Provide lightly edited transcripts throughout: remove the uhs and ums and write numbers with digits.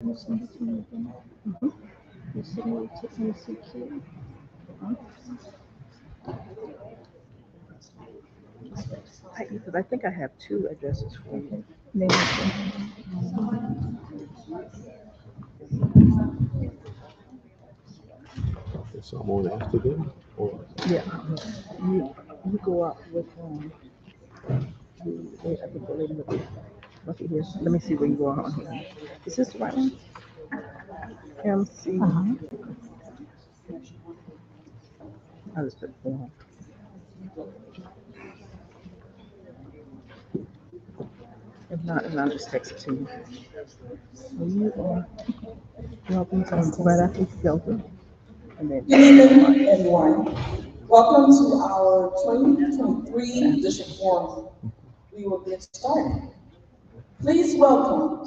Mhm. You send me to MCQ. Because I think I have two addresses for you. Maybe. So I'm on after them, or Yeah. You go up with I think the lady look at here. Let me see where you go on here. Is this the right one? MC. I just put form. If not, then I'll just text it to you. So you are welcome to right after Delta. And then Good evening, everyone. Welcome to our 2023 District Forum. We will get started. Please welcome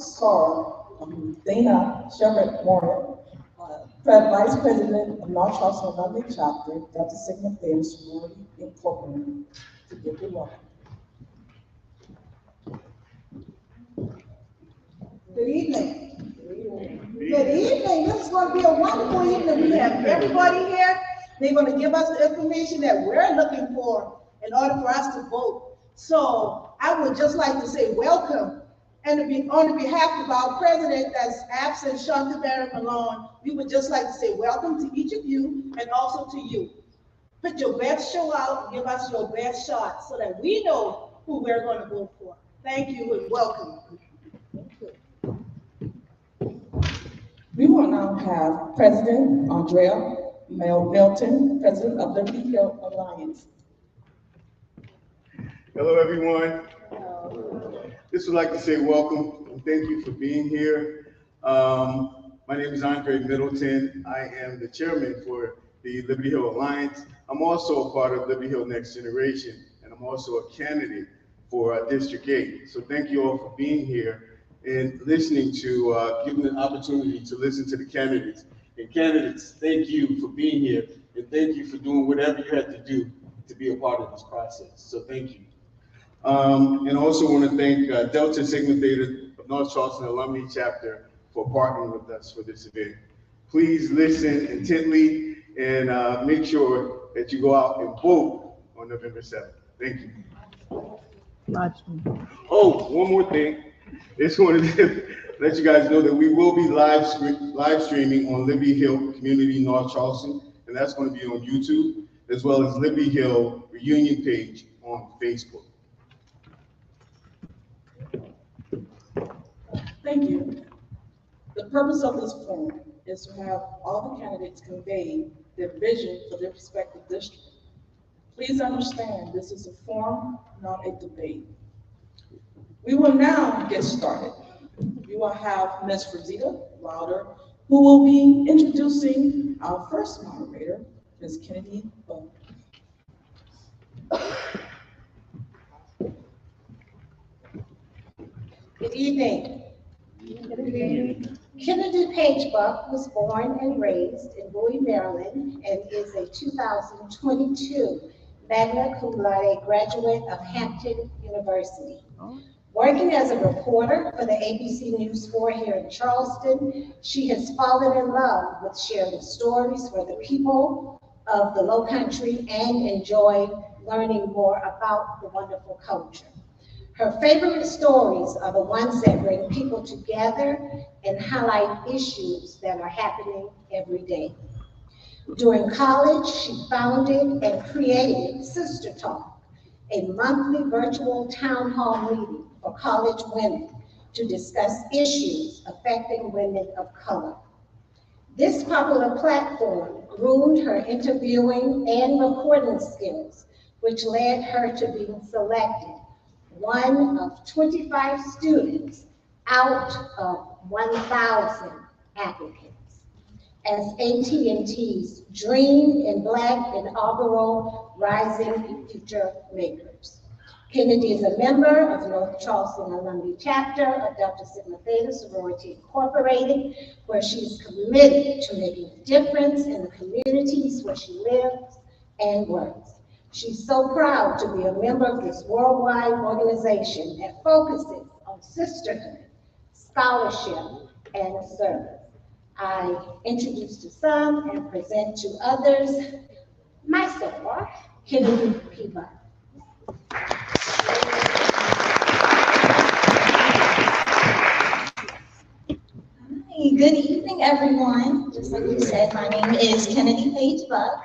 Dana Sherbert Warren, Vice President of North Charleston Alumni Chapter, Delta Sigma Theta Sorority Incorporated, to give the welcome. Good evening. Good evening. This is going to be a wonderful evening. We have everybody here. They're going to give us the information that we're looking for in order for us to vote. So I would just like to say welcome. And on behalf of our president that's absent, Shanta Barrett Malone, we would just like to say welcome to each of you and also to you. Put your best show out and give us your best shot so that we know who we're going to vote for. Thank you and welcome. We will now have President Andrea Milton, President of the Liberty Hill Alliance. Hello, everyone. Just would like to say welcome and thank you for being here. My name is Andre Middleton. I am the chairman for the Liberty Hill Alliance. I'm also a part of Liberty Hill Next Generation, and I'm also a candidate for District 8. So thank you all for being here and listening to, giving an opportunity to listen to the candidates. And candidates, thank you for being here, and thank you for doing whatever you had to do to be a part of this process. So thank you. And also want to thank Delta Sigma Theta of North Charleston Alumni Chapter for partnering with us for this event. Please listen intently and make sure that you go out and vote on November 7th. Thank you. Oh, one more thing. Just wanted to let you guys know that we will be live streaming on Liberty Hill Community North Charleston, and that's going to be on YouTube, as well as Liberty Hill Reunion page on Facebook. Thank you. The purpose of this forum is to have all the candidates convey their vision for their respective district. Please understand this is a forum, not a debate. We will now get started. We will have Ms. Rosita Wilder, who will be introducing our first moderator, Ms. Kennedy Bowman. Good evening. Kennedy Page Buck was born and raised in Bowie, Maryland, and is a 2022 magna cum laude graduate of Hampton University. Working as a reporter for the ABC News 4 here in Charleston, she has fallen in love with sharing stories for the people of the Lowcountry and enjoyed learning more about the wonderful culture. Her favorite stories are the ones that bring people together and highlight issues that are happening every day. During college, she founded and created Sister Talk, a monthly virtual town hall meeting for college women to discuss issues affecting women of color. This popular platform groomed her interviewing and recording skills, which led her to being selected one of 25 students out of 1,000 applicants as AT&T's Dream in Black Inaugural Rising Future Makers. Kennedy is a member of North Charleston Alumni Chapter of Delta Sigma Theta Sorority Incorporated, where she is committed to making a difference in the communities where she lives and works. She's so proud to be a member of this worldwide organization that focuses on sisterhood, scholarship, and serve. I introduce to some and present to others myself, Kennedy P. Buck. Good evening, everyone. Just like you said, my name is Kennedy Page Buck.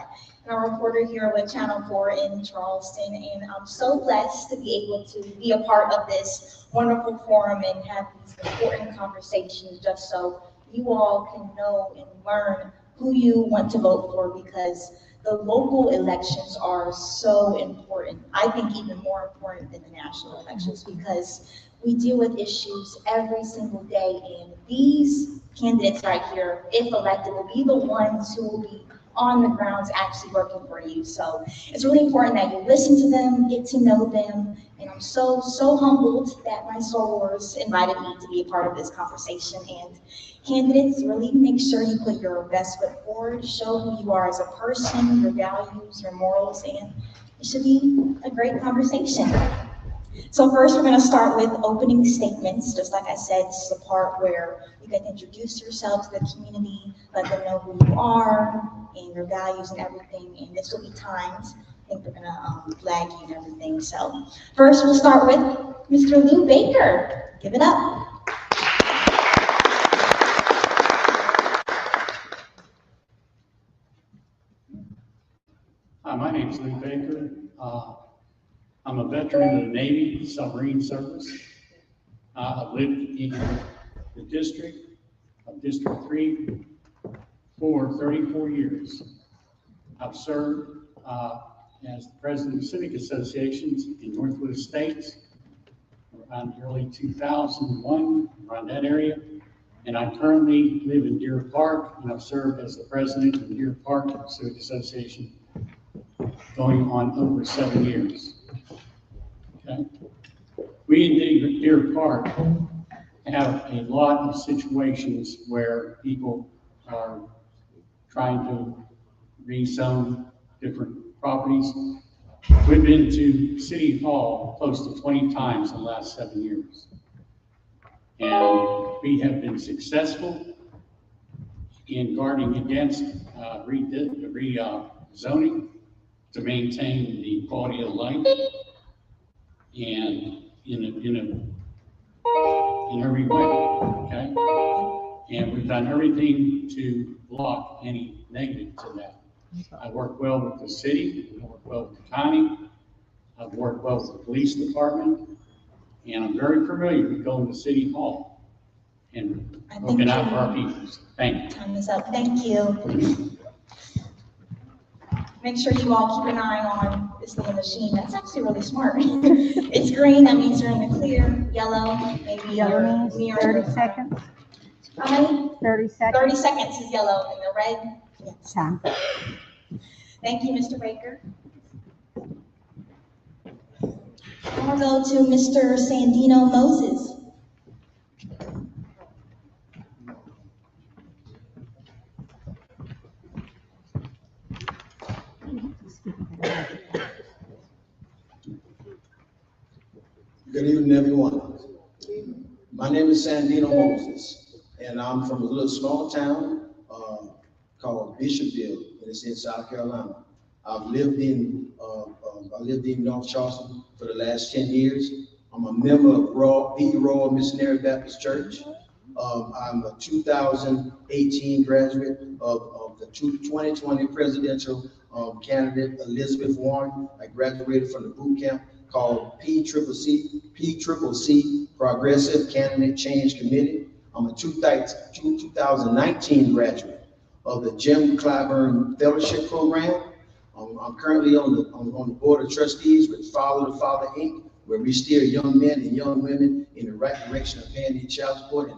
I'm a reporter here with Channel 4 in Charleston, and I'm so blessed to be able to be a part of this wonderful forum and have these important conversations just so you all can know and learn who you want to vote for, because the local elections are so important. I think even more important than the national elections, because we deal with issues every single day, and these candidates right here, if elected, will be the ones who will be on the grounds actually working for you. So it's really important that you listen to them, get to know them, and I'm so humbled that my sorors invited me to be a part of this conversation. And candidates, really make sure you put your best foot forward, show who you are as a person, your values, your morals, and it should be a great conversation. So first, we're going to start with opening statements. Just like I said, this is the part where you can introduce yourself to the community, let them know who you are and your values and everything. And this will be timed. I think we're going to flag you and everything. So first, we'll start with Mr. Lou Baker. Give it up. Hi, my name is Lou Baker. I'm a veteran of the Navy submarine service. I've lived in the district of District 3 for 34 years. I've served as the president of civic associations in Northwest States around the early 2001, around that area. And I currently live in Deer Park, and I've served as the president of the Deer Park Civic Association going on over 7 years. Okay. We in Deer Park have a lot of situations where people are trying to rezone different properties. We've been to City Hall close to 20 times in the last 7 years. And we have been successful in guarding against rezoning to maintain the quality of life and in every way, okay? And we've done everything to block any negative to that. I work well with the city, I work well with the county, I've worked well with the police department, and I'm very familiar with going to City Hall and looking out for our people. Thank you. Time is up. Thank you. Make sure you all keep an eye on this little machine. That's actually really smart. It's green, that means you're in the clear. Yellow, maybe Yellow means near 30 seconds. How many? 30 seconds. 30 seconds is yellow, and the red, yes. Time. Thank you, Mr. Baker. I'll go to Mr. Sandino Moses. Good evening, everyone. My name is Sandino Moses, and I'm from a little small town called Bishopville, and it's in South Carolina. I've lived in North Charleston for the last 10 years. I'm a member of Royal Missionary Baptist Church. I'm a 2018 graduate of the 2020 presidential candidate Elizabeth Warren. I graduated from the boot camp called PCCC, Progressive Candidate Change Committee. I'm a 2019 graduate of the Jim Clyburn Fellowship Program. I'm currently on the board of trustees with Follow the Father, Inc., where we steer young men and young women in the right direction of paying their child support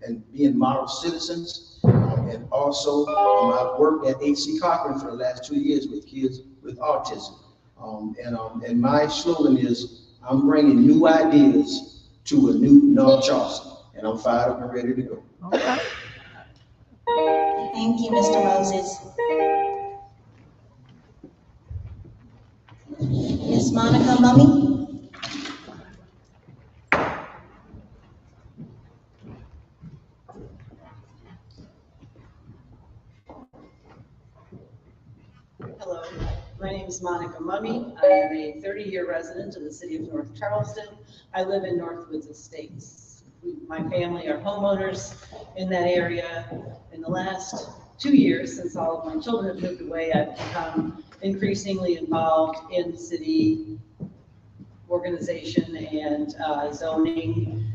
and being model citizens. And also, I've worked at H.C. Cochran for the last 2 years with kids with autism. And my slogan is, I'm bringing new ideas to a new North Charleston, and I'm fired up and ready to go. Okay. Thank you, Mr. Moses. Miss Monica Mummy. Hello, my name is Monica Mummy. I am a 30-year resident of the city of North Charleston. I live in Northwoods Estates. My family are homeowners in that area. In the last 2 years, since all of my children have moved away, I've become increasingly involved in city organization and zoning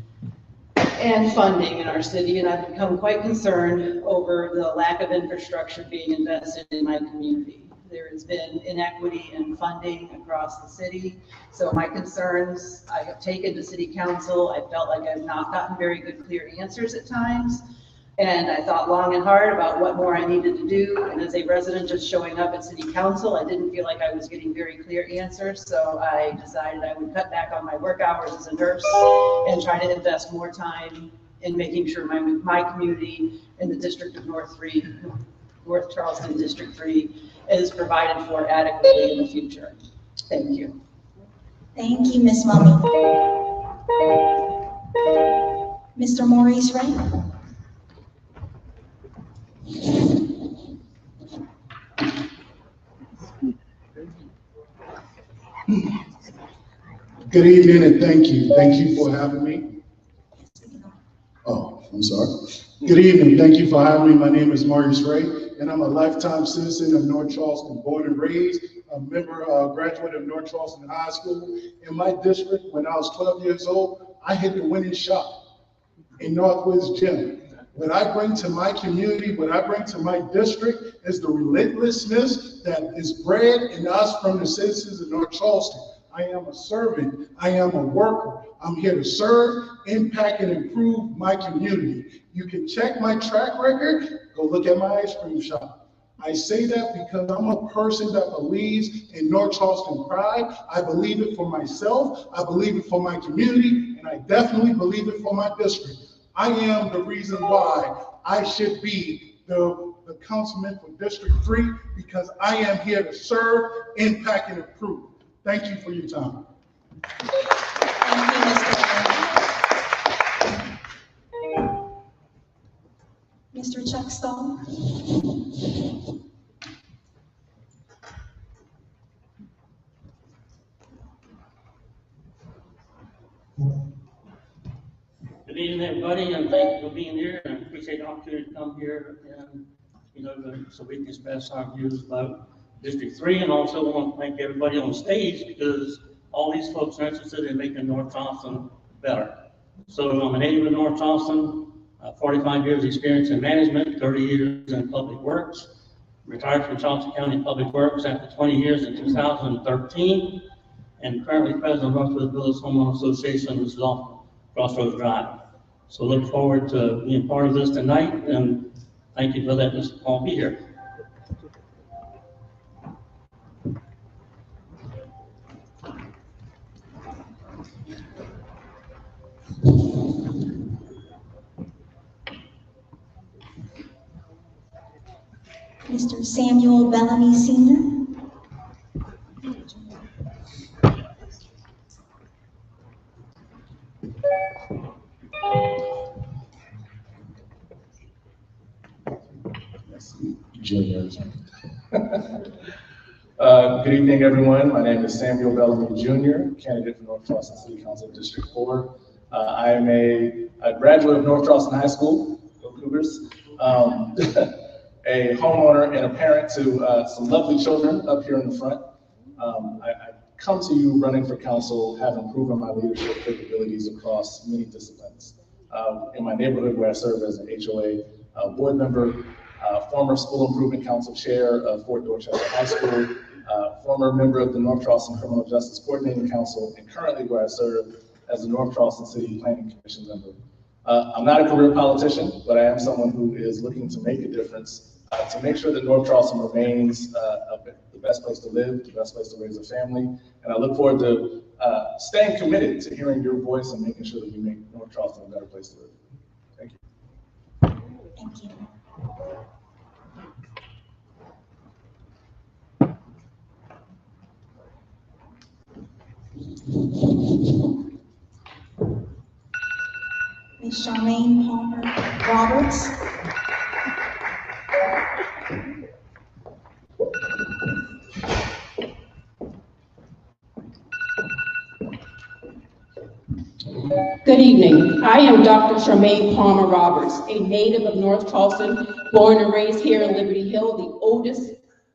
and funding in our city, and I've become quite concerned over the lack of infrastructure being invested in my community. There has been inequity in funding across the city, so my concerns I have taken to city council. I felt like I've not gotten very good, clear answers at times, and I thought long and hard about what more I needed to do, and as a resident just showing up at city council, I didn't feel like I was getting very clear answers, so I decided I would cut back on my work hours as a nurse and try to invest more time in making sure my community in the district of North Charleston District 3 is provided for adequately in the future. Thank you. Thank you, Ms. Mummy. Mr. Maurice Ray. Good evening and thank you. Thank you for having me. Oh, I'm sorry. Good evening. Thank you for having me. My name is Maurice Ray, and I'm a lifetime citizen of North Charleston, born and raised, a graduate of North Charleston High School. In my district, when I was 12 years old, I hit the winning shot in Northwoods Gym. What I bring to my community, what I bring to my district is the relentlessness that is bred in us from the citizens of North Charleston. I am a servant. I am a worker. I'm here to serve, impact, and improve my community. You can check my track record. Go look at my ice cream shop. I say that because I'm a person that believes in North Charleston pride. I believe it for myself. I believe it for my community, and I definitely believe it for my district. I am the reason why I should be the councilman for District 3, because I am here to serve, impact, and improve. Thank you for your time. Thank you, Mr. Mr. Chuck Stone. Good evening, everybody, and thank you for being here, and appreciate the opportunity to come here and, so we can express our views about District 3, and also want to thank everybody on stage because all these folks are interested in making North Charleston better. So I'm a native of North Charleston, 45 years experience in management, 30 years in public works, retired from Charleston County Public Works after 20 years in 2013, and currently president of Northwoods Village Homeowner Association, which is off Crossroads Drive. So look forward to being part of this tonight, and thank you for letting us all be here. Mr. Samuel Bellamy Sr. Juniors. Good evening, everyone. My name is Samuel Bellamy Jr., candidate for North Charleston City Council District 4. I am a graduate of North Charleston High School, go Cougars, a homeowner and a parent to some lovely children up here in the front. I come to you running for council, having proven my leadership capabilities across many disciplines. In my neighborhood where I serve as an HOA board member, former School Improvement Council Chair of Fort Dorchester High School, former member of the North Charleston Criminal Justice Coordinating Council, and currently where I serve as the North Charleston City Planning Commission member. I'm not a career politician, but I am someone who is looking to make a difference to make sure that North Charleston remains the best place to live, the best place to raise a family. And I look forward to staying committed to hearing your voice and making sure that we make North Charleston a better place to live. Thank you. Thank you. Ms. Charmaine Palmer Roberts. Good evening. I am Dr. Charmaine Palmer Roberts, a native of North Charleston, born and raised here in Liberty Hill, the oldest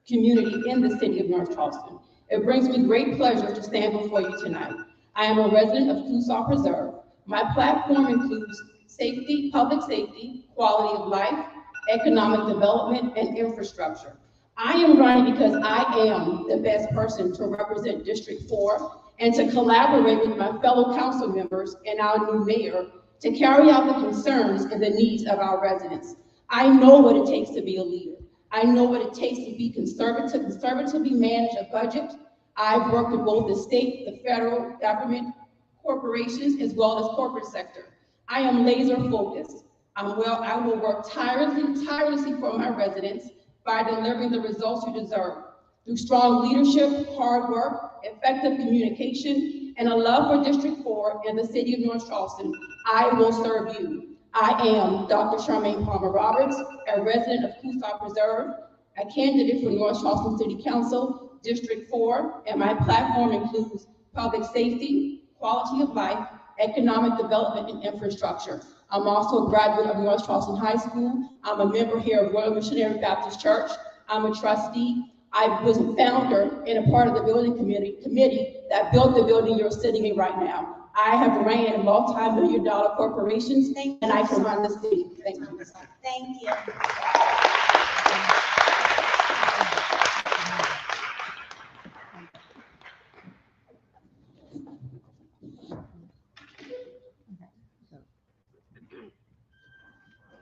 community in the city of North Charleston. It brings me great pleasure to stand before you tonight. I am a resident of Coosaw Preserve. My platform includes safety, public safety, quality of life, economic development, and infrastructure. I am running because I am the best person to represent District 4 and to collaborate with my fellow council members and our new mayor to carry out the concerns and the needs of our residents. I know what it takes to be a leader. I know what it takes to be conservatively manage a budget. I've worked with both the state, the federal government, corporations, as well as corporate sector. I am laser focused. I will work tirelessly for my residents by delivering the results you deserve. Through strong leadership, hard work, effective communication, and a love for District 4 and the city of North Charleston, I will serve you. I am Dr. Charmaine Palmer Roberts, a resident of Coosaw Preserve, a candidate for North Charleston City Council, District 4, and my platform includes public safety, quality of life, economic development, and infrastructure. I'm also a graduate of North Charleston High School. I'm a member here of Royal Missionary Baptist Church. I'm a trustee. I was a founder and a part of the building committee that built the building you're sitting in right now. I have ran multi-million-dollar corporations, and I can run the city. Thank you. Thank you.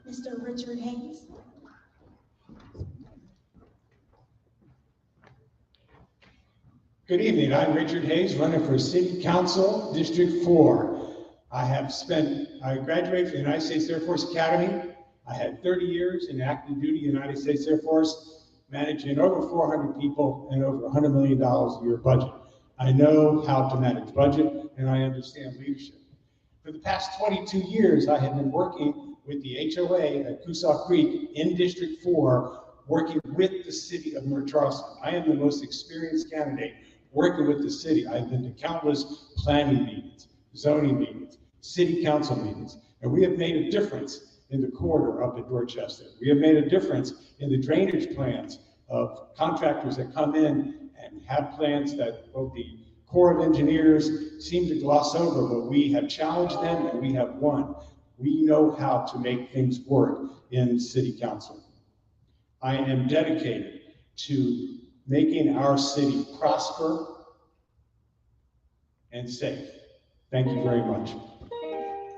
Mr. Richard Hayes. Good evening, I'm Richard Hayes, running for City Council, District 4. I graduated from the United States Air Force Academy. I had 30 years in active duty United States Air Force, managing over 400 people and over $100 million a year budget. I know how to manage budget and I understand leadership. For the past 22 years, I have been working with the HOA at Coosaw Creek in District 4, working with the city of North Charleston. I am the most experienced candidate working with the city. I've been to countless planning meetings, zoning meetings, city council meetings, and we have made a difference in the corridor up at Dorchester. We have made a difference in the drainage plans of contractors that come in and have plans that both the Corps of Engineers seem to gloss over, but we have challenged them and we have won. We know how to make things work in city council. I am dedicated to making our city prosper and safe. Thank you very much.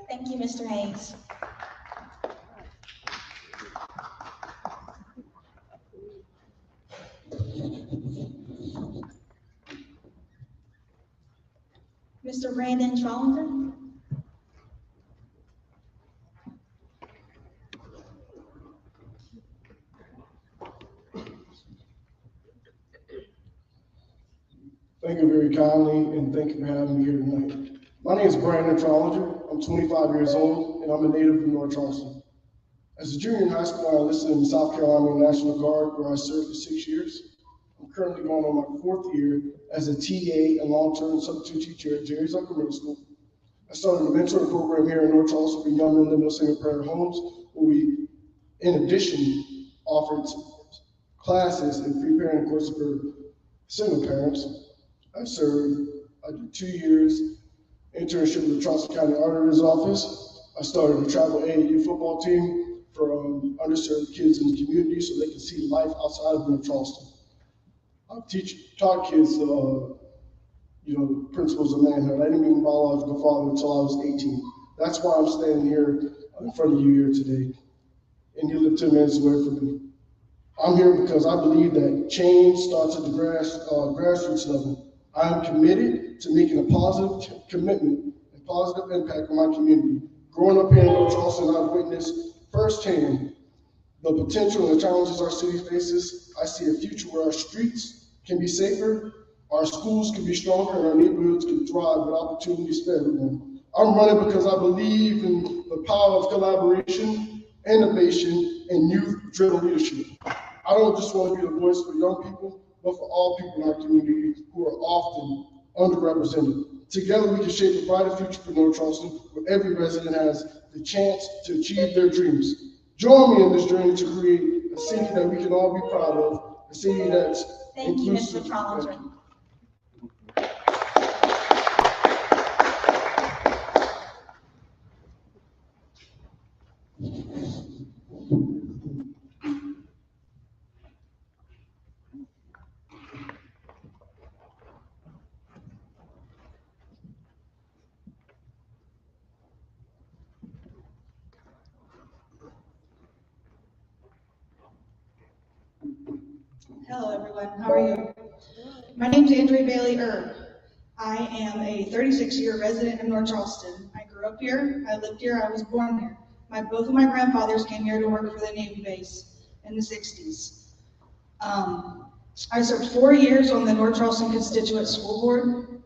Thank you, Mr. Hayes. Mr. Brandon Trollinger. Thank you very kindly, and thank you for having me here tonight. My name is Brandon Trollinger. I'm 25 years old, and I'm a native of North Charleston. As a junior in high school, I enlisted in the South Carolina National Guard, where I served for 6 years. I'm currently going on my 4th year as a TA and long-term substitute teacher at Jerry's Upper Middle School. I started a mentoring program here in North Charleston for young men living in single-parent homes, where we, in addition, offered classes and free parenting courses for single parents. I did 2 years internship with the Charleston County Auditor's Office. I started a travel AAU football team for underserved kids in the community so they can see life outside of North Charleston. I taught kids, principles of manhood. I didn't mean biological father until I was 18. That's why I'm standing here in front of you here today. And you live 10 minutes away from me. I'm here because I believe that change starts at the grassroots level. I am committed to making a positive commitment and positive impact on my community. Growing up here in North Charleston, I've witnessed firsthand the potential and the challenges our city faces. I see a future where our streets can be safer, our schools can be stronger, and our neighborhoods can thrive with opportunities for everyone. I'm running because I believe in the power of collaboration, innovation, and youth-driven leadership. I don't just want to be the voice for young people, but for all people in our community who are often underrepresented. Together, we can shape a brighter future for North Charleston, where every resident has the chance to achieve their dreams. Join me in this journey to create a city that we can all be proud of, a city that's Thank you, inclusive. Mr. Charleston. Hello, everyone. How are you? My name is Andrea Bailey Erb. I am a 36-year resident of North Charleston. I grew up here, I lived here, I was born here. Both of my grandfathers came here to work for the Navy base in the 60s. I served 4 years on the North Charleston Constituent School Board.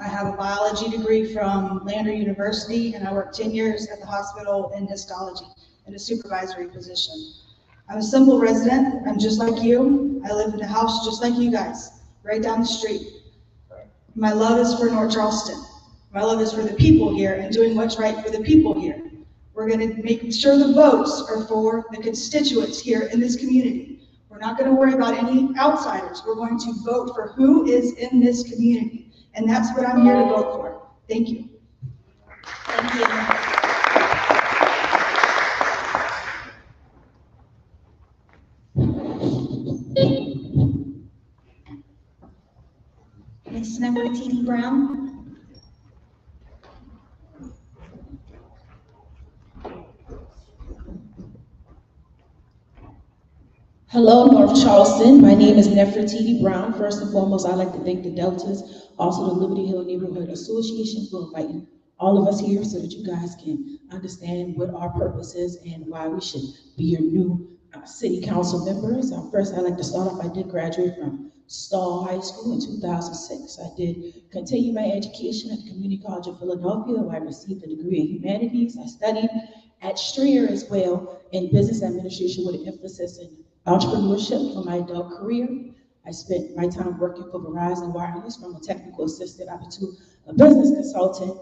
I have a biology degree from Lander University, and I worked 10 years at the hospital in histology in a supervisory position. I'm a simple resident. I'm just like you. I live in a house just like you guys, right down the street. My love is for North Charleston. My love is for the people here and doing what's right for the people here. We're going to make sure the votes are for the constituents here in this community. We're not going to worry about any outsiders. We're going to vote for who is in this community. And that's what I'm here to vote for. Thank you. Thank you. Ms. Nefertiti Brown. Hello, North Charleston. My name is Nefertiti Brown. First and foremost, I'd like to thank the Deltas, also the Liberty Hill Neighborhood Association, for inviting all of us here so that you guys can understand what our purpose is and why we should be your new city council members. First, I'd like to start off, I did graduate from Stall High School in 2006. I did continue my education at the Community College of Philadelphia, where I received a degree in humanities. I studied at Strayer as well in business administration with an emphasis in entrepreneurship for my adult career. I spent my time working for Verizon Wireless from a technical assistant up to a business consultant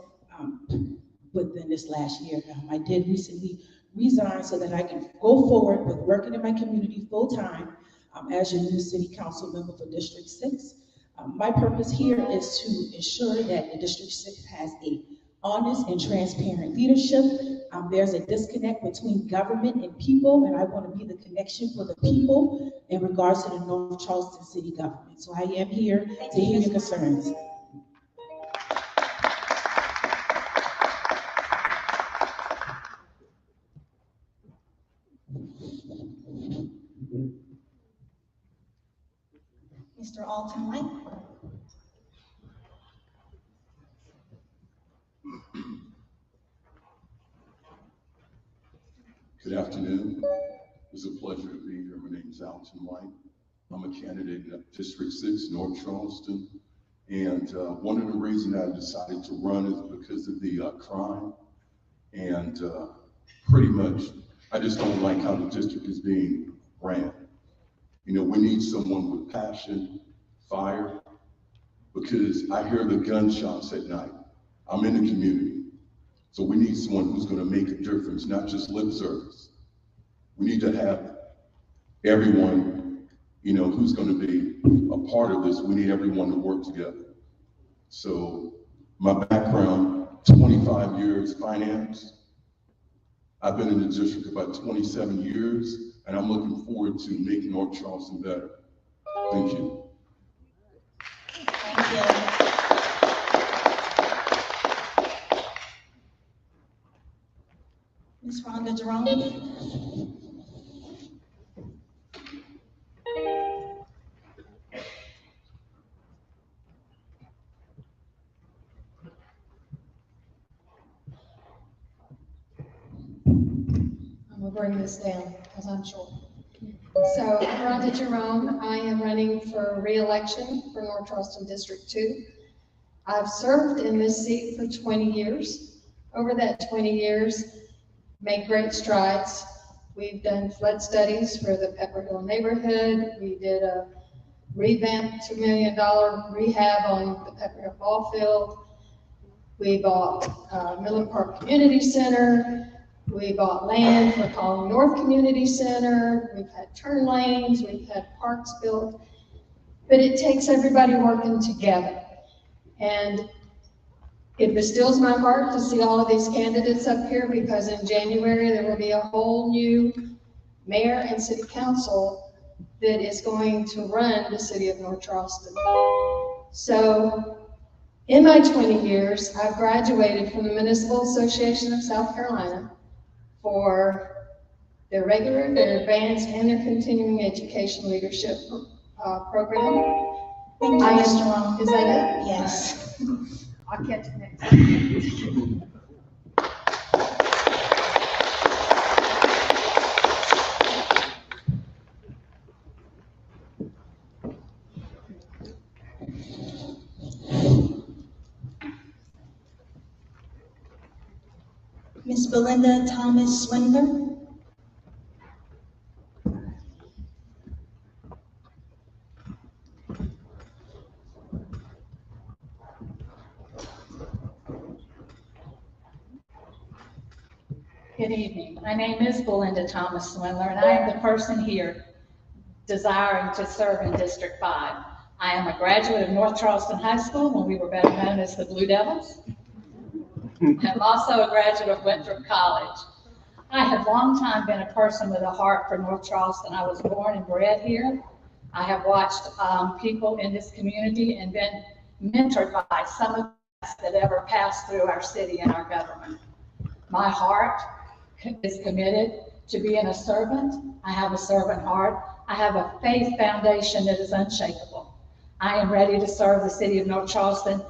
within this last year. I did recently resign so that I can go forward with working in my community full time as your new city council member for District 6. My purpose here is to ensure that the District 6 has a honest and transparent leadership. There's a disconnect between government and people, and I want to be the connection for the people in regards to the North Charleston City government. So I am here to hear your concerns. Mr. Alton White. Good afternoon. It's a pleasure to be here. My name is Alton White. I'm a candidate in District 6, North Charleston. And one of the reasons I decided to run is because of the crime. And pretty much, I just don't like how the district is being ran. You know, we need someone with passion, fire, because I hear the gunshots at night. I'm in the community. So we need someone who's going to make a difference, not just lip service. We need to have everyone, you know, who's going to be a part of this. We need everyone to work together. So my background, 25 years finance. I've been in the district about 27 years, and I'm looking forward to making North Charleston better. Thank you. Thank you. Ms. Rhonda Jerome. I'm gonna bring this down because I'm short. So Rhonda Jerome, I am running for re-election for North Charleston District 2. I've served in this seat for 20 years. Over that 20 years, made great strides. We've done flood studies for the Pepper Hill neighborhood. We did a revamped $2 million rehab on the Pepper Ball Field. We bought Miller Park Community Center. We bought land for Colony North Community Center. We've had turn lanes, we've had parks built. But it takes everybody working together. And it bestills my heart to see all of these candidates up here, because in January, there will be a whole new mayor and city council that is going to run the city of North Charleston. So in my 20 years, I've graduated from the Municipal Association of South Carolina for their regular, their advanced, and their continuing education leadership program. Thank you, Mr. Long. Is that it? Yes. I'll catch you next time. Miss Belinda Thomas Swindler. Good evening. My name is Belinda Thomas Swindler, and I am the person here desiring to serve in District 5. I am a graduate of North Charleston High School, when we were better known as the Blue Devils. I'm also a graduate of Winthrop College. I have long time been a person with a heart for North Charleston. I was born and bred here. I have watched people in this community and been mentored by some of us that ever passed through our city and our government. My heart is committed to being a servant. I have a servant heart. I have a faith foundation that is unshakable. I am ready to serve the city of North Charleston.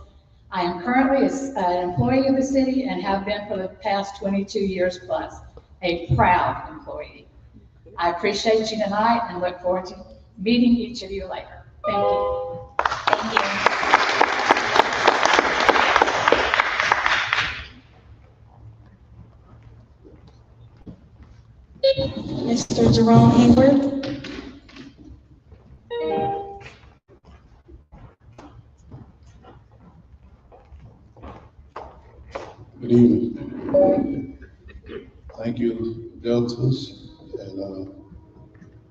I am currently an employee of the city and have been for the past 22 years plus, a proud employee. I appreciate you tonight and look forward to meeting each of you later. Thank you. Thank you. Mr. Jerome Hayward. Good evening. Thank you, Deltas, and I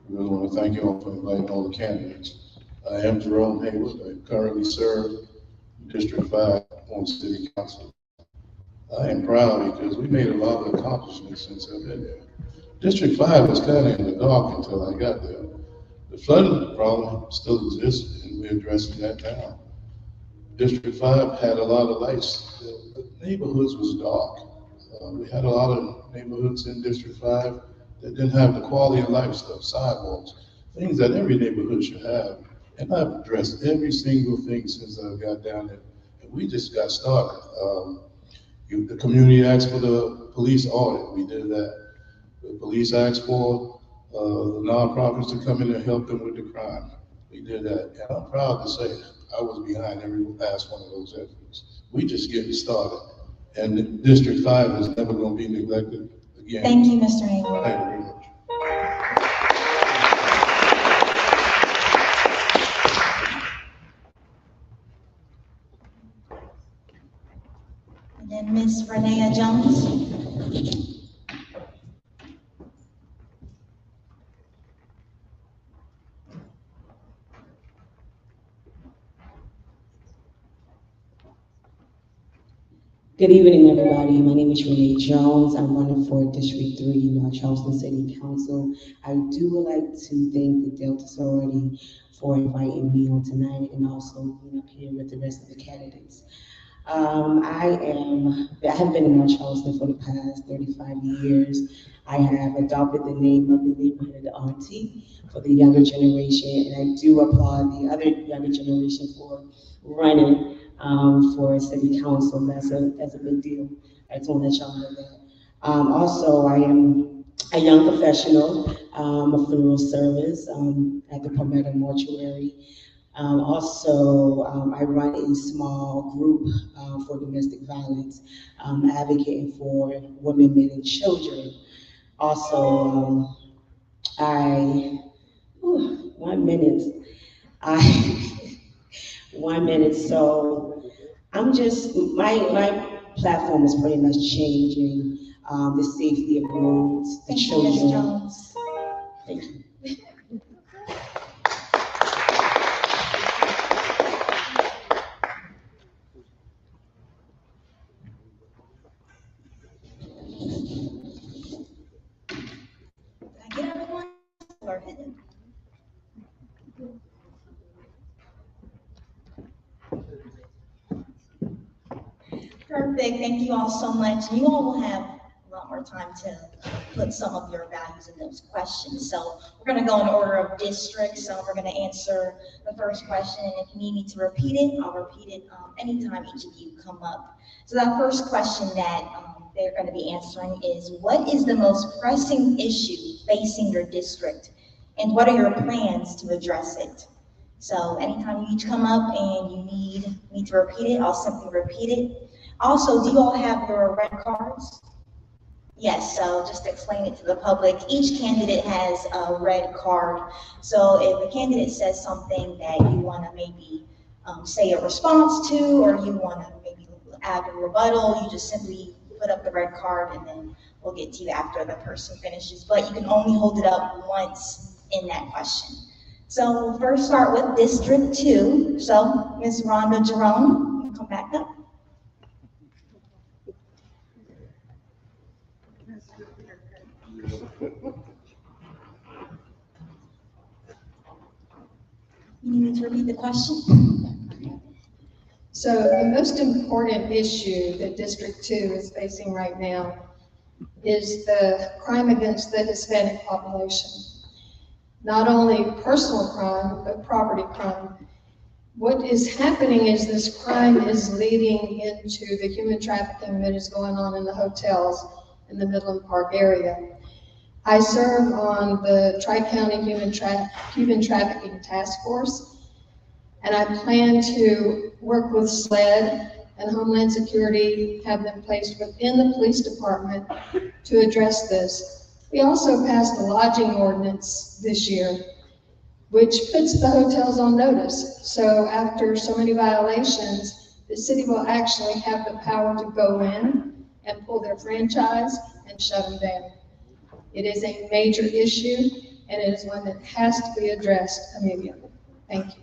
really want to thank you all for inviting all the candidates. I am Jerome Hayward. I currently serve District 5 on City Council. I am proud because we made a lot of accomplishments since I've been there. District 5 was kind of in the dark until I got there. The flooding problem still exists, and we're addressing that now. District 5 had a lot of lights. The neighborhoods was dark. We had a lot of neighborhoods in District 5 that didn't have the quality of life stuff, sidewalks, things that every neighborhood should have. And I've addressed every single thing since I got down there. And we just got started. The community asked for the police audit. We did that. The police asked for the nonprofits to come in and help them with the crime. We did that. And I'm proud to say I was behind every last one of those efforts. We just getting started. And District 5 is never going to be neglected again. Thank you, Mr. Hayward. Thank you very much. And then Miss Renea Jones. Good evening, everybody. My name is Renee Jones. I'm running for District 3 North Charleston City Council. I do like to thank the Delta sorority for inviting me on tonight and also being up here with the rest of the candidates. I have been in North Charleston for the past 35 years. I have adopted the name of the neighborhood auntie for the younger generation, and I do applaud the other younger generation for running for city council. That's a big deal. I just want to let y'all know that. Also, I am a young professional of funeral service at the Palmetto Mortuary. Also, I run a small group for domestic violence, advocating for women, men, and children. Also, 1 minute. 1 minute. So I'm just, my platform is pretty much changing, the safety of roads, the Thank you, Ms. children. Jones. Thank you. Did I get everyone? Or hidden? Perfect, thank you all so much. You all will have a lot more time to put some of your values in those questions. So we're gonna go in order of district. So we're gonna answer the first question, and if you need me to repeat it, I'll repeat it anytime each of you come up. So that first question that they're gonna be answering is, what is the most pressing issue facing your district? And what are your plans to address it? So anytime you each come up and you need me to repeat it, I'll simply repeat it. Also, do you all have your red cards? Yes, so just to explain it to the public, each candidate has a red card. So if a candidate says something that you want to maybe say a response to, or you want to maybe add a rebuttal, you just simply put up the red card and then we'll get to you after the person finishes. But you can only hold it up once in that question. So we'll first start with District 2. So Ms. Rhonda Jerome, you come back up. You need me to repeat the question? So the most important issue that District 2 is facing right now is the crime against the Hispanic population. Not only personal crime, but property crime. What is happening is this crime is leading into the human trafficking that is going on in the hotels in the Midland Park area. I serve on the Tri-County Human Trafficking Task Force, and I plan to work with SLED and Homeland Security, have them placed within the police department to address this. We also passed the lodging ordinance this year, which puts the hotels on notice. So after so many violations, the city will actually have the power to go in and pull their franchise and shut them down. It is a major issue, and it is one that has to be addressed immediately. Thank you.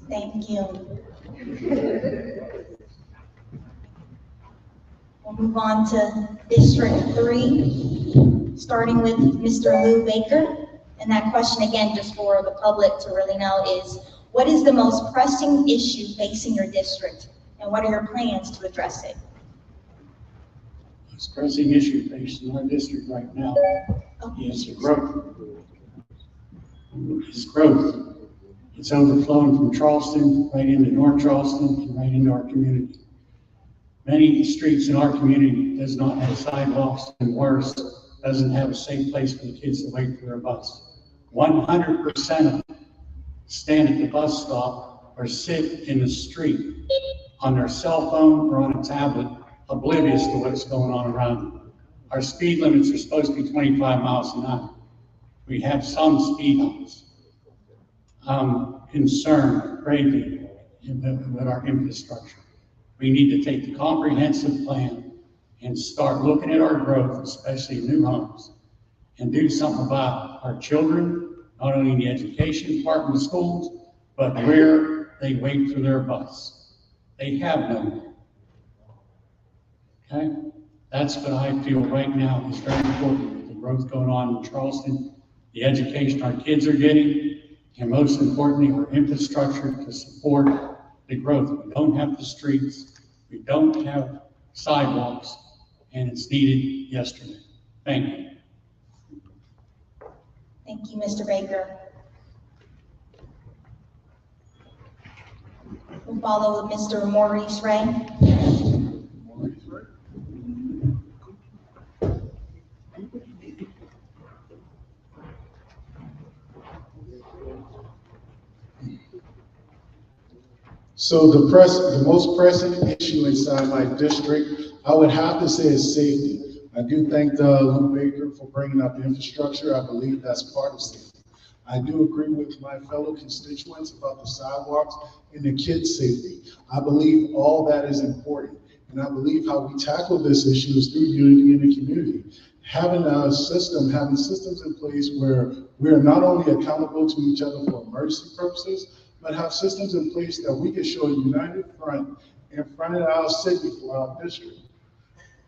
Thank you. We'll move on to District 3, starting with Mr. Lou Baker. And that question, again, just for the public to really know, is what is the most pressing issue facing your district? And what are your plans to address it? This pressing issue facing our district right now is growth. It's growth. It's overflowing from Charleston right into North Charleston and right into our community. Many streets in our community does not have sidewalks, and worse, doesn't have a safe place for the kids to wait for their bus. 100% of them stand at the bus stop or sit in the street on their cell phone or on a tablet, oblivious to what's going on around them. Our speed limits are supposed to be 25 miles an hour. We have some speed humps. I'm concerned greatly with our infrastructure. We need to take the comprehensive plan and start looking at our growth, especially new homes, and do something about our children, not only in the education department of schools, but where they wait for their bus. They have no. Okay? That's what I feel right now is very important with the growth going on in Charleston, the education our kids are getting, and most importantly, our infrastructure to support the growth. We don't have the streets, we don't have sidewalks, and it's needed yesterday. Thank you. Thank you, Mr. Baker. We'll follow with Mr. Maurice Ray. So the most pressing issue inside my district, I would have to say, is safety. I do thank Lou Baker for bringing up the infrastructure. I believe that's part of safety. I do agree with my fellow constituents about the sidewalks and the kids' safety. I believe all that is important. And I believe how we tackle this issue is through unity in the community. Having systems in place where we are not only accountable to each other for emergency purposes, but have systems in place that we can show a united front in front of our city for our district.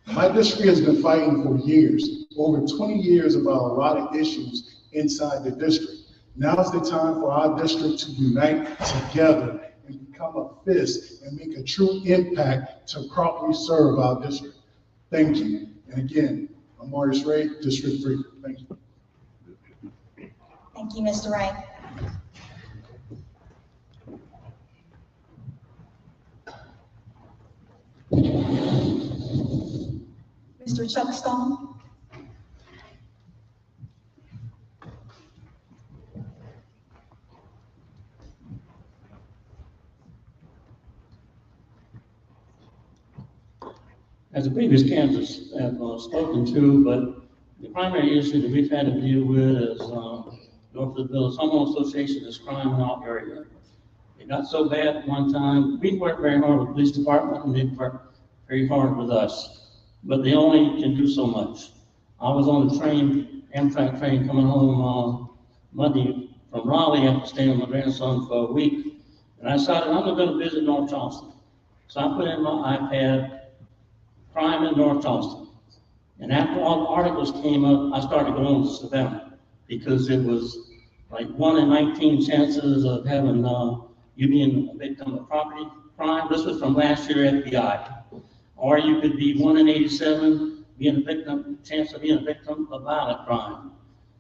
My district has been fighting for years, over 20 years, about a lot of issues inside the district. Now's the time for our district to unite together and become a fist and make a true impact to properly serve our district. Thank you. And again, I'm Maurice Ray, District 3. Thank you. Thank you, Mr. Ray. Mr. Chuck Stone. As the previous candidates have spoken to, but the primary issue that we've had to deal with is Northwood Village Homeowners Association is crime in our area. It got so bad at one time. We worked very hard with the police department, and they worked very hard with us, but they only can do so much. I was on the train, Amtrak train, coming home Monday from Raleigh after staying with my grandson for a week, and I decided I'm going to visit North Charleston. So I put in my iPad, crime in North Charleston. And after all the articles came up, I started going to Savannah because it was like 1 in 19 chances of having you being a victim of property crime. This was from last year FBI. Or you could be 1 in 87 being a victim, chance of being a victim of violent crime.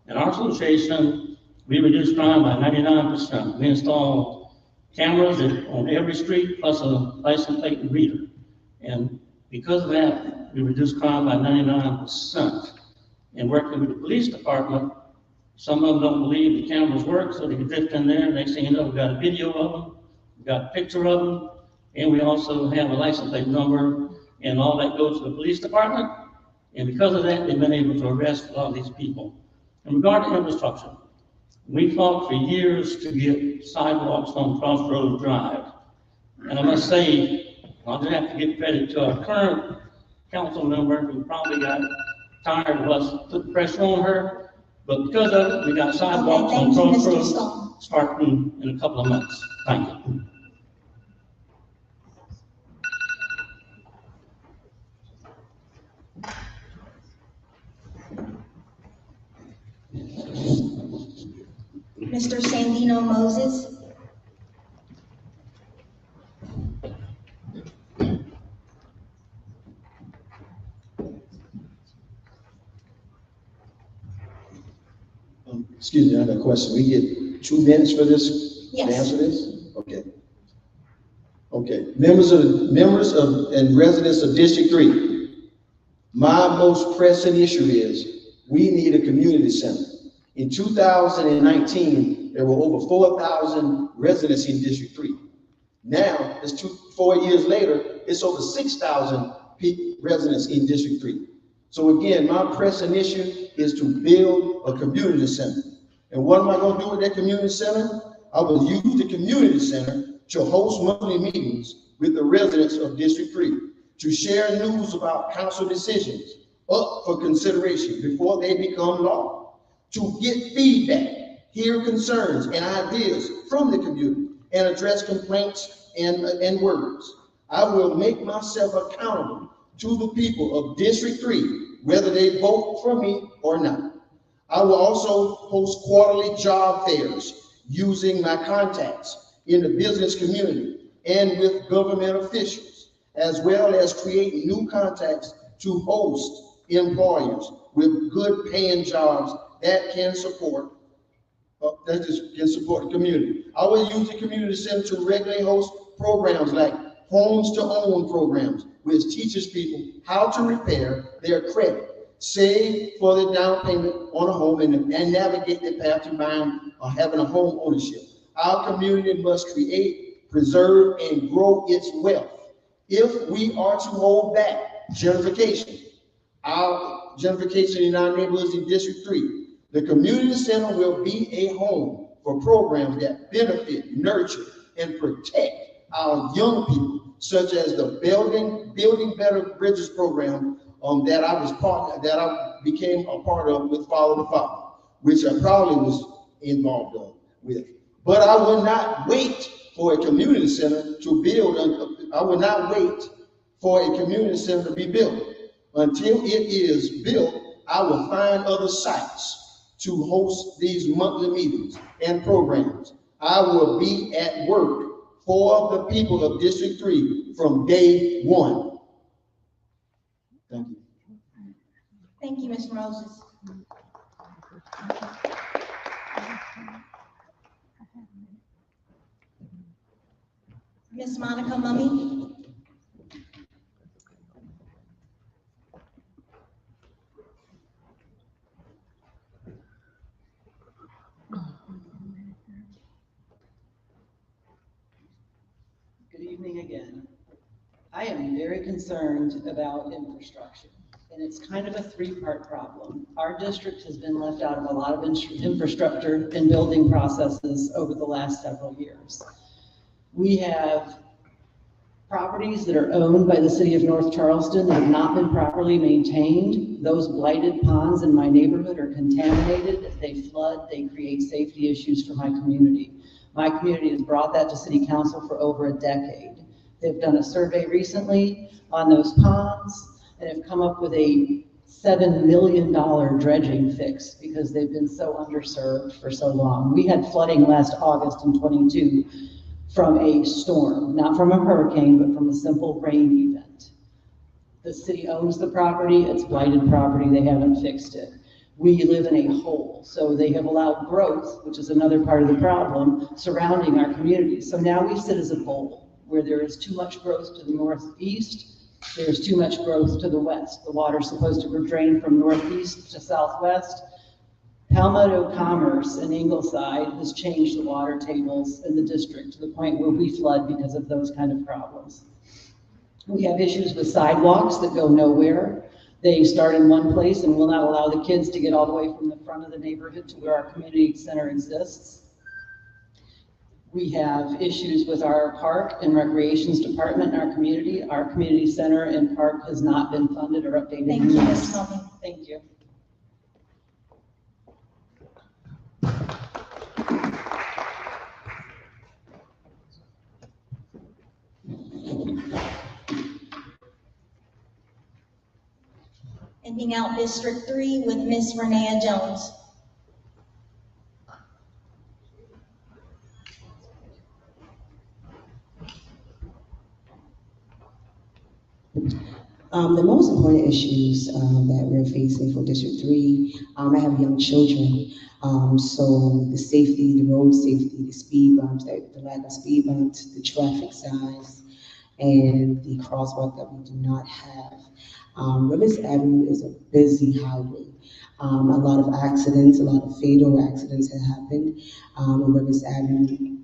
In our association, we reduced crime by 99%. We installed cameras on every street plus a license plate reader. And because of that, we reduced crime by 99%. And working with the police department, some of them don't believe the cameras work, so they can drift in there. Next thing you know, we've got a video of them, we've got a picture of them, and we also have a license plate number, and all that goes to the police department. And because of that, they've been able to arrest a lot of these people. In regard to infrastructure, we fought for years to get sidewalks on Crossroads Drive. And I must say, I'll just have to give credit to our current council member who probably got tired of us putting pressure on her. But because of it, we got sidewalks on Crossroads starting in a couple of months. Thank you. Mr. Sandino Moses. Excuse me, I have a question. We get 2 minutes for this, yes, to answer this? Okay. Okay, members of and residents of District 3, my most pressing issue is we need a community center. In 2019, there were over 4,000 residents in District 3. Now, it's 4 years later, it's over 6,000 residents in District 3. So again, my pressing issue is to build a community center. And what am I going to do with that community center? I will use the community center to host monthly meetings with the residents of District 3, to share news about council decisions up for consideration before they become law, to get feedback, hear concerns and ideas from the community, and address complaints and words. I will make myself accountable to the people of District 3, whether they vote for me or not. I will also host quarterly job fairs using my contacts in the business community and with government officials, as well as create new contacts to host employers with good paying jobs that can support the community. I will use the community center to regularly host programs like Homes to Own programs, which teaches people how to repair their credit, save for the down payment on a home, and navigate the path to buying or having a home ownership. Our community must create, preserve, and grow its wealth. If we are to hold back gentrification, our gentrification in our neighborhoods in District 3. The community center will be a home for programs that benefit, nurture, and protect our young people, such as the Building Better Bridges program that I became a part of with Follow the Father, which I probably was involved with. But I will not wait for a community center to build. I will not wait for a community center to be built. Until it is built, I will find other sites to host these monthly meetings and programs. I will be at work for the people of District 3 from day one. Thank you. Thank you, Mr. Moses. Miss Monica Mummy. Good evening again. I am very concerned about infrastructure, and it's kind of a three-part problem. Our district has been left out of a lot of infrastructure and building processes over the last several years. We have properties that are owned by the city of North Charleston that have not been properly maintained. Those blighted ponds in my neighborhood are contaminated. They flood, they create safety issues for my community. My community has brought that to city council for over a decade. They've done a survey recently on those ponds and have come up with a $7 million dredging fix because they've been so underserved for so long. We had flooding last August in 22 from a storm, not from a hurricane, but from a simple rain event. The city owns the property, it's blighted property, they haven't fixed it. We live in a hole, so they have allowed growth, which is another part of the problem, surrounding our communities. So now we sit as a bowl where there is too much growth to the northeast, there's too much growth to the west. The water's supposed to drain from northeast to southwest. Palmetto Commerce in Ingleside has changed the water tables in the district to the point where we flood because of those kind of problems. We have issues with sidewalks that go nowhere. They start in one place and will not allow the kids to get all the way from the front of the neighborhood to where our community center exists. We have issues with our park and recreations department in our community. Our community center and park has not been funded or updated. Thank you, Ms. Mummy. Thank you. Ending out District 3 with Miss Renea Jones. The most important issues that we're facing for District 3, I have young children, so the safety, the road safety, the speed bumps, the lack of speed bumps, the traffic signs, and the crosswalk that we do not have. Rivers Avenue is a busy highway. A lot of accidents, a lot of fatal accidents have happened on Rivers Avenue.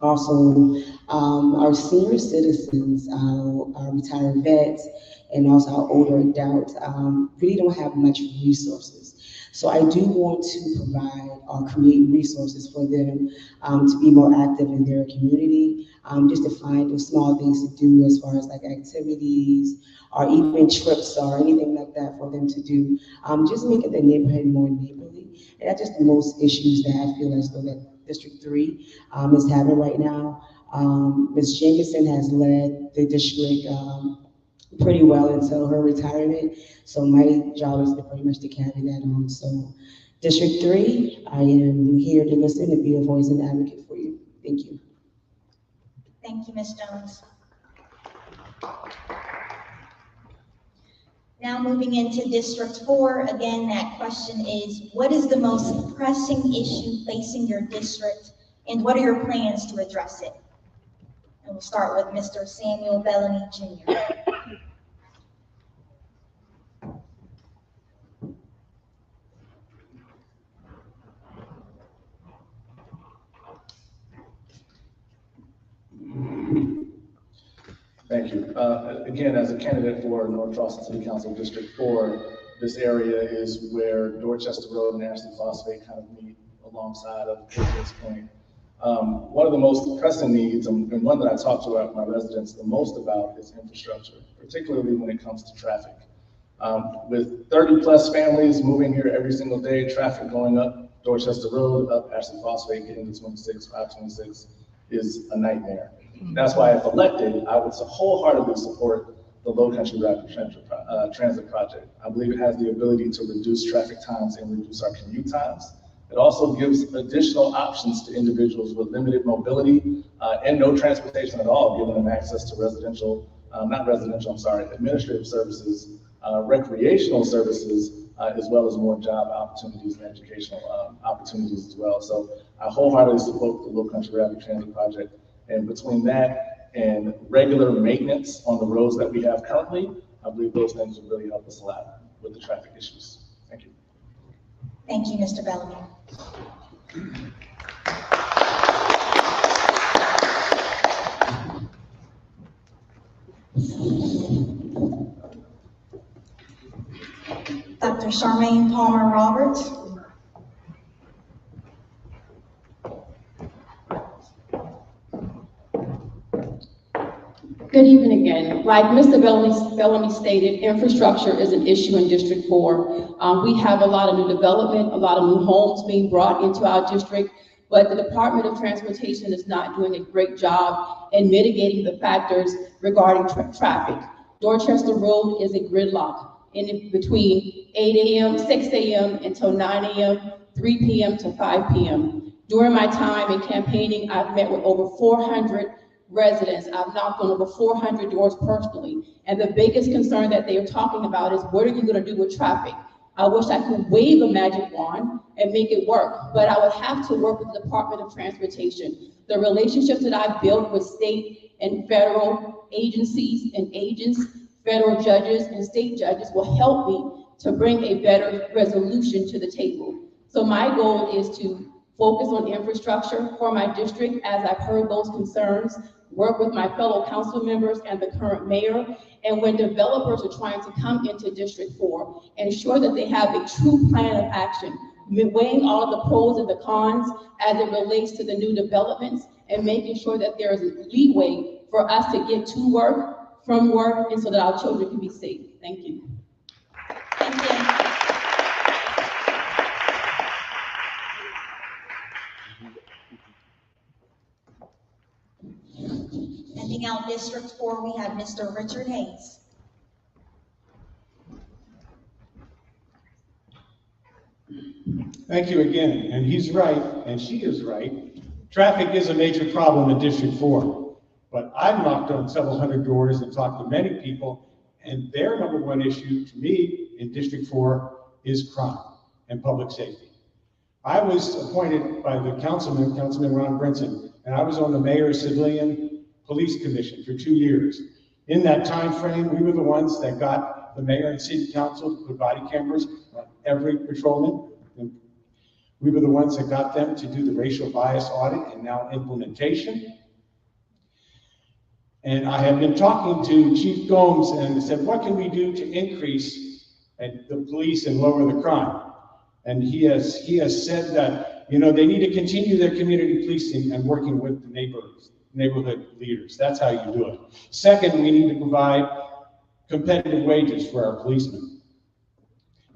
Also, our senior citizens, our retired vets, and also our older adults really don't have much resources. So I do want to provide or create resources for them to be more active in their community, just to find those small things to do as far as like activities or even trips or anything like that for them to do. Just making the neighborhood more neighborly. And that's just the most issues that I feel as though that District 3 is having right now. Ms. Jamison has led the district pretty well until her retirement. So my job is to pretty much to carry that on. So District 3, I am here to listen and be a voice and advocate for you. Thank you. Thank you, Ms. Jones. Now moving into District 4, again, that question is, what is the most pressing issue facing your district and what are your plans to address it? And we'll start with Mr. Samuel Bellamy, Jr. Thank you. Again, as a candidate for North Charleston City Council District 4, this area is where Dorchester Road and Ashley Phosphate kind of meet alongside of Patriots Point. One of the most pressing needs, and one that I talk to my residents the most about, is infrastructure, particularly when it comes to traffic. With 30+ families moving here every single day, traffic going up Dorchester Road, up Ashley Phosphate, getting to 526 is a nightmare. That's why, if elected, I would wholeheartedly support the Low Country Rapid Transit Project. I believe it has the ability to reduce traffic times and reduce our commute times. It also gives additional options to individuals with limited mobility and no transportation at all, giving them access to administrative services, recreational services, as well as more job opportunities and educational opportunities as well. So I wholeheartedly support the Low Country Rapid Transit Project. And between that and regular maintenance on the roads that we have currently, I believe those things will really help us a lot with the traffic issues. Thank you. Thank you, Mr. Bellamy. Dr. Charmaine Palmer Roberts. Good evening again. Like Mr. Bellamy stated, infrastructure is an issue in District 4. We have a lot of new development, a lot of new homes being brought into our district, but the Department of Transportation is not doing a great job in mitigating the factors regarding traffic. Dorchester Road is a gridlock in between 8 a.m., 6 a.m. until 9 a.m., 3 p.m. to 5 p.m. During my time in campaigning, I've met with over 400 residents. I've knocked on over 400 doors personally. And the biggest concern that they are talking about is, what are you going to do with traffic? I wish I could wave a magic wand and make it work, but I would have to work with the Department of Transportation. The relationships that I've built with state and federal agencies and agents, federal judges and state judges will help me to bring a better resolution to the table. So my goal is to focus on infrastructure for my district, as I've heard those concerns, work with my fellow council members and the current mayor, and when developers are trying to come into District 4, ensure that they have a true plan of action, weighing all the pros and the cons as it relates to the new developments, and making sure that there is leeway for us to get to work, from work, and so that our children can be safe. Thank you. Thank you. Ending out District 4, we have Mr. Richard Hayes. Thank you again, and he's right, and she is right. Traffic is a major problem in District 4, but I've knocked on several hundred doors and talked to many people, and their number one issue to me in District 4 is crime and public safety. I was appointed by the Councilman Ron Brinson, and I was on the Mayor's Civilian Police Commission for 2 years. In that time frame, we were the ones that got the mayor and city council to put body cameras on every patrolman. And we were the ones that got them to do the racial bias audit and now implementation. And I have been talking to Chief Gomes and said, what can we do to increase the police and lower the crime? And he has said that, you know, they need to continue their community policing and working with the neighborhood leaders. That's how you do it. Second, we need to provide competitive wages for our policemen.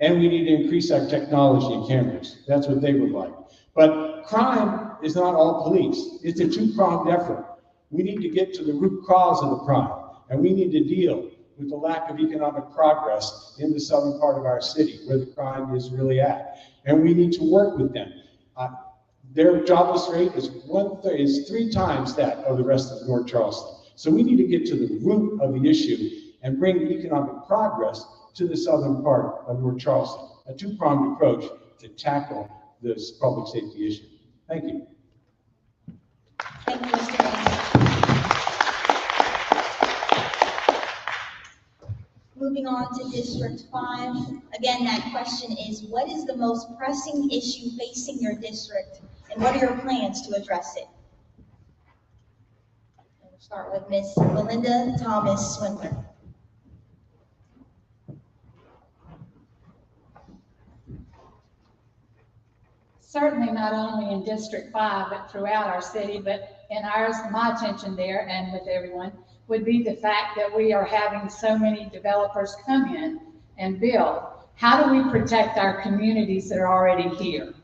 And we need to increase our technology and cameras. That's what they would like. But crime is not all police. It's a two-pronged effort. We need to get to the root cause of the crime, and we need to deal with the lack of economic progress in the southern part of our city, where the crime is really at. And we need to work with them. Their jobless rate is 3 times that of the rest of North Charleston. So we need to get to the root of the issue and bring economic progress to the southern part of North Charleston. A two-pronged approach to tackle this public safety issue. Thank you. Thank you, Mr. Hayes. Moving on to District 5. Again, that question is, what is the most pressing issue facing your district, and what are your plans to address it? And we'll start with Ms. Belinda Thomas Swindler. certainly not only in District 5, but throughout our city, but in ours, my attention there and with everyone, would be the fact that we are having so many developers come in and build. How do we protect our communities that are already here?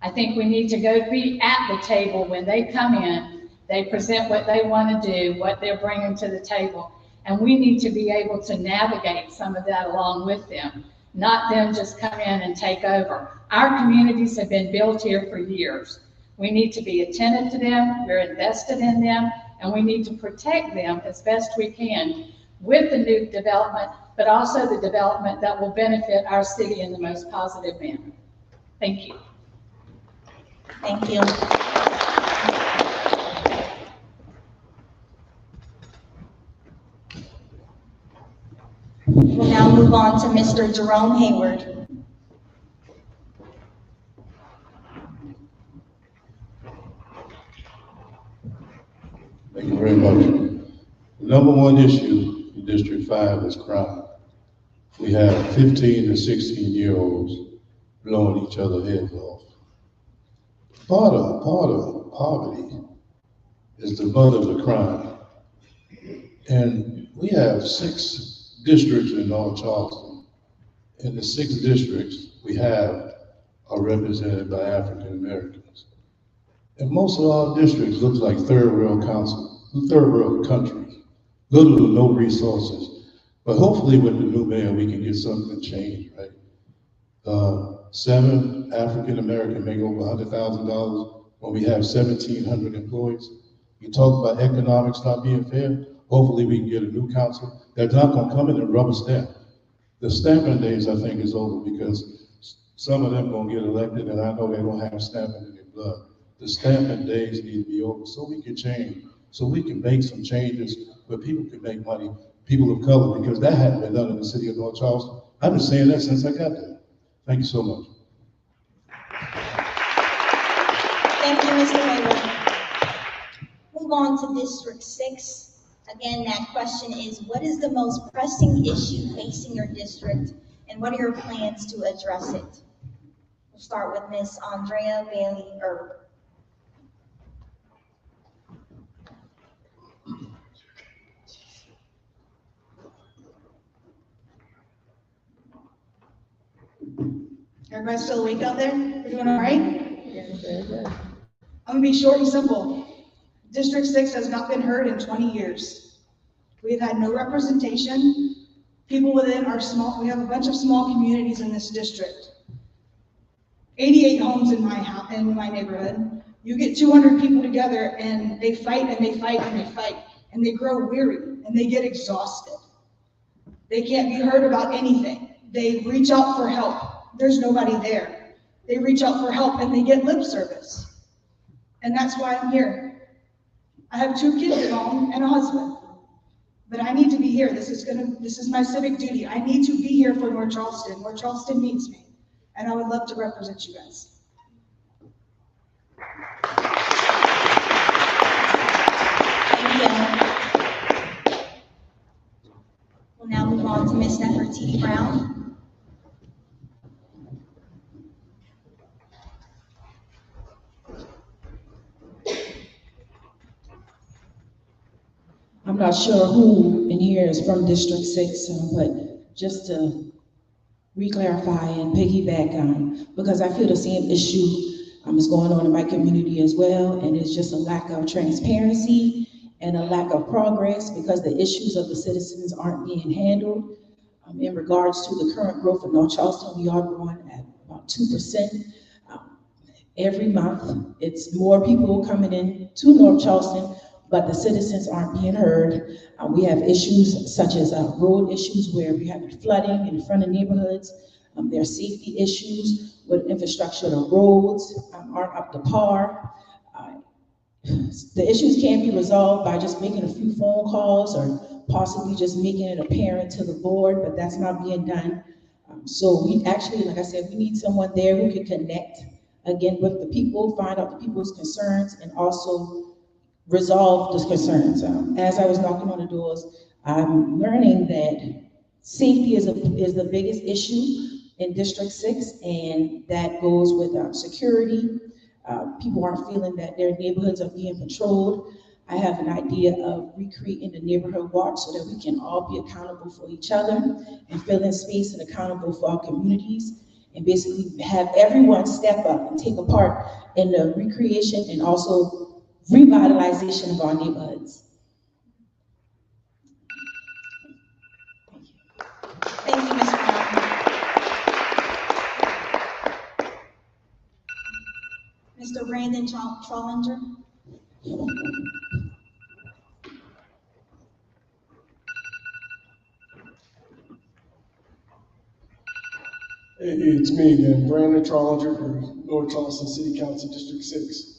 I think we need to go be at the table when they come in, they present what they want to do, what they're bringing to the table, and we need to be able to navigate some of that along with them, not them just come in and take over. Our communities have been built here for years. We need to be attentive to them, we're invested in them, and we need to protect them as best we can with the new development, but also the development that will benefit our city in the most positive manner. Thank you. Thank you. We'll now move on to Mr. Jerome Hayward. Thank you very much. The number one issue in District 5 is crime. We have 15 to 16-year-olds blowing each other's heads off. Part of poverty is the mother of crime. And we have 6 districts in North Charleston. In the 6 districts we have are represented by African Americans. And most of our districts look like third world countries, little to no resources. But hopefully with the new mayor, we can get something changed, right? 7 African American make over $100,000 when we have 1,700 employees. You talk about economics not being fair. Hopefully we can get a new council that's not gonna come in and rubber stamp. The stamping days, I think, is over because some of them gonna get elected and I know they don't have stamping in their blood. The stamping days need to be over so we can change, so we can make some changes where people can make money, people of color, because that hadn't been done in the city of North Charleston. I've been saying that since I got there. Thank you so much. Thank you, Mr. Hayward. Move on to District 6. Again, that question is, what is the most pressing issue facing your district, and what are your plans to address it? We'll start with Ms. Andrea Bailey Erb. Everybody still awake out there? We're doing all right? Yeah, very good. I'm gonna be short and simple. District 6 has not been heard in 20 years. We've had no representation. People within our we have a bunch of small communities in this district. 88 homes in my neighborhood. You get 200 people together and they fight and they fight and they fight, and they grow weary and they get exhausted. They can't be heard about anything. They reach out for help. There's nobody there. They reach out for help and they get lip service. And that's why I'm here. I have 2 kids at home and a husband, but I need to be here. This is my civic duty. I need to be here for North Charleston. North Charleston needs me, and I would love to represent you guys. Thank you. We'll now move on to Ms. Nefertiti Brown. I'm not sure who in here is from District 6, but just to re-clarify and piggyback, because I feel the same issue is going on in my community as well, and it's just a lack of transparency and a lack of progress because the issues of the citizens aren't being handled. In regards to the current growth of North Charleston, we are growing at about 2% every month. It's more people coming in to North Charleston, but the citizens aren't being heard. We have issues such as road issues where we have flooding in front of neighborhoods. There are safety issues with infrastructure. The roads aren't up to par. The issues can be resolved by just making a few phone calls or possibly just making it apparent to the board, but that's not being done. So we actually, like I said, we need someone there who can connect again with the people, find out the people's concerns, and also resolve those concerns. As I was knocking on the doors, I'm learning that safety is the biggest issue in District 6, and that goes with security. People aren't feeling that their neighborhoods are being patrolled. I have an idea of recreating the neighborhood watch so that we can all be accountable for each other and fill in space and accountable for our communities, and basically have everyone step up and take a part in the recreation and also revitalization of our neighborhoods. Thank you, Ms. Brown. Mr. Brandon Trollinger. Hey, it's me again, Brandon Trollinger for North Charleston City Council, District 6.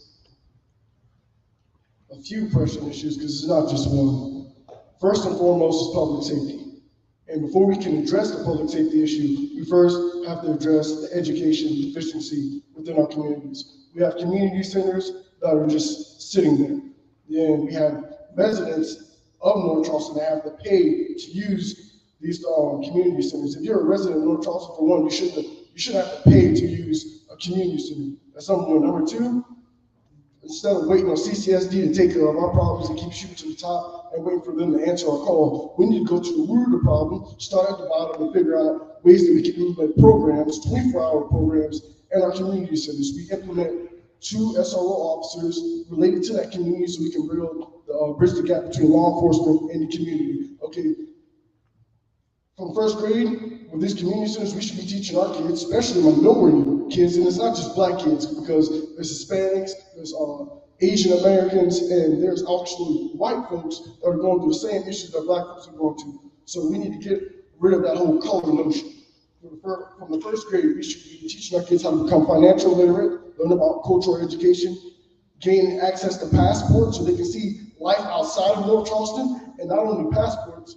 A few pressing issues, because it's not just one. First and foremost is public safety. And before we can address the public safety issue, we first have to address the education deficiency within our communities. We have community centers that are just sitting there. And we have residents of North Charleston that have to pay to use these community centers. If you're a resident of North Charleston, for one, you shouldn't have to pay to use a community center. That's number one. Number two, instead of waiting on CCSD to take care of our problems and keep shooting to the top and waiting for them to answer our call, we need to go to the root of the problem, start at the bottom, and figure out ways that we can implement programs, 24-hour programs, in our community centers. We implement 2 SRO officers related to that community so we can bridge the gap between law enforcement and the community. Okay. From first grade, with these community centers, we should be teaching our kids, especially minority kids, and it's not just black kids, because there's Hispanics, there's Asian Americans, and there's actually white folks that are going through the same issues that black folks are going through. So we need to get rid of that whole color notion. From the first grade, we should be teaching our kids how to become financial literate, learn about cultural education, gain access to passports so they can see life outside of North Charleston, and not only passports,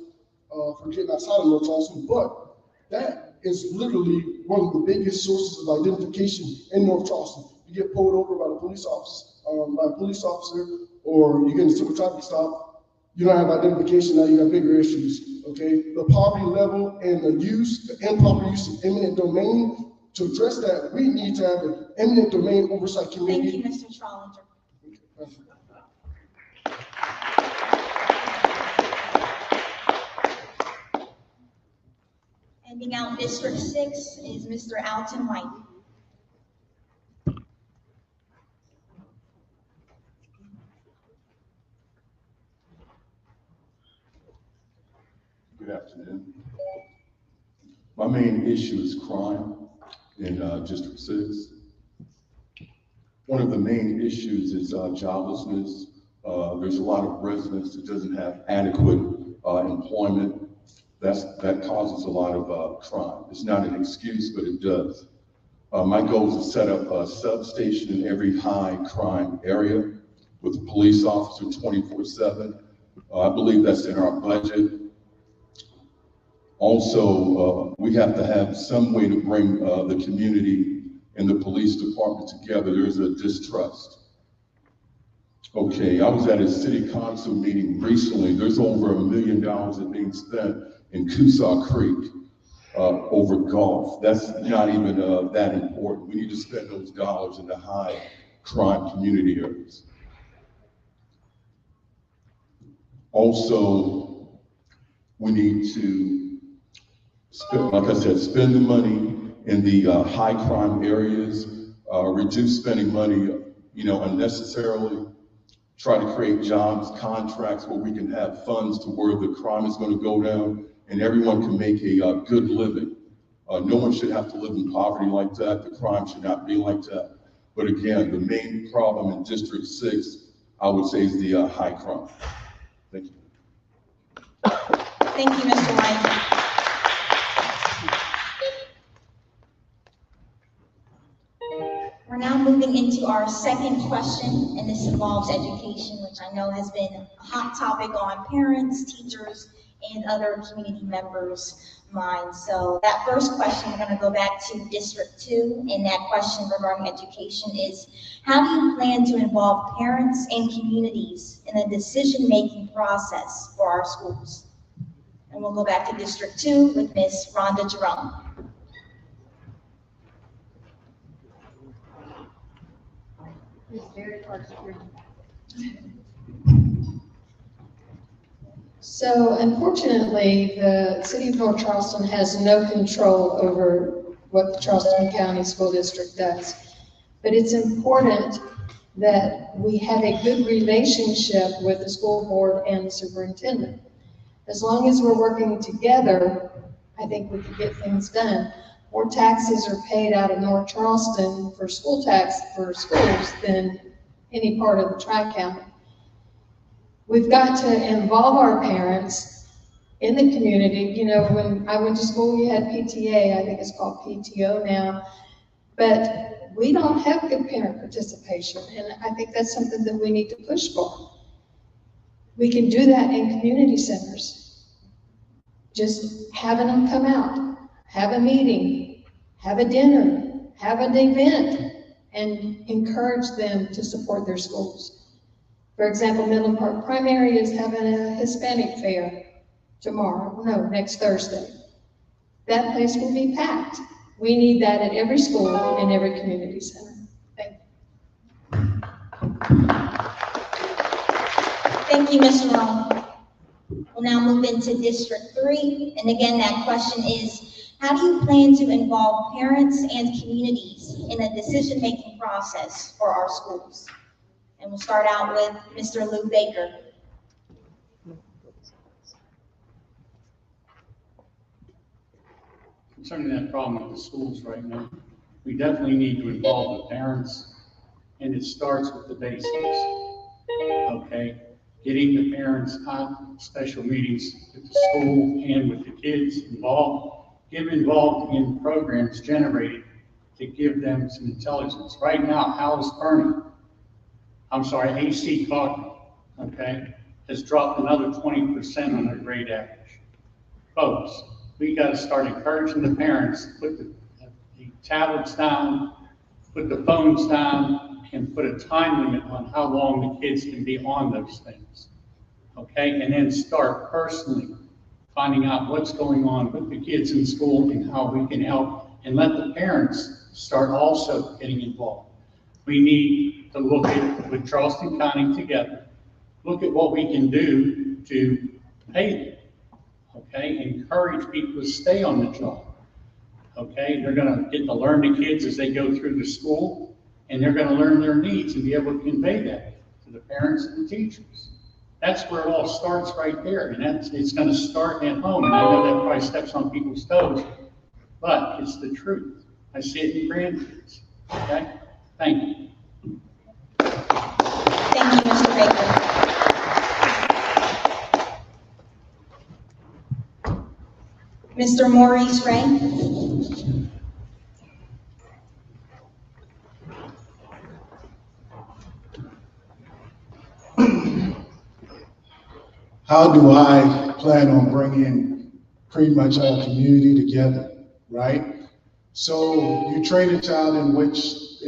for getting outside of North Charleston, but that is literally one of the biggest sources of identification in North Charleston. You get pulled over by a police officer, or you get in a civil traffic stop, you don't have identification, now you got bigger issues, okay? The poverty level and the improper use of eminent domain, to address that, we need to have an eminent domain oversight committee. Thank you, Mr. Trollinger. Ending out District 6 is Mr. Alton White. Good afternoon. My main issue is crime in District 6. One of the main issues is joblessness. There's a lot of residents that doesn't have adequate employment. That causes a lot of crime. It's not an excuse, but it does. My goal is to set up a substation in every high crime area with a police officer 24/7. I believe that's in our budget. Also, we have to have some way to bring the community and the police department together. There's a distrust. Okay, I was at a city council meeting recently. There's over $1 million that being spent in Coosaw Creek over golf. That's not even that important. We need to spend those dollars in the high crime community areas. Also, we need to spend, like I said, spend the money in the high crime areas, reduce spending money, unnecessarily. Try to create jobs, contracts where we can have funds to where the crime is going to go down and everyone can make a good living. No one should have to live in poverty like that. The crime should not be like that. But again, the main problem in District 6, I would say, is the high crime. Thank you. Thank you, Mr. White. We're now moving into our second question, and this involves education, which I know has been a hot topic on parents, teachers, and other community members' minds. So that first question, we're going to go back to District 2, and that question regarding education is, how do you plan to involve parents and communities in the decision-making process for our schools? And we'll go back to District 2 with Ms. Rhonda Jerome. It's very hard to hear. So unfortunately, the city of North Charleston has no control over what the Charleston County School District does. But it's important that we have a good relationship with the school board and the superintendent. As long as we're working together, I think we can get things done. More taxes are paid out of North Charleston for school tax for schools than any part of the Tri-County. We've got to involve our parents in the community. You know, when I went to school, you had PTA, I think it's called PTO now, but we don't have good parent participation, and I think that's something that we need to push for. We can do that in community centers. Just having them come out, have a meeting, have a dinner, have an event, and encourage them to support their schools. For example, Midland Park Primary is having a Hispanic fair next Thursday. That place will be packed. We need that at every school and every community center. Thank you. Thank you, Ms. Jerome. We'll now move into District 3. And again, that question is, how do you plan to involve parents and communities in a decision-making process for our schools? And we'll start out with Mr. Lou Baker. Concerning that problem with the schools right now, we definitely need to involve the parents, and it starts with the basics. Okay, getting the parents on special meetings with the school and with the kids involved, get involved in programs generated to give them some intelligence. Right now, AC Cognitive, okay, has dropped another 20% on their grade average. Folks, we got to start encouraging the parents, put the tablets down, put the phones down, and put a time limit on how long the kids can be on those things. Okay, and then start personally finding out what's going on with the kids in school and how we can help, and let the parents start also getting involved. We need to look at, with Charleston County together, look at what we can do to pay them. Okay, encourage people to stay on the job. Okay, they're going to get to learn the kids as they go through the school, and they're going to learn their needs and be able to convey that to the parents and the teachers. That's where it all starts right there, and it's going to start at home. And I know that probably steps on people's toes, but it's the truth. I see it in grandkids. Okay, thank you. Thank you, Mr. Baker. Mr. Maurice Ray. How do I plan on bringing pretty much our community together, right? So you train a child in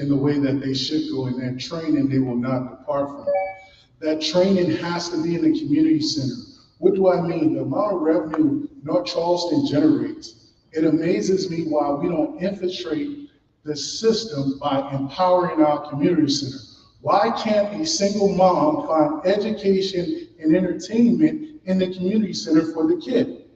the way that they should go, and that training they will not depart from. That training has to be in the community center. What do I mean? The amount of revenue North Charleston generates, it amazes me why we don't infiltrate the system by empowering our community center. Why can't a single mom find education and entertainment in the community center for the kid?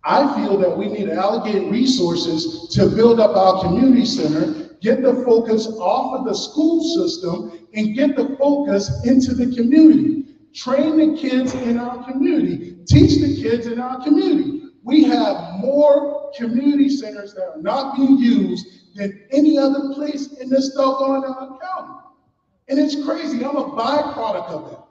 I feel that we need to allocate resources to build up our community center, get the focus off of the school system, and get the focus into the community. Train the kids in our community, teach the kids in our community. We have more community centers that are not being used than any other place in this doggone county. And it's crazy, I'm a byproduct of that.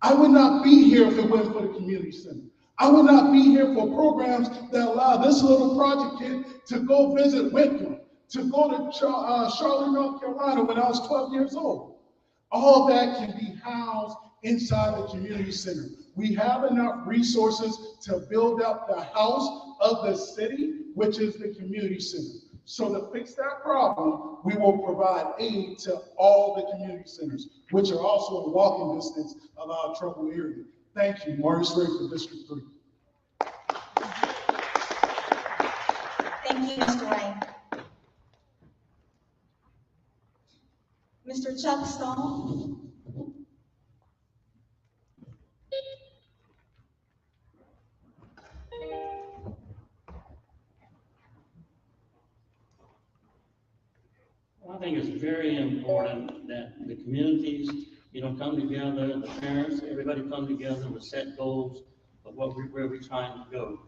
I would not be here if it wasn't for the community center. I would not be here for programs that allow this little project kid to go visit Winthrop, to go to Charlotte, North Carolina when I was 12 years old. All that can be housed inside the community center. We have enough resources to build up the house of the city, which is the community center. So to fix that problem, we will provide aid to all the community centers, which are also in walking distance of our troubled area. Thank you, Maurice Ray for District 3. Thank you, Mr. Ray. Mr. Chuck Stone. I think it's very important that the communities, come together, the parents, everybody come together with set goals of where we're trying to go.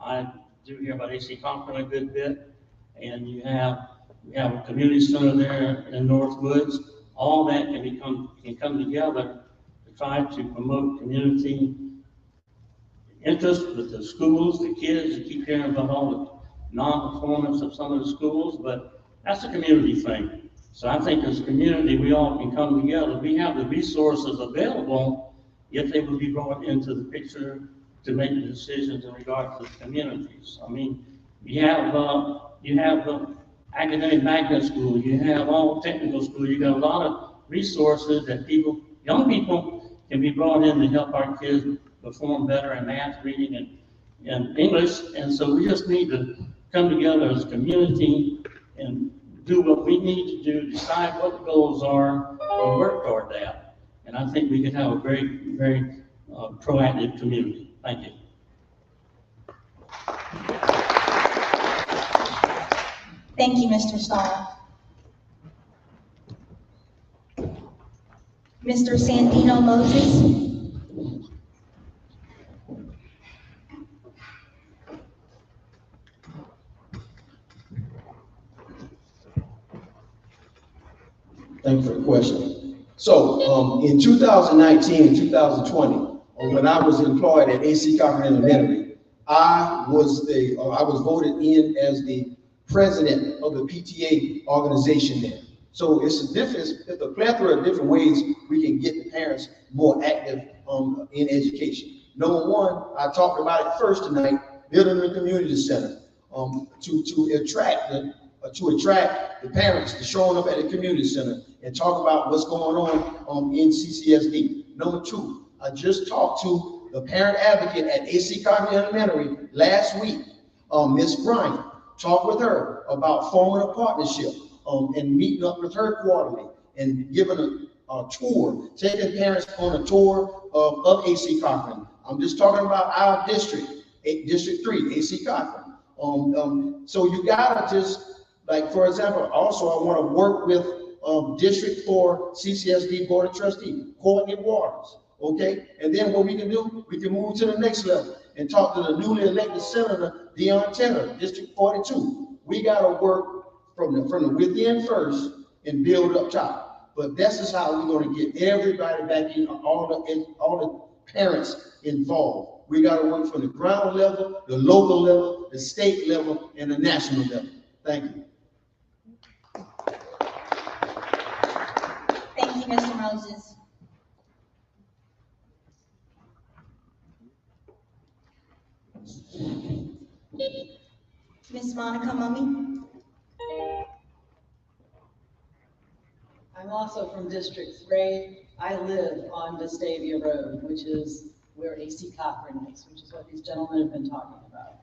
I do hear about AC Conklin a good bit, and we have a community center there in Northwoods. All that can come together to try to promote community interest with the schools, the kids. You keep hearing about all the non-performance of some of the schools, but that's a community thing. So I think as a community, we all can come together. We have the resources available, yet they will be brought into the picture to make the decisions in regard to the communities. I mean, you have the academic magnet school, you have all technical school, you got a lot of resources that young people can be brought in to help our kids perform better in math, reading, and English. And so we just need to come together as a community and do what we need to do, decide what the goals are, and work toward that. And I think we can have a very, very proactive community. Thank you. Thank you, Mr. Stahl. Mr. Sandino Moses. Thank you for the question. So in 2019 and 2020, when I was employed at AC Conklin Elementary, I was voted in as the president of the PTA organization there. So it's a plethora of different ways we can get the parents more active in education. Number one, I talked about it first tonight, building a community center to attract the parents to showing up at the community center and talk about what's going on in CCSD. Number two, I just talked to the parent advocate at AC Conklin Elementary last week, Ms. Bryant. Talked with her about forming a partnership and meeting up with her quarterly and giving a tour, taking parents on a tour of AC Conklin. I'm just talking about our district, District 3, AC Conklin. So you gotta just, like, for example, also I want to work with District 4 CCSD Board of Trustees, Courtney Waters, okay? And then what we can do, we can move to the next level and talk to the newly elected Senator Dion Taylor, District 42. We got to work from the within first and build up top. But this is how we're going to get everybody back in, all the parents involved. We got to work from the ground level, the local level, the state level, and the national level. Thank you. Thank you, Mr. Moses. Ms. Monica Mummy. I'm also from District 3. I live on Vestavia Road, which is where AC Cochran is, which is what these gentlemen have been talking about.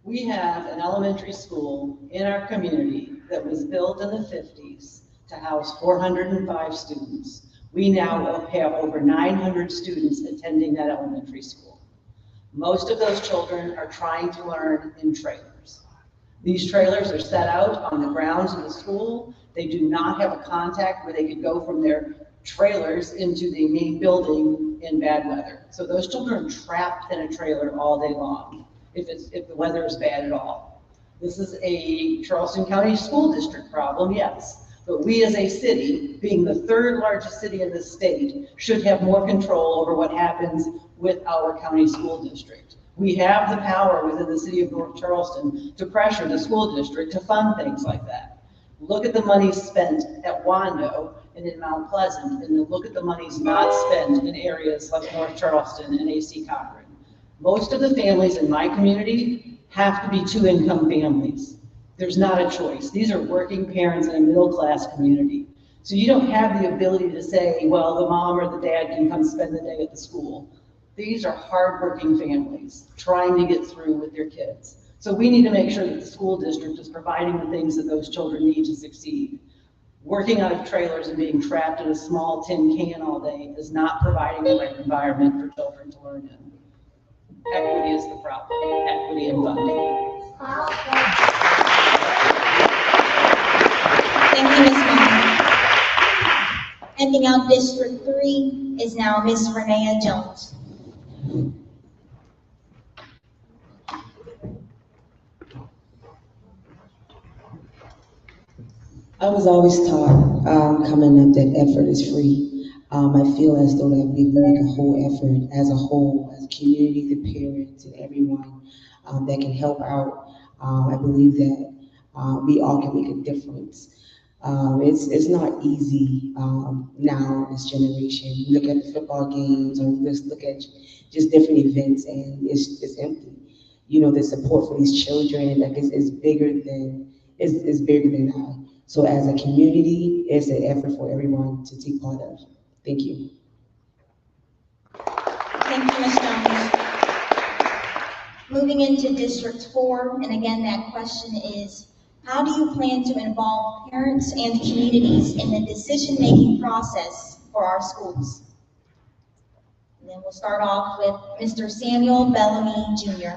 We have an elementary school in our community that was built in the 50s to house 405 students. We now have over 900 students attending that elementary school. Most of those children are trying to learn in trailers. These trailers are set out on the grounds of the school. They do not have a contact where they could go from their trailers into the main building in bad weather. So those children are trapped in a trailer all day long, if the weather is bad at all. This is a Charleston County School District problem, yes. But we as a city, being the third largest city in the state, should have more control over what happens with our county school district. We have the power within the city of North Charleston to pressure the school district to fund things like that. Look at the money spent at Wando and in Mount Pleasant, and then look at the monies not spent in areas like North Charleston and AC Cochran. Most of the families in my community have to be two-income families. There's not a choice. These are working parents in a middle-class community. So you don't have the ability to say, well, the mom or the dad can come spend the day at the school. These are hardworking families trying to get through with their kids. So we need to make sure that the school district is providing the things that those children need to succeed. Working out of trailers and being trapped in a small tin can all day is not providing the right environment for children to learn in. Equity is the problem, equity and funding. Thank you, Ms. Moore. Ending out District 3 is now Ms. Renea Jones. I was always taught coming up that effort is free. I feel as though that we make a whole effort as a whole, as a community, the parents and everyone that can help out. I believe that we all can make a difference. It's not easy now in this generation. You look at football games or just look at just different events and it's empty. You know, the support for these children like is bigger than I. So as a community, it's an effort for everyone to take part of. Thank you. Thank you, Ms. Jones. Moving into District 4, and again, that question is, how do you plan to involve parents and communities in the decision-making process for our schools? And then we'll start off with Mr. Samuel Bellamy, Jr.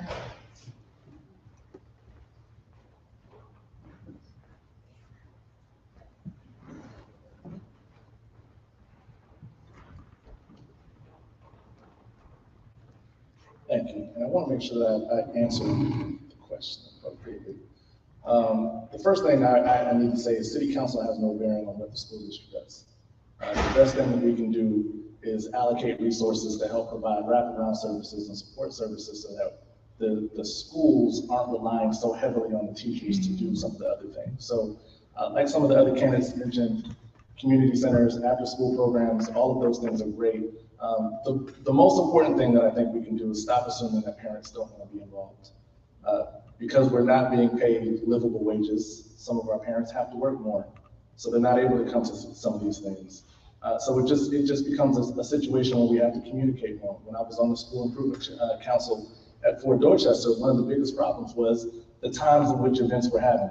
Thank you. And I want to make sure that I answer the question appropriately. The first thing I need to say is City Council has no bearing on what the school district does. The best thing that we can do is allocate resources to help provide wraparound services and support services so that the schools aren't relying so heavily on the teachers to do some of the other things. So like some of the other candidates mentioned, community centers, after school programs, all of those things are great. The most important thing that I think we can do is stop assuming that parents don't want to be involved. Because we're not being paid livable wages, some of our parents have to work more, so they're not able to come to some of these things. So it just becomes a situation where we have to communicate more. When I was on the School Improvement Council at Fort Dorchester, one of the biggest problems was the times in which events were happening.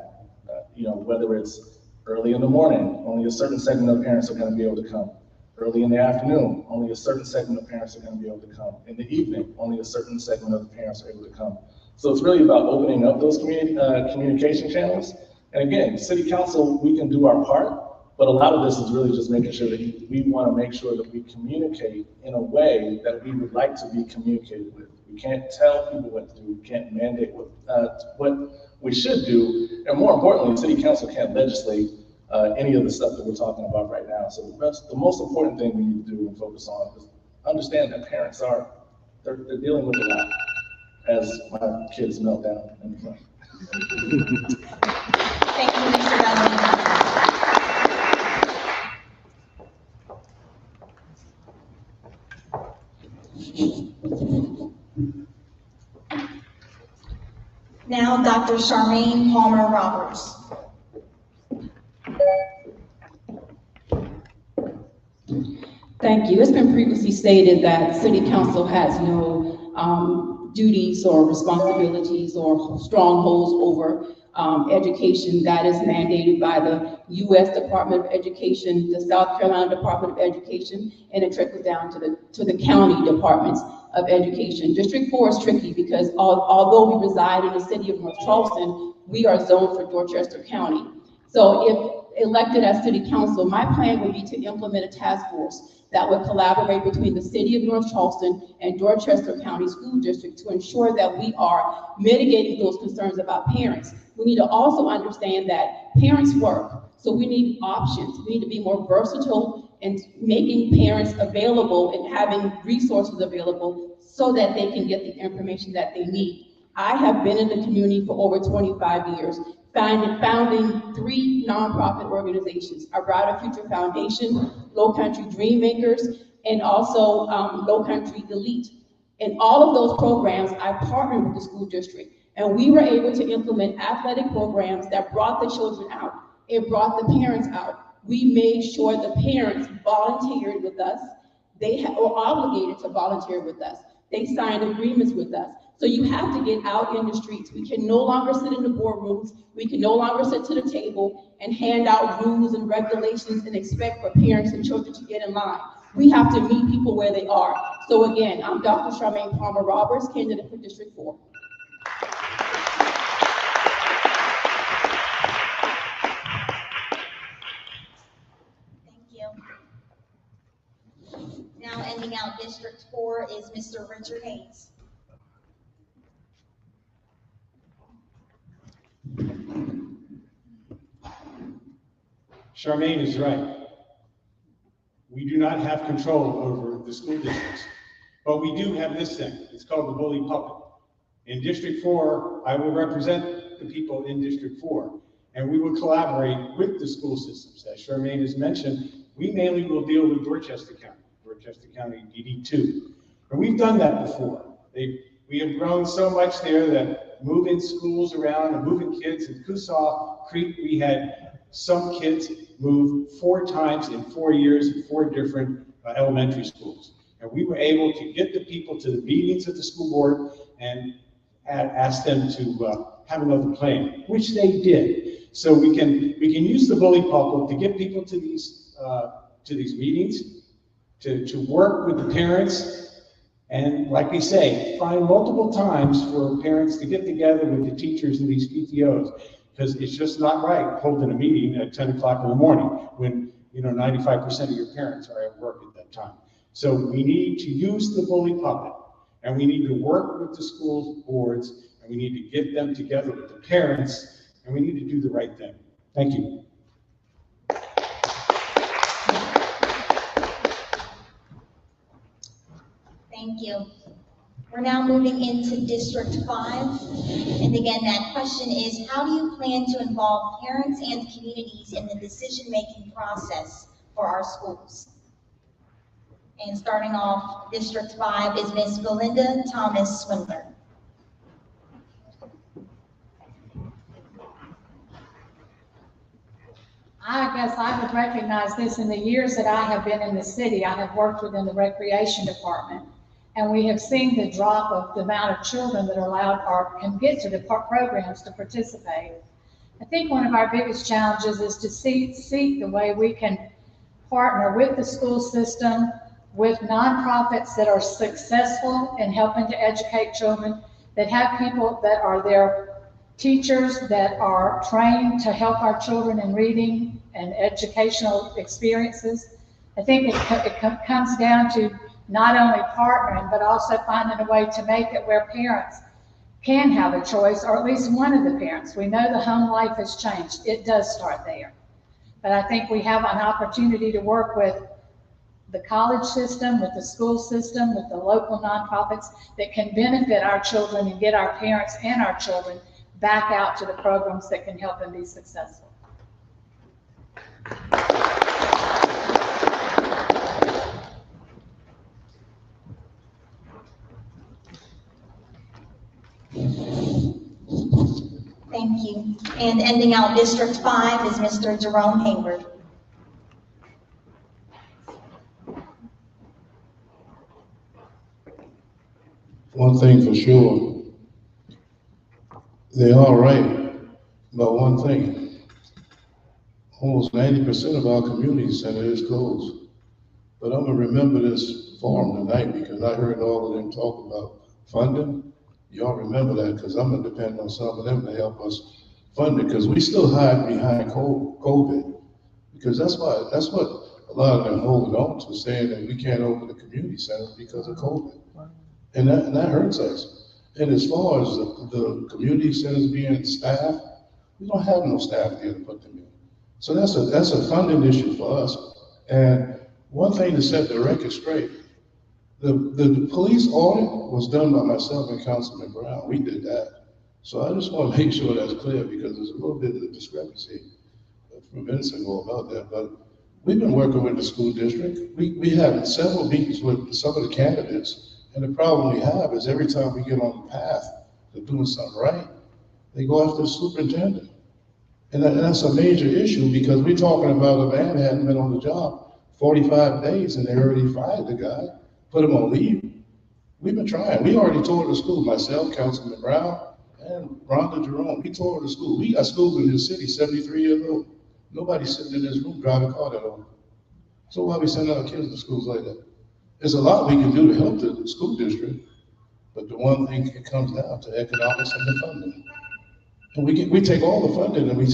Whether it's early in the morning, only a certain segment of parents are going to be able to come. Early in the afternoon, only a certain segment of parents are going to be able to come. In the evening, only a certain segment of the parents are able to come. So it's really about opening up those communication channels. And again, City Council, we can do our part, but a lot of this is really just making sure that we want to make sure that we communicate in a way that we would like to be communicated with. We can't tell people what to do. We can't mandate what we should do. And more importantly, City Council can't legislate any of the stuff that we're talking about right now. So the most important thing we need to do and focus on is understand that parents they're dealing with a lot, as my kids melt down in the front. Thank you, Mr. Bellamy. Now, Dr. Charmaine Palmer Roberts. Thank you. It's been previously stated that City Council has no duties or responsibilities or strongholds over education. That is mandated by the U.S. Department of Education, the South Carolina Department of Education, and it trickles down to the county departments of education. District 4 is tricky because although we reside in the city of North Charleston, we are zoned for Dorchester County. So if elected as City Council, my plan would be to implement a task force that would collaborate between the city of North Charleston and Dorchester County School District to ensure that we are mitigating those concerns about parents. We need to also understand that parents work, so we need options. We need to be more versatile in making parents available and having resources available so that they can get the information that they need. I have been in the community for over 25 years, founding 3 nonprofit organizations, Our Brighter Future Foundation, Low Country Dream Makers, and also Low Country Elite. In all of those programs, I partnered with the school district, and we were able to implement athletic programs that brought the children out. It brought the parents out. We made sure the parents volunteered with us. They were obligated to volunteer with us. They signed agreements with us. So you have to get out in the streets. We can no longer sit in the boardrooms. We can no longer sit to the table and hand out rules and regulations and expect for parents and children to get in line. We have to meet people where they are. So again, I'm Dr. Charmaine Palmer Roberts, candidate for District 4. Now ending out District 4 is Mr. Richard Hayes. Charmaine is right. We do not have control over the school districts, but we do have this thing. It's called the bully puppet. In District 4, I will represent the people in District 4, and we will collaborate with the school systems. As Charmaine has mentioned, we mainly will deal with Dorchester County DD2. And we've done that before. We have grown so much there that moving schools around and moving kids in Coosaw Creek, we had some kids move 4 times in 4 years in 4 different elementary schools. And we were able to get the people to the meetings of the school board and ask them to have another plan, which they did. So we can use the bully puppet to get people to these meetings, to work with the parents, and like we say, find multiple times for parents to get together with the teachers and these PTOs, because it's just not right holding a meeting at 10 o'clock in the morning when 95% of your parents are at work at that time. So we need to use the bully puppet, and we need to work with the school boards, and we need to get them together with the parents, and we need to do the right thing. Thank you. Thank you. We're now moving into District 5. And again, that question is, how do you plan to involve parents and communities in the decision-making process for our schools? And starting off, District 5 is Ms. Belinda Thomas Swindler. I guess I would recognize this. In the years that I have been in the city, I have worked within the recreation department, and we have seen the drop of the amount of children that are allowed or can get to the programs to participate. I think one of our biggest challenges is to seek the way we can partner with the school system, with nonprofits that are successful in helping to educate children, that have people that are their teachers that are trained to help our children in reading and educational experiences. I think it comes down to not only partnering, but also finding a way to make it where parents can have a choice, or at least one of the parents. We know the home life has changed. It does start there. But I think we have an opportunity to work with the college system, with the school system, with the local nonprofits that can benefit our children and get our parents and our children back out to the programs that can help them be successful. Thank you. And ending out District 5 is Mr. Jerome Hayward. One thing for sure, they are right about one thing. Almost 90% of our community center is closed. But I'm gonna remember this forum tonight because I heard all of them talk about funding. Y'all remember that, because I'm gonna depend on some of them to help us fund it, because we still hide behind COVID. Because that's what a lot of them holding on to, saying that we can't open the community center because of COVID. And that hurts us. And as far as the community centers being staffed, we don't have no staff there to put them in. So that's a funding issue for us. And one thing to set the record straight, the police audit was done by myself and Councilman Brown. We did that. So I just want to make sure that's clear, because there's a little bit of a discrepancy from minutes ago about that. But we've been working with the school district. We had several meetings with some of the candidates. And the problem we have is every time we get on the path to doing something right, they go after the superintendent. And that's a major issue, because we're talking about a man that hadn't been on the job 45 days and they already fired the guy, put him on leave. We've been trying. We already toured the school, myself, Councilman Brown, and Rhonda Jerome. We toured the school. We got schools in this city, 73 years old. Nobody's sitting in this room driving a car that old. So why we send our kids to schools like that? There's a lot we can do to help the school district, but the one thing it comes down to economics and the funding. And we take all the funding and we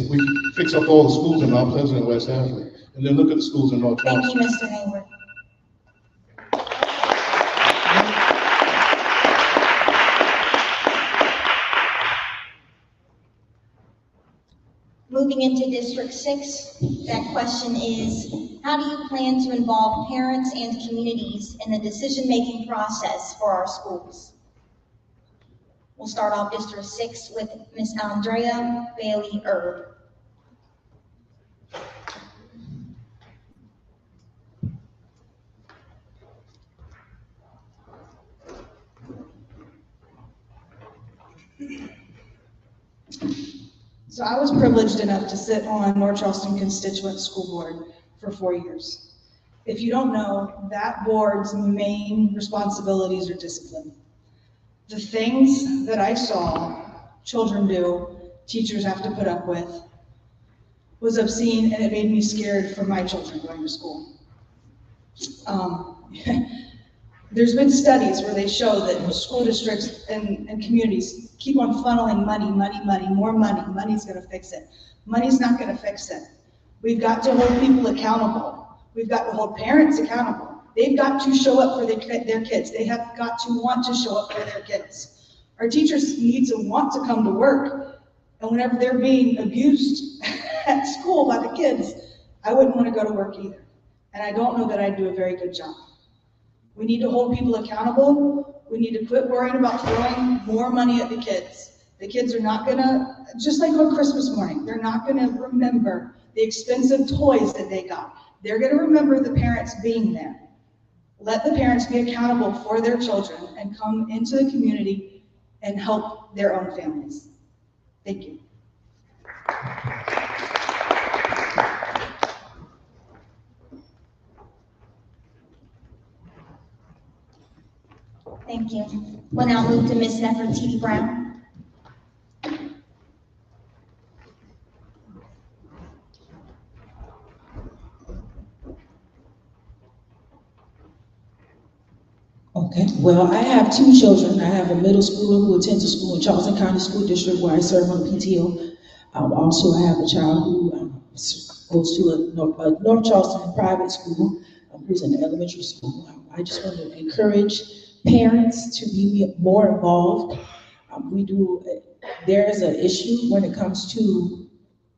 fix up all the schools in Mount Pleasant and West Hadley, and then look at the schools in North Charleston. Thank you, Mr. Hayward. Moving into District 6, that question is, how do you plan to involve parents and communities in the decision-making process for our schools? We'll start off District 6 with Ms. Andrea Bailey Erb. So I was privileged enough to sit on North Charleston Constituent School Board for 4 years. If you don't know, that board's main responsibilities are discipline. The things that I saw children do, teachers have to put up with, was obscene, and it made me scared for my children going to school. There's been studies where they show that school districts and communities keep on funneling money, more money. Money's gonna fix it. Money's not gonna fix it. We've got to hold people accountable. We've got to hold parents accountable. They've got to show up for their kids. They have got to want to show up for their kids. Our teachers need to want to come to work. And whenever they're being abused at school by the kids, I wouldn't want to go to work either. And I don't know that I'd do a very good job. We need to hold people accountable. We need to quit worrying about throwing more money at the kids. The kids are not gonna, just like on Christmas morning, they're not gonna remember the expensive toys that they got. They're gonna remember the parents being there. Let the parents be accountable for their children and come into the community and help their own families. Thank you. Thank you. We'll now move to Ms. Nefertiti Brown. Okay, well, I have two children. I have a middle schooler who attends a school in Charleston County School District where I serve on the PTO. Also, I have a child who goes to a North Charleston private school who's in elementary school. I just want to encourage parents to be more involved. There is an issue when it comes to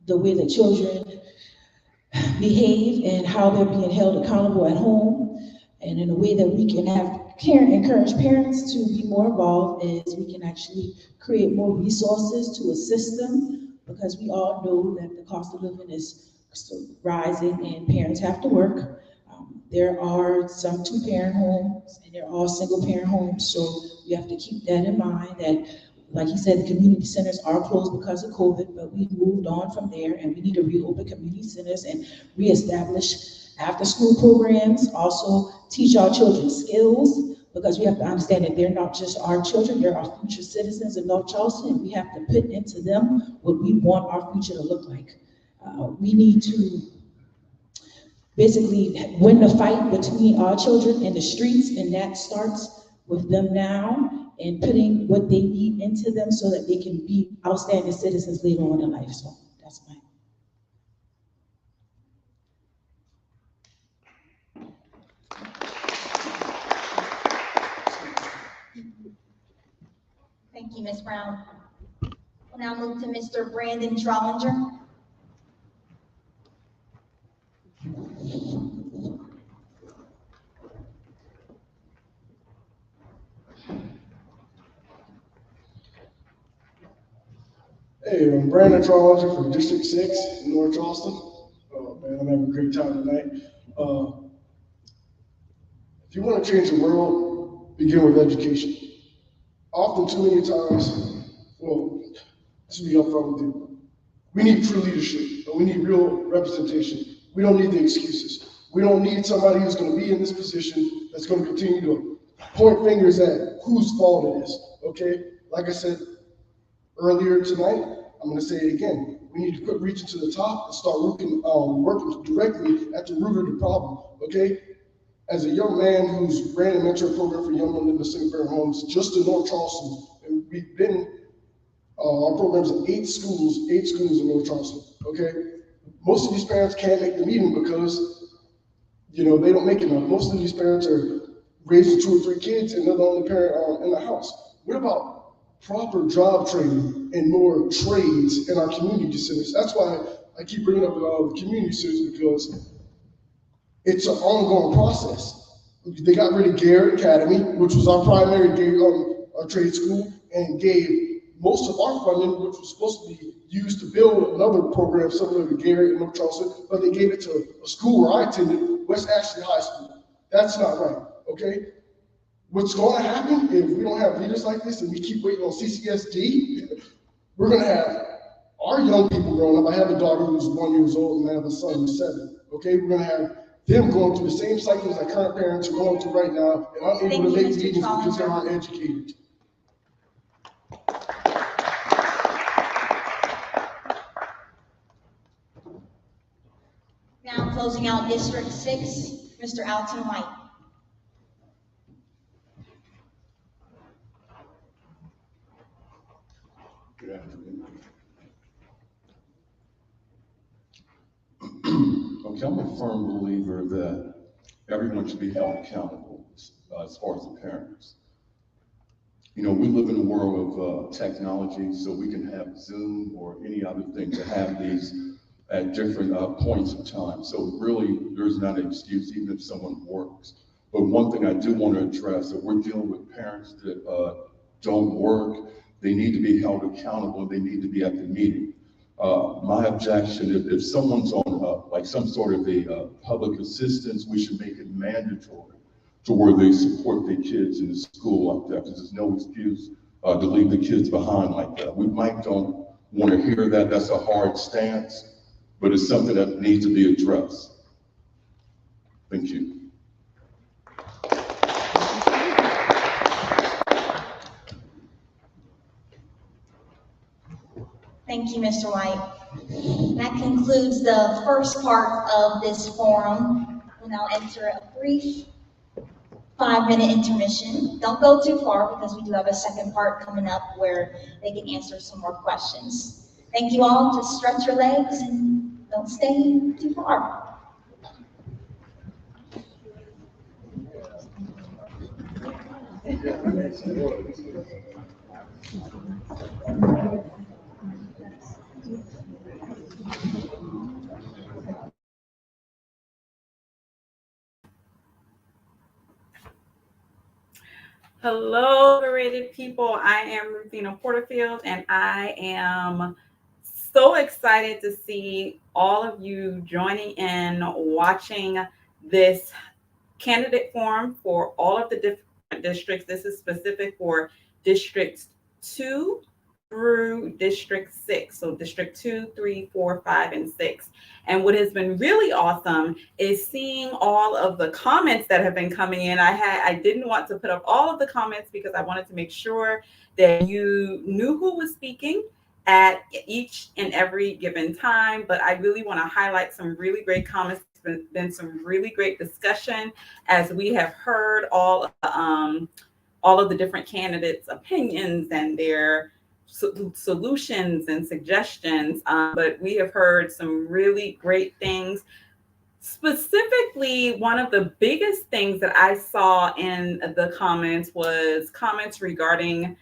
the way that children behave and how they're being held accountable at home. And in a way that we can encourage parents to be more involved is we can actually create more resources to assist them, because we all know that the cost of living is rising and parents have to work. There are some two-parent homes and there are single-parent homes, so we have to keep that in mind that, like he said, the community centers are closed because of COVID, but we've moved on from there and we need to reopen community centers and reestablish after-school programs, also teach our children skills, because we have to understand that they're not just our children, they're our future citizens in North Charleston. We have to put into them what we want our future to look like. We need to basically win the fight between our children and the streets, and that starts with them now and putting what they need into them so that they can be outstanding citizens later on in life. So that's my. Thank you, Ms. Brown. We'll now move to Mr. Brandon Trollinger. Hey, I'm Brandon Trollinger from District 6 in North Charleston. Oh man, I'm having a great time tonight. If you want to change the world, begin with education. Often, too many times, well, let's be upfront with you. We need true leadership, but we need real representation. We don't need the excuses. We don't need somebody who's going to be in this position that's going to continue to point fingers at whose fault it is, okay? Like I said earlier tonight, I'm gonna say it again. We need to quit reaching to the top and start working directly at the root of the problem, okay? As a young man who's ran a mentor program for young women in single-parent homes just in North Charleston, and we've been, our program's in 8 schools in North Charleston, okay? Most of these parents can't make the meeting because, they don't make enough. Most of these parents are raising 2 or 3 kids and they're the only parent in the house. What about proper job training and more trades in our community centers? That's why I keep bringing up the community centers, because it's an ongoing process. They got rid of Garrett Academy, which was our primary our trade school, and gave most of our funding, which was supposed to be used to build another program similar to Garrett in North Charleston, but they gave it to a school where I attended, West Ashley High School. That's not right, okay? What's going to happen if we don't have leaders like this and we keep waiting on CCSD, we're going to have our young people growing up. I have a daughter who's 1 year old and I have a son who's 7, okay? We're going to have them going through the same cycles that current parents are going through right now and unable to make meetings because they aren't educated. Now closing out District 6, Mr. Alton White. Good afternoon. Okay, I'm a firm believer that everyone should be held accountable as far as the parents. We live in a world of technology, so we can have Zoom or any other thing to have these at different points of time. So really, there's not an excuse even if someone works. But one thing I do want to address, that we're dealing with parents that don't work. They need to be held accountable, and they need to be at the meeting. My objection, if someone's on like some sort of a public assistance, we should make it mandatory to where they support their kids in the school like that, because there's no excuse to leave the kids behind like that. We might don't want to hear that. That's a hard stance, but it's something that needs to be addressed. Thank you. Thank you, Mr. White. That concludes the first part of this forum. We'll now enter a brief 5-minute intermission. Don't go too far because we do have a second part coming up where they can answer some more questions. Thank you all. Just stretch your legs and don't stay too far. Hello, liberated people. I am Rufina Porterfield, and I am so excited to see all of you joining in, watching this candidate forum for all of the different districts. This is specific for Districts 2 through District 6. So District 2, 3, 4, 5, and 6. And what has been really awesome is seeing all of the comments that have been coming in. I didn't want to put up all of the comments because I wanted to make sure that you knew who was speaking at each and every given time. But I really want to highlight some really great comments. It's been some really great discussion as we have heard all of the different candidates' opinions and their solutions and suggestions, but we have heard some really great things. Specifically, one of the biggest things that I saw in the comments was comments regarding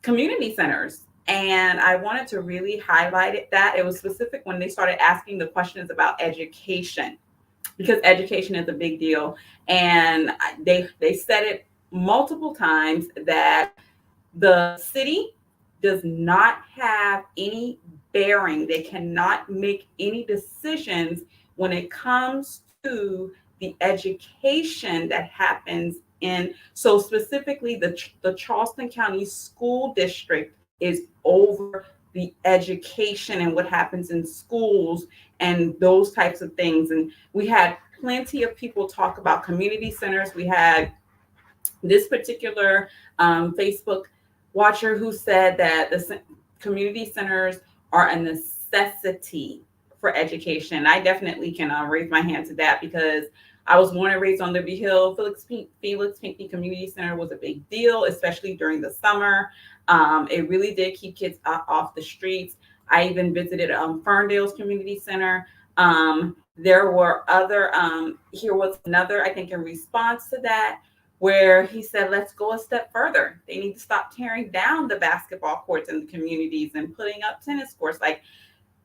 community centers. And I wanted to really highlight that. It was specific when they started asking the questions about education, because education is a big deal. And they said it multiple times that the city does not have any bearing. They cannot make any decisions when it comes to the education that happens in. So specifically, the Charleston County School District is over the education and what happens in schools and those types of things. And we had plenty of people talk about community centers. We had this particular Facebook watcher who said that the community centers are a necessity for education. I definitely can raise my hand to that because I was born and raised on Liberty Hill. Felix Pinckney Community Center was a big deal, especially during the summer. It really did keep kids off the streets. I even visited Ferndale's Community Center. There were other, here was another, I think, in response to that, where he said, let's go a step further. They need to stop tearing down the basketball courts in the communities and putting up tennis courts. Like,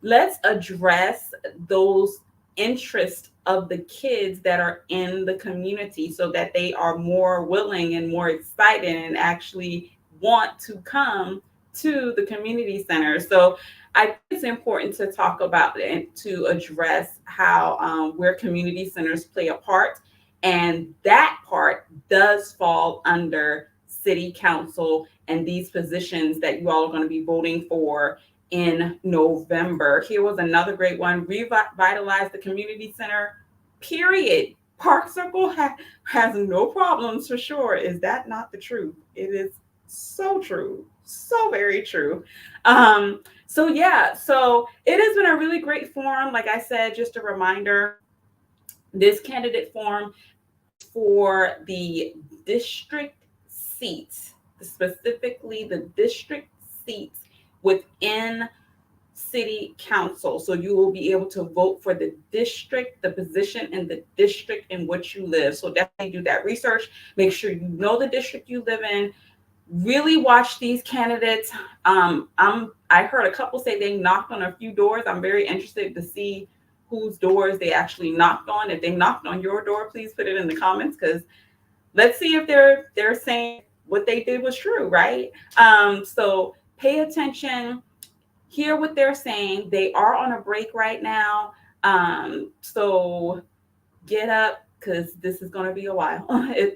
let's address those interests of the kids that are in the community so that they are more willing and more excited and actually want to come to the community center. So I think it's important to talk about and to address how where community centers play a part. And that part does fall under city council and these positions that you all are going to be voting for in November. Here was another great one. Revitalize the community center, period. Park Circle has no problems for sure. Is that not the truth? It is so true. So very true. So yeah, so it has been a really great forum. Like I said, just a reminder, this candidate forum for the district seats, specifically the district seats within city council. So you will be able to vote for the district, the position in the district in which you live. So definitely do that research. Make sure you know the district you live in. Really watch these candidates. I heard a couple say they knocked on a few doors. I'm very interested to see whose doors they actually knocked on. If they knocked on your door, please put it in the comments, because let's see if they're saying what they did was true, right? So pay attention, hear what they're saying. They are on a break right now. So get up, because this is going to be a while,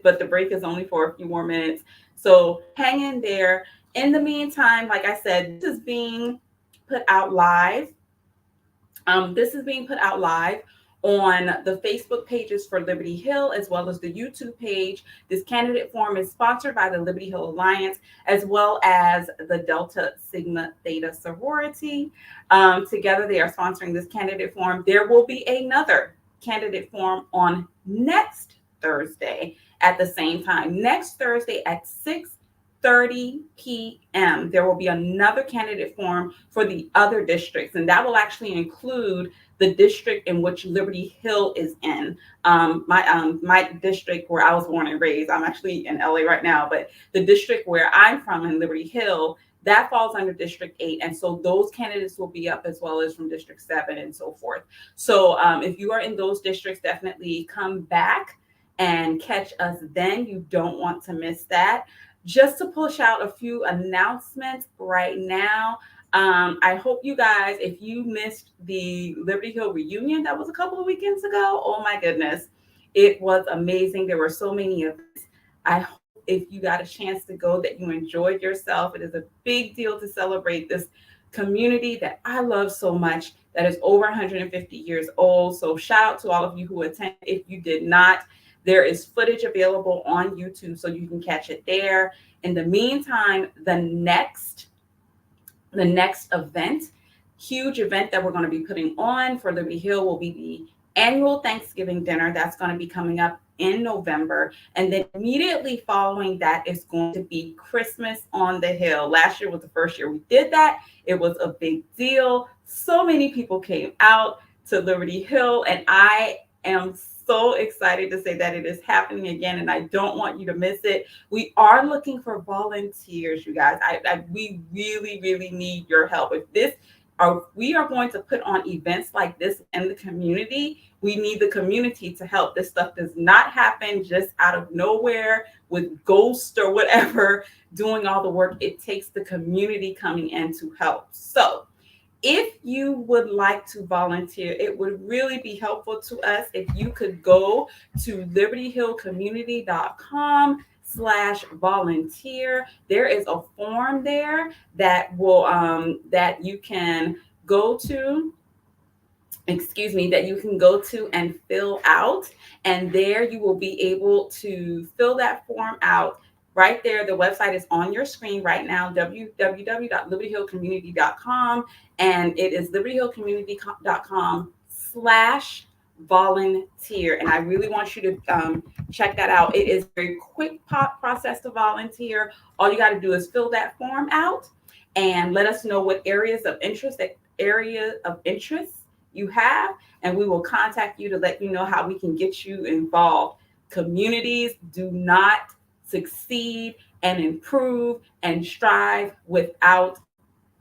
but the break is only for a few more minutes. So hang in there. In the meantime, like I said, this is being put out live. This is being put out live on the Facebook pages for Liberty Hill, as well as the YouTube page. This candidate forum is sponsored by the Liberty Hill Alliance, as well as the Delta Sigma Theta sorority. Together, they are sponsoring this candidate forum. There will be another candidate forum on next Thursday at the same time. Next Thursday at 6:30 p.m. there will be another candidate forum for the other districts, and that will actually include the district in which Liberty Hill is in. My district where I was born and raised, I'm actually in LA right now, but the district where I'm from in Liberty Hill, that falls under District 8. And so those candidates will be up, as well as from District 7 and so forth. So if you are in those districts, definitely come back and catch us then. You don't want to miss that. Just to push out a few announcements right now. I hope you guys, if you missed the Liberty Hill reunion that was a couple of weekends ago, oh my goodness, it was amazing. There were so many events. I hope if you got a chance to go that you enjoyed yourself. It is a big deal to celebrate this community that I love so much, that is over 150 years old. So shout out to all of you who attended. If you did not, there is footage available on YouTube, so you can catch it there. In the meantime, the next event, huge event that we're going to be putting on for Liberty Hill will be the annual Thanksgiving dinner. That's going to be coming up in November. And then immediately following that is going to be Christmas on the Hill. Last year was the first year we did that. It was a big deal. So many people came out to Liberty Hill, and I am so excited to say that it is happening again, and I don't want you to miss it. We are looking for volunteers, you guys. We really, really need your help. If we are going to put on events like this in the community, we need the community to help. This stuff does not happen just out of nowhere with ghosts or whatever doing all the work. It takes the community coming in to help. So if you would like to volunteer, it would really be helpful to us if you could go to libertyhillcommunity.com/volunteer. There is a form there that will that you can go to, that you can go to and fill out. And there you will be able to fill that form out. Right there, the website is on your screen right now, www.libertyhillcommunity.com, and it is libertyhillcommunity.com/volunteer. And I really want you to check that out. It is a very quick process to volunteer. All you got to do is fill that form out and let us know what areas of interest you have, and we will contact you to let you know how we can get you involved. Communities do not succeed and improve and strive without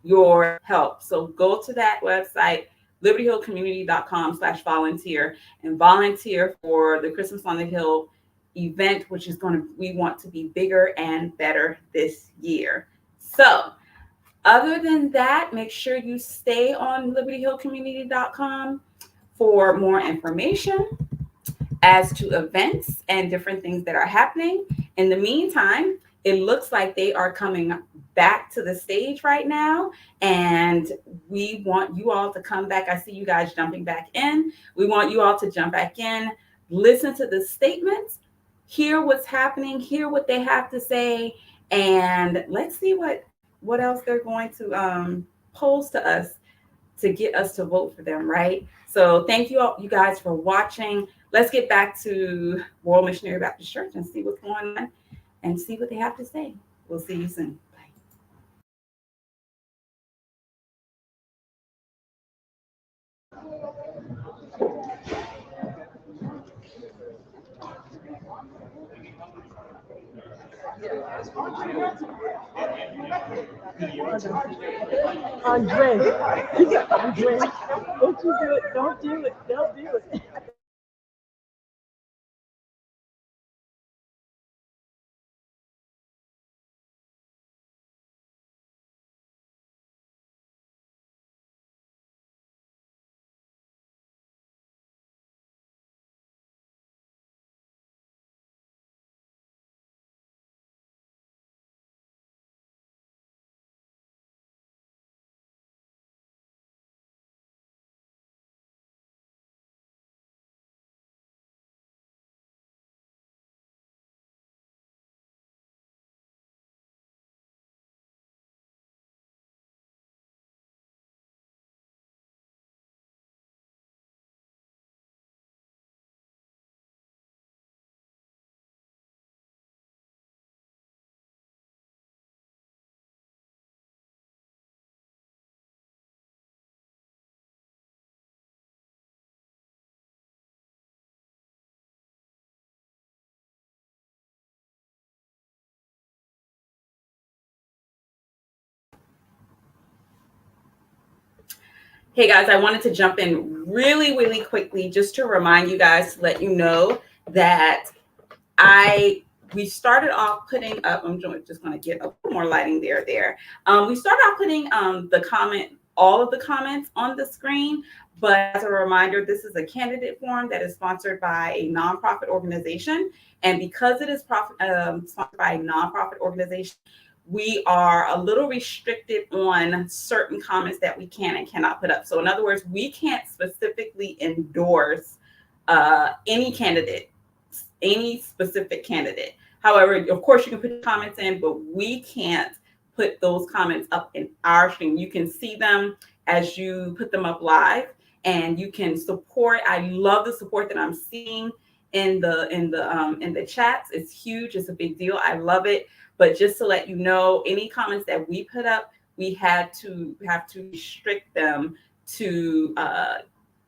your help. So go to that website, libertyhillcommunity.com/volunteer, and volunteer for the Christmas on the Hill event, which is we want to be bigger and better this year. So other than that, make sure you stay on libertyhillcommunity.com for more information as to events and different things that are happening. In the meantime, it looks like they are coming back to the stage right now, and we want you all to come back. I see you guys jumping back in. We want you all to jump back in, listen to the statements, hear what's happening, hear what they have to say, and let's see what else they're going to pose to us to get us to vote for them, right? So thank you all, you guys, for watching. Let's get back to World Missionary Baptist Church and see what's going on and see what they have to say. We'll see you soon. Andre, don't you do it, don't do it, don't do it. Hey guys, I wanted to jump in really, really quickly just to remind you guys, to let you know that we started off putting up, I'm just going to get a little more lighting there. We started off putting all of the comments on the screen, but as a reminder, this is a candidate form that is sponsored by a nonprofit organization. And because it is sponsored by a nonprofit organization, we are a little restricted on certain comments that we can and cannot put up. So in other words, we can't specifically endorse any specific candidate. However, of course, you can put comments in, but we can't put those comments up in our stream. You can see them as you put them up live, and you can support. I love the support that I'm seeing in the chats. It's huge. It's a big deal. I love it. But just to let you know, any comments that we put up, we have to restrict them to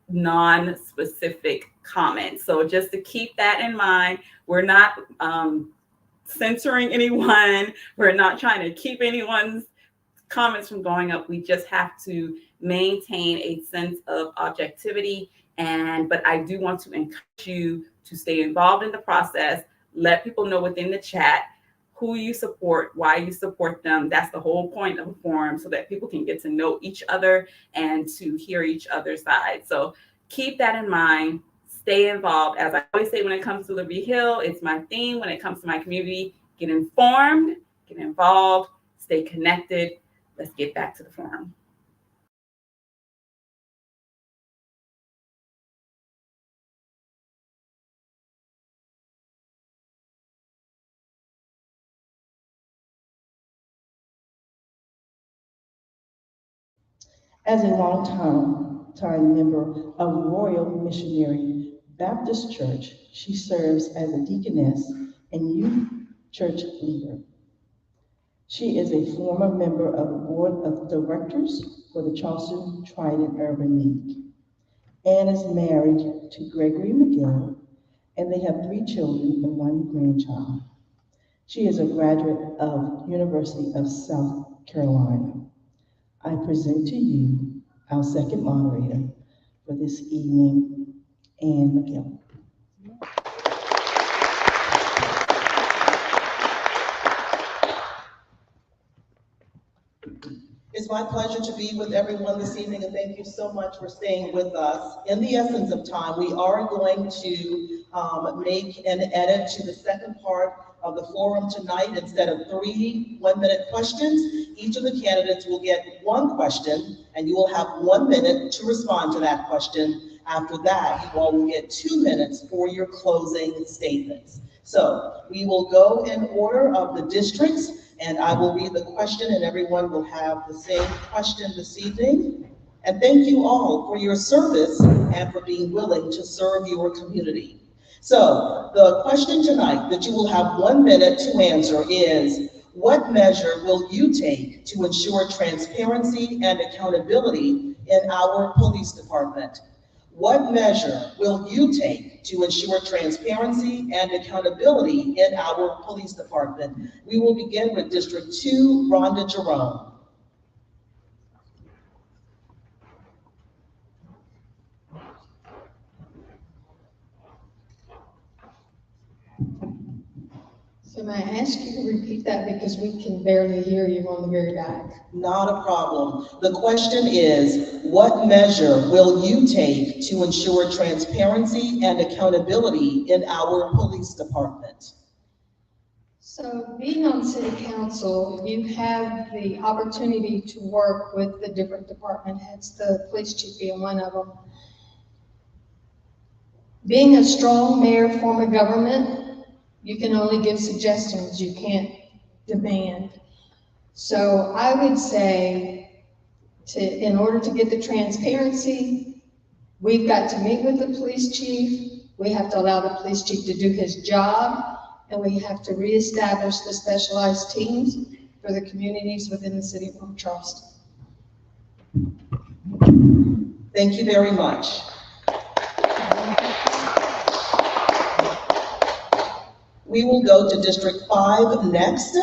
non-specific comments. So just to keep that in mind, we're not censoring anyone. We're not trying to keep anyone's comments from going up. We just have to maintain a sense of objectivity. But I do want to encourage you to stay involved in the process. Let people know within the chat who you support, why you support them. That's the whole point of a forum, so that people can get to know each other and to hear each other's side. So keep that in mind. Stay involved. As I always say, when it comes to Liberty Hill, it's my theme. When it comes to my community, get informed, get involved, stay connected. Let's get back to the forum. As a long-time member of Royal Missionary Baptist Church, she serves as a deaconess and youth church leader. She is a former member of the Board of Directors for the Charleston Trident Urban League. Anne is married to Gregory McGill, and they have 3 children and 1 grandchild. She is a graduate of University of South Carolina. I present to you our second moderator for this evening, Anne McGill. It's my pleasure to be with everyone this evening, and thank you so much for staying with us. In the essence of time, we are going to make an edit to the second part of the forum tonight. Instead of 3 one-minute questions, each of the candidates will get 1 question, and you will have 1 minute to respond to that question. After that, you all will get 2 minutes for your closing statements. So we will go in order of the districts, and I will read the question, and everyone will have the same question this evening. And thank you all for your service and for being willing to serve your community. So the question tonight that you will have 1 minute to answer is, what measure will you take to ensure transparency and accountability in our police department? What measure will you take to ensure transparency and accountability in our police department? We will begin with District 2, Rhonda Jerome. So may I ask you to repeat that because we can barely hear you on the very back? Not a problem. The question is, what measure will you take to ensure transparency and accountability in our police department? So being on city council, you have the opportunity to work with the different department heads, the police chief being one of them. Being a strong mayor form of government, you can only give suggestions, you can't demand. So I would say, in order to get the transparency, we've got to meet with the police chief, we have to allow the police chief to do his job, and we have to reestablish the specialized teams for the communities within the city of North Charleston. Thank you very much. We will go to District 5 next,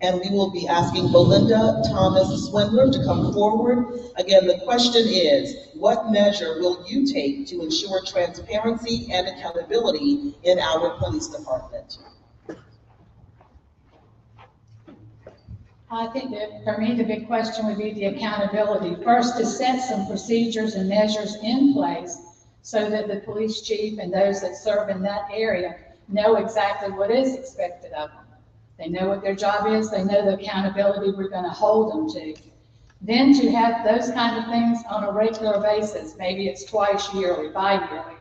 and we will be asking Belinda Thomas Swindler to come forward. Again, the question is, what measure will you take to ensure transparency and accountability in our police department? I think that for me, the big question would be the accountability. First, to set some procedures and measures in place so that the police chief and those that serve in that area know exactly what is expected of them. They know what their job is, they know the accountability we're going to hold them to. Then to have those kind of things on a regular basis, maybe it's twice yearly, bi-yearly,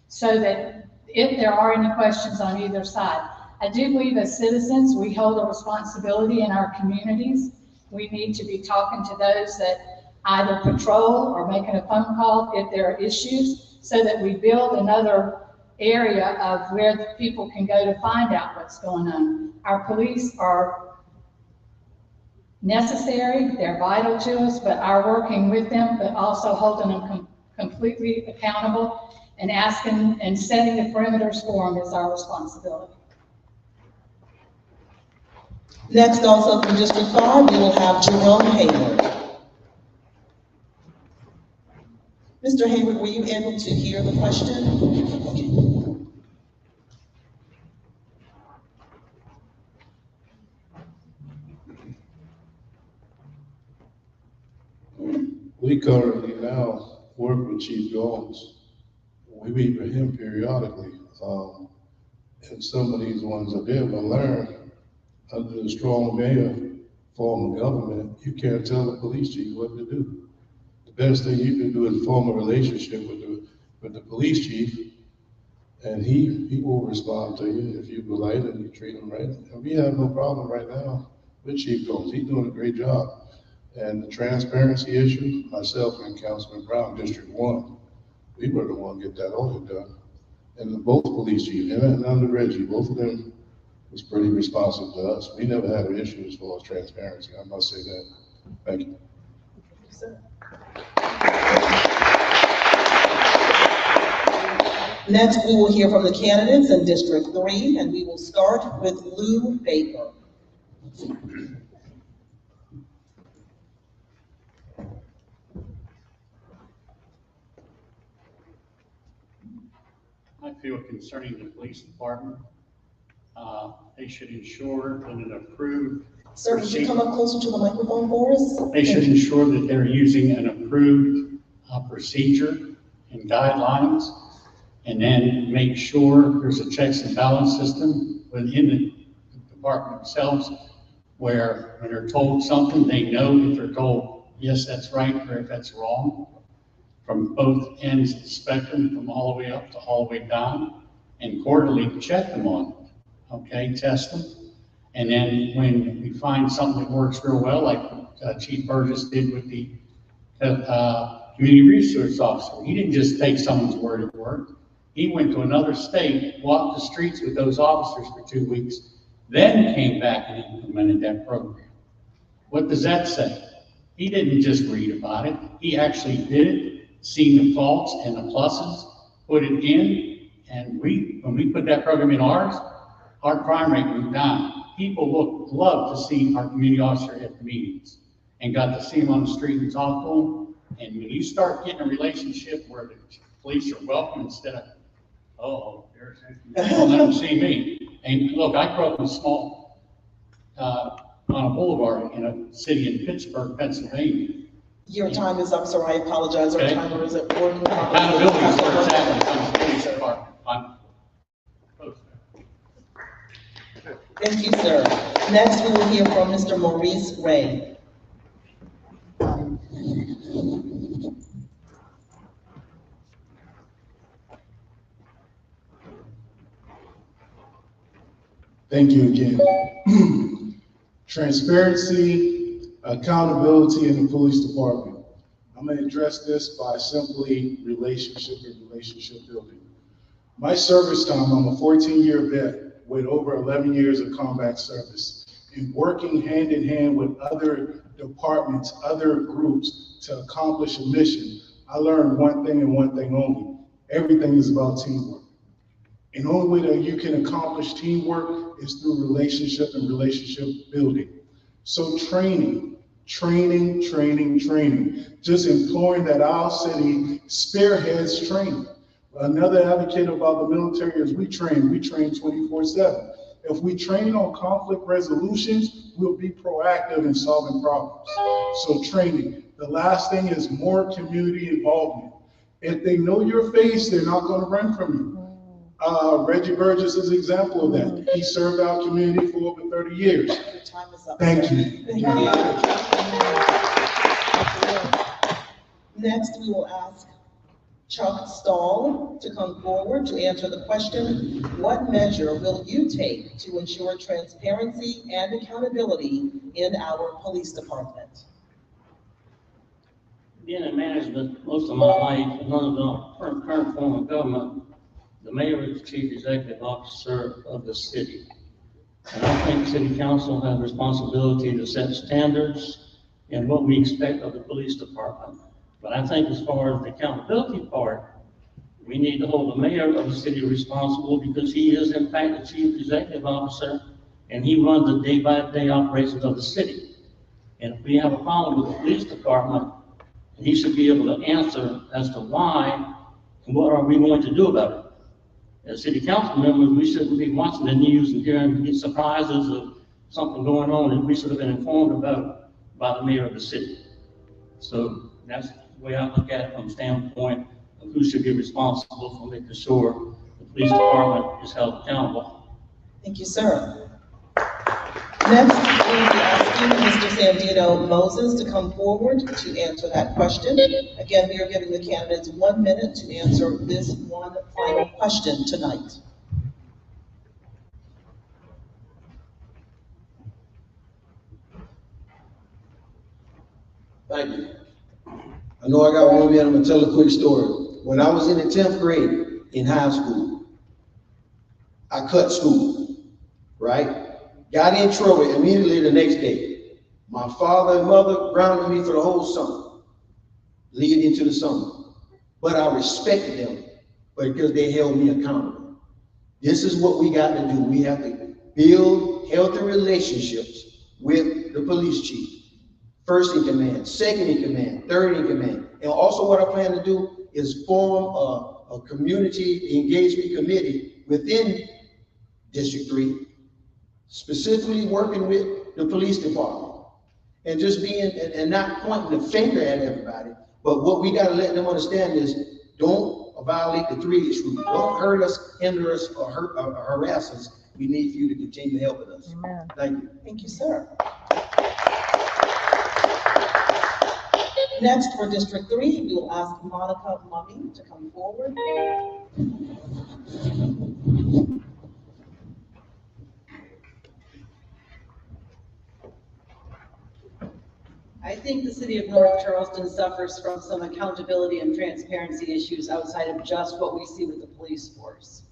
so that if there are any questions on either side, I do believe as citizens, we hold a responsibility in our communities. We need to be talking to those that either patrol or making a phone call if there are issues, so that we build another area of where the people can go to find out what's going on. Our police are necessary, they're vital to us, but our working with them, but also holding them completely accountable and asking and setting the perimeters for them is our responsibility. Next, also from District 5, we will have Jerome Hayward. Mr. Hayward, were you able to hear the question? Okay. We currently now work with Chief Gomes. We meet with him periodically. And some of these ones are there to learn under the strong mayor form of government. You can't tell the police chief what to do. The best thing you can do is form a relationship with the police chief, and he will respond to you if you polite and you treat him right. And we have no problem right now with Chief Gomes. He's doing a great job. And the transparency issue, myself and Councilman Brown, District 1, we were the one to get that audit done. And both police chiefs, and under Reggie, both of them was pretty responsive to us. We never had an issue as far as transparency. I must say that. Thank you. Next, we will hear from the candidates in District 3, and we will start with Lou Baker. I feel concerning the police department. They should ensure that an approved Sir, would you come up closer to the microphone for us? They should ensure that they're using an approved procedure and guidelines, and then make sure there's a checks and balance system within the department themselves, where when they're told something, they know if they're told, yes, that's right, or if that's wrong, from both ends of the spectrum, from all the way up to all the way down, and quarterly check them on it, okay, test them. And then when we find something that works real well, like Chief Burgess did with the community resource officer, he didn't just take someone's word at work. He went to another state, walked the streets with those officers for 2 weeks, then came back and implemented that program. What does that say? He didn't just read about it. He actually did it, seen the faults and the pluses, put it in, and when we put that program in ours, our crime rate went down. People love to see our community officer at the meetings and got to see him on the street and talk to him. And when you start getting a relationship where the police are welcome instead of, don't let them see me. And look, I grew up in a small, on a boulevard in a city in Pittsburgh, Pennsylvania. Your time is up, sir. I apologize. Our timer is at work. Accountability is where it's at when it comes to police department. Thank you, sir. Next, we will hear from Mr. Maurice Ray. Thank you again. Transparency, accountability in the police department. I'm going to address this by simply relationship and relationship building. My service time, I'm a 14-year vet with over 11 years of combat service, and working hand in hand with other departments, other groups to accomplish a mission. I learned one thing and one thing only. Everything is about teamwork. And the only way that you can accomplish teamwork is through relationship and relationship building. So training. Just imploring that our city spearheads training. Another advocate about the military is we train 24/7. If we train on conflict resolutions, we'll be proactive in solving problems. So training. The last thing is more community involvement. If they know your face, they're not going to run from you. Reggie Burgess is an example of that. He served our community for over 30 years. Your time is up. Thank you. Thank you. Next, we will ask Chuck Stahl to come forward to answer the question, what measure will you take to ensure transparency and accountability in our police department? Being in management most of my life, and under the current form of government, the mayor is the chief executive officer of the city. And I think city council has responsibility to set standards and what we expect of the police department. But I think as far as the accountability part, we need to hold the mayor of the city responsible because he is in fact the chief executive officer and he runs the day-by-day operations of the city. And if we have a problem with the police department, he should be able to answer as to why and what are we going to do about it. As city council members, we shouldn't be watching the news and hearing surprises of something going on that we should have been informed about by the mayor of the city. So that's the way I look at it from the standpoint of who should be responsible for making sure the police department is held accountable. Thank you, sir. Next, we will be asking Mr. Sandino Moses to come forward to answer that question. Again, we are giving the candidates 1 minute to answer this one final question tonight. Thank you. I know I got 1 minute, I'm gonna tell a quick story. When I was in the 10th grade in high school, I cut school, right? Got in trouble immediately the next day. My father and mother grounded me for the whole summer, leading into the summer. But I respected them because they held me accountable. This is what we got to do. We have to build healthy relationships with the police chief. First in command, second in command, third in command. And also what I plan to do is form a community engagement committee within District 3, specifically working with the police department. And just being, and not pointing the finger at everybody, but what we gotta let them understand is don't violate the 3H rule. Don't hurt us, hinder us, or hurt or harass us. We need for you to continue helping us. Amen. Thank you. Thank you, sir. Next, for District 3, we will ask Monica Mummy to come forward. I think the city of North Charleston suffers from some accountability and transparency issues outside of just what we see with the police force.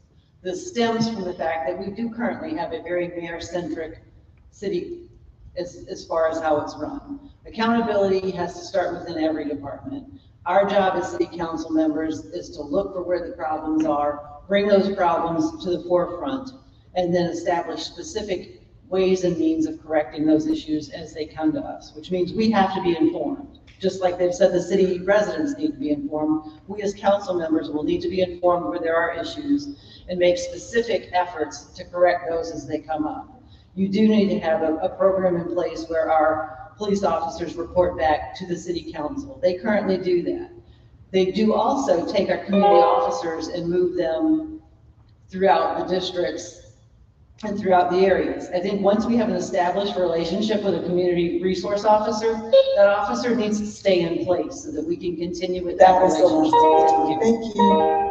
This stems from the fact that we do currently have a very mayor-centric city as far as how it's run. Accountability has to start within every department. Our job as city council members is to look for where the problems are, bring those problems to the forefront, and then establish specific ways and means of correcting those issues as they come to us, which means we have to be informed. Just like they've said the city residents need to be informed, we as council members will need to be informed where there are issues and make specific efforts to correct those as they come up. You do need to have a program in place where our police officers report back to the city council. They currently do that. They do also take our community officers and move them throughout the districts and throughout the areas. I think once we have an established relationship with a community resource officer, that officer needs to stay in place so that we can continue with that relationship. Thank you.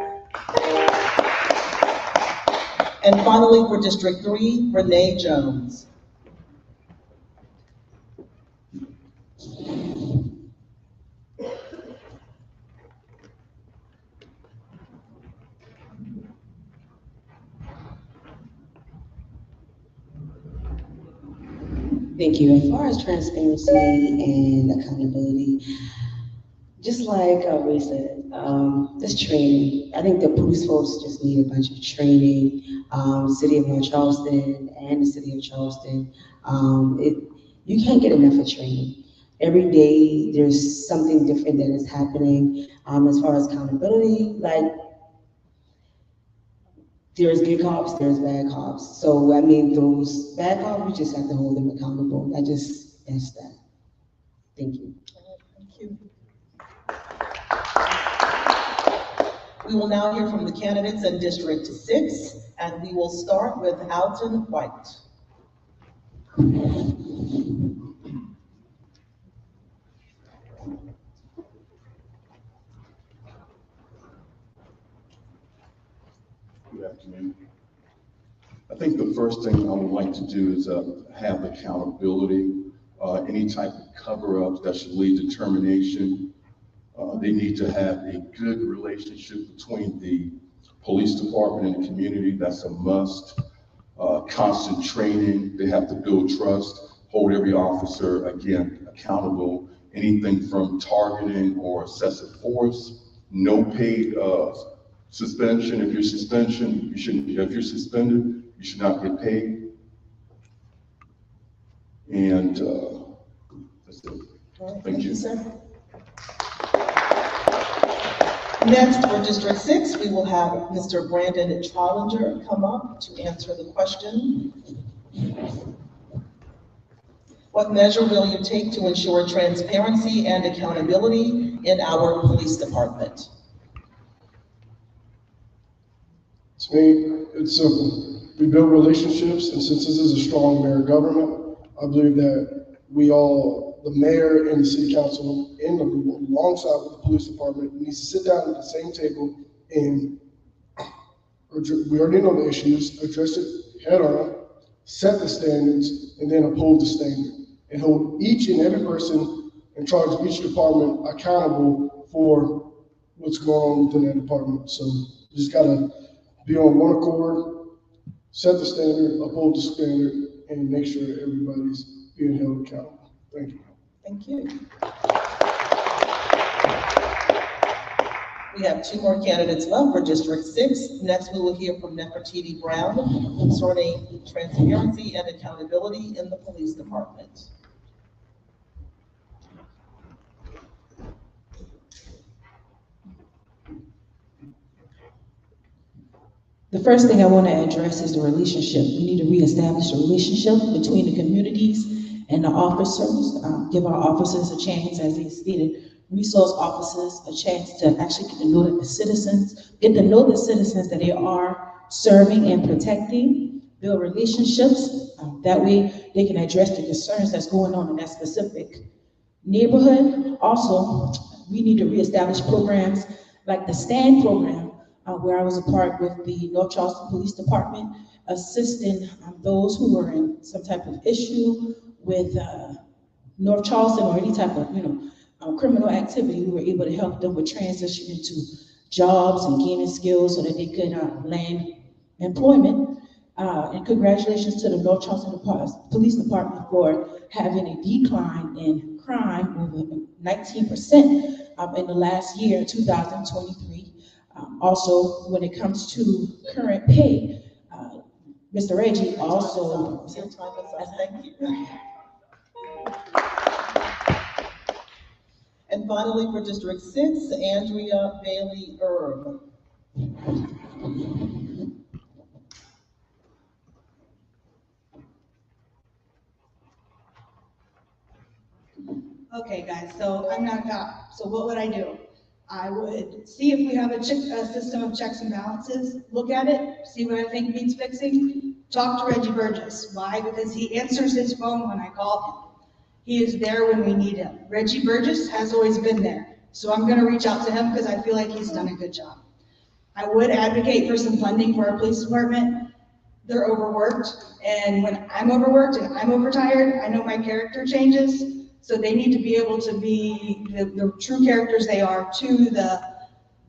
And finally, for District 3, Renee Jones. Thank you. As far as transparency and accountability, just like Ray said, this training, I think the police folks just need a bunch of training. City of North Charleston and the City of Charleston, you can't get enough of training. Every day there's something different that is happening. As far as accountability, like there's good cops, there's bad cops. So I mean, those bad cops, we just have to hold them accountable. That's that. Thank you. Thank you. We will now hear from the candidates in District 6, and we will start with Alton White. Good afternoon. I think the first thing I would like to do is have accountability. Any type of cover-ups that should lead to termination. They need to have a good relationship between the police department and the community. That's a must. Constant training. They have to build trust, hold every officer, again, accountable. Anything from targeting or excessive force. No paid suspension. If you're if you're suspended, you should not get paid. And that's it. Thank you. Sir. Next, for District 6, we will have Mr. Brandon Trollinger come up to answer the question. What measure will you take to ensure transparency and accountability in our police department? To me, it's simple. We build relationships, and since this is a strong mayor government, I believe that we all, the mayor and the city council, and alongside with the police department, needs to sit down at the same table and we already know the issues, address it head on, set the standards, and then uphold the standard, and hold each and every person and charge each department accountable for what's going on within that department. So you just gotta be on one accord, set the standard, uphold the standard, and make sure that everybody's being held accountable. Thank you. Thank you. We have 2 more candidates left for District 6. Next, we will hear from Nefertiti Brown concerning transparency and accountability in the police department. The first thing I want to address is the relationship. We need to reestablish a relationship between the communities and the officers. Give our officers a chance, as he stated, resource officers a chance to actually get to know the citizens that they are serving and protecting, build relationships. That way they can address the concerns that's going on in that specific neighborhood. Also, we need to reestablish programs like the STAND program, where I was a part with the North Charleston Police Department, assisting those who were in some type of issue with North Charleston or any type of, criminal activity. We were able to help them with transition into jobs and gaining skills so that they could land employment. And congratulations to the North Charleston Police Department for having a decline in crime over 19% in the last year, 2023. Also, when it comes to current pay, Mr. Reggie also. Thank you. And finally, for District 6, Andrea Bailey Erb. Okay, guys, so I'm not a cop, so what would I do? I would see if we have a system of checks and balances, look at it, see what I think needs fixing, talk to Reggie Burgess. Why? Because he answers his phone when I call him. He is there when we need him. Reggie Burgess has always been there, so I'm gonna reach out to him because I feel like he's done a good job. I would advocate for some funding for our police department. They're overworked, and when I'm overworked and I'm overtired, I know my character changes. So they need to be able to be the true characters they are to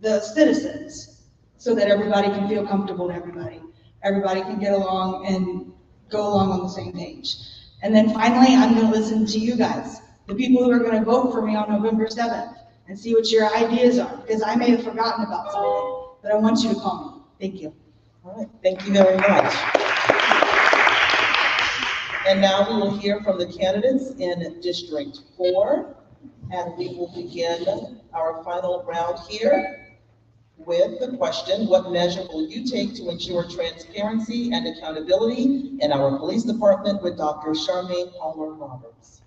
the citizens, so that everybody can feel comfortable to everybody. Everybody can get along and go along on the same page. And then finally, I'm gonna listen to you guys, the people who are gonna vote for me on November 7th, and see what your ideas are, because I may have forgotten about something, but I want you to call me. Thank you. All right, thank you very much. And now we will hear from the candidates in District 4, and we will begin our final round here with the question, what measure will you take to ensure transparency and accountability in our police department, with Dr. Charmaine Palmer Roberts.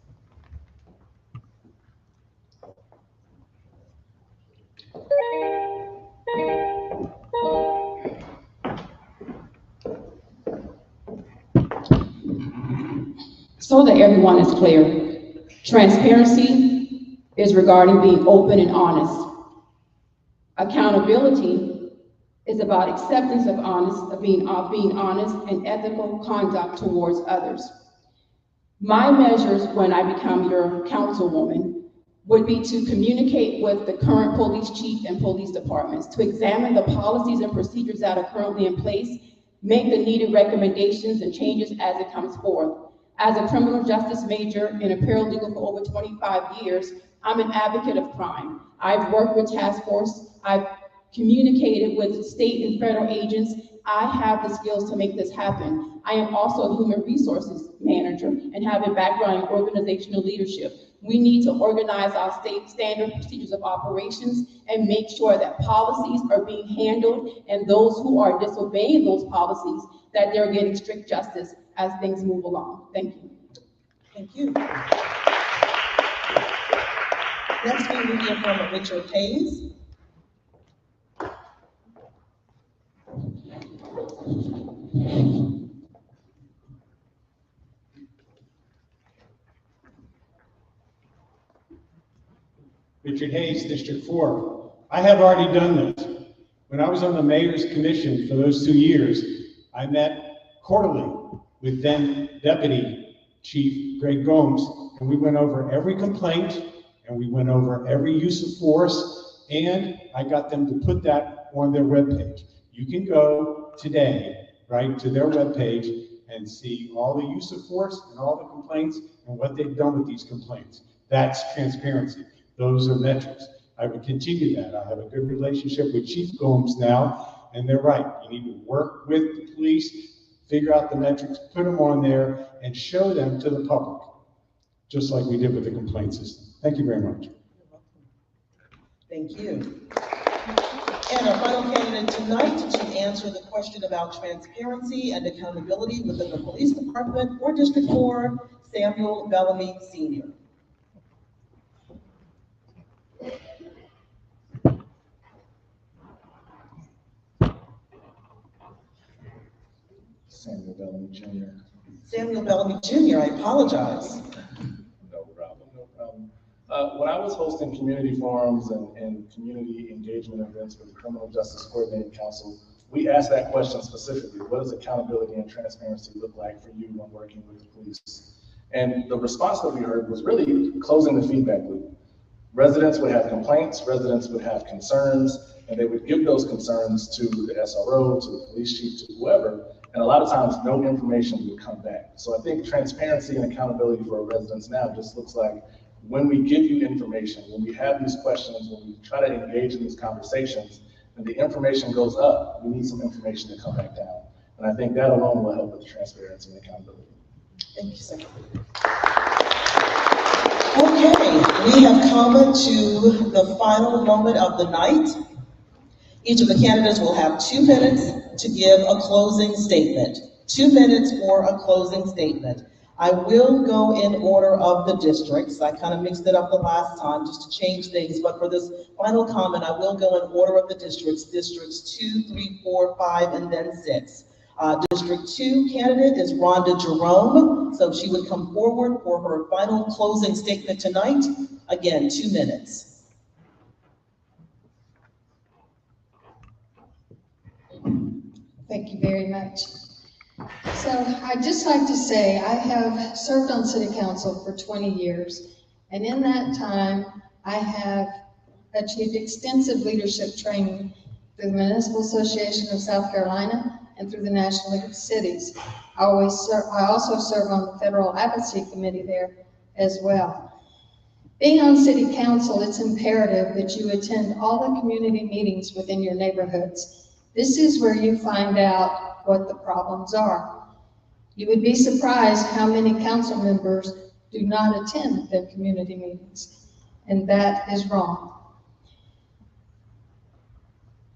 So that everyone is clear, transparency is regarding being open and honest. Accountability is about acceptance of being honest and ethical conduct towards others. My measures when I become your councilwoman would be to communicate with the current police chief and police departments, to examine the policies and procedures that are currently in place, make the needed recommendations and changes as it comes forth. As a criminal justice major and a paralegal for over 25 years, I'm an advocate of crime. I've worked with task force. I've communicated with state and federal agents. I have the skills to make this happen. I am also a human resources manager and have a background in organizational leadership. We need to organize our state standard procedures of operations and make sure that policies are being handled, and those who are disobeying those policies, that they're getting strict justice as things move along. Thank you. Thank you. Next, we will hear from Richard Hayes. Richard Hayes, District 4. I have already done this. When I was on the Mayor's Commission for those 2 years, I met quarterly with then Deputy Chief Greg Gomes, and we went over every complaint And we went over every use of force, and I got them to put that on their webpage. You can go today, right, to their webpage and see all the use of force and all the complaints and what they've done with these complaints. That's transparency. Those are metrics. I would continue that. I have a good relationship with Chief Gomes now, and they're right. You need to work with the police, figure out the metrics, put them on there, and show them to the public, just like we did with the complaint system. Thank you very much. Thank you. And our final candidate tonight to answer the question about transparency and accountability within the police department for District 4, Samuel Bellamy Sr. Samuel Bellamy Jr. Samuel Bellamy Jr., I apologize. No problem, no problem. When I was hosting community forums and community engagement events with the Criminal Justice Coordinating Council, we asked that question specifically: what does accountability and transparency look like for you when working with the police? And the response that we heard was really closing the feedback loop. Residents would have complaints, residents would have concerns, and they would give those concerns to the SRO, to the police chief, to whoever, and a lot of times no information would come back. So I think transparency and accountability for our residents now just looks like when we give you information, when we have these questions, when we try to engage in these conversations, and the information goes up, we need some information to come back down. And I think that alone will help with the transparency and accountability. Thank you, sir. Okay, we have come to the final moment of the night. Each of the candidates will have 2 minutes to give a closing statement. 2 minutes for a closing statement. I will go in order of the districts. I kind of mixed it up the last time just to change things, but for this final comment, I will go in order of the districts. Districts 2, 3, 4, 5, and then 6. District 2 candidate is Rhonda Jerome, so she would come forward for her final closing statement tonight. Again, 2 minutes. Thank you very much. So I'd just like to say I have served on City Council for 20 years, and in that time, I have achieved extensive leadership training through the Municipal Association of South Carolina and through the National League of Cities. I also serve on the Federal Advocacy Committee there as well. Being on City Council, it's imperative that you attend all the community meetings within your neighborhoods. This is where you find out what the problems are. You would be surprised how many council members do not attend the community meetings, and that is wrong.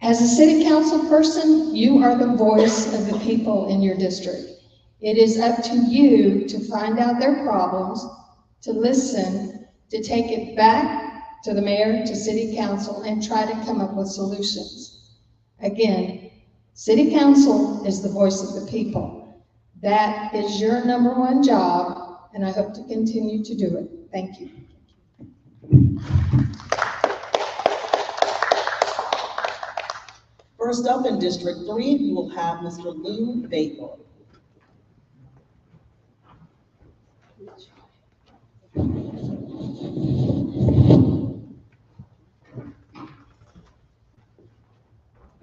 As a city council person, you are the voice of the people in your district. It is up to you to find out their problems, to listen, to take it back to the mayor, to city council, and try to come up with solutions. Again, city council is the voice of the people. That is your #1 job, and I hope to continue to do it. Thank you. First up in District 3, we will have Mr. Lou Baker.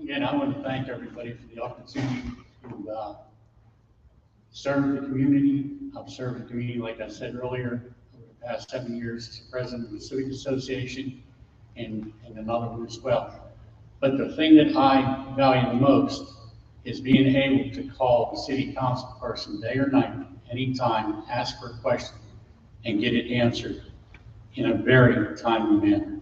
Again, I want to thank everybody for the opportunity to serve the community. I've served the community, like I said earlier, over the past 7 years as president of the Civic Association and another one as well. But the thing that I value the most is being able to call the city council person day or night, anytime, ask for a question, and get it answered in a very timely manner.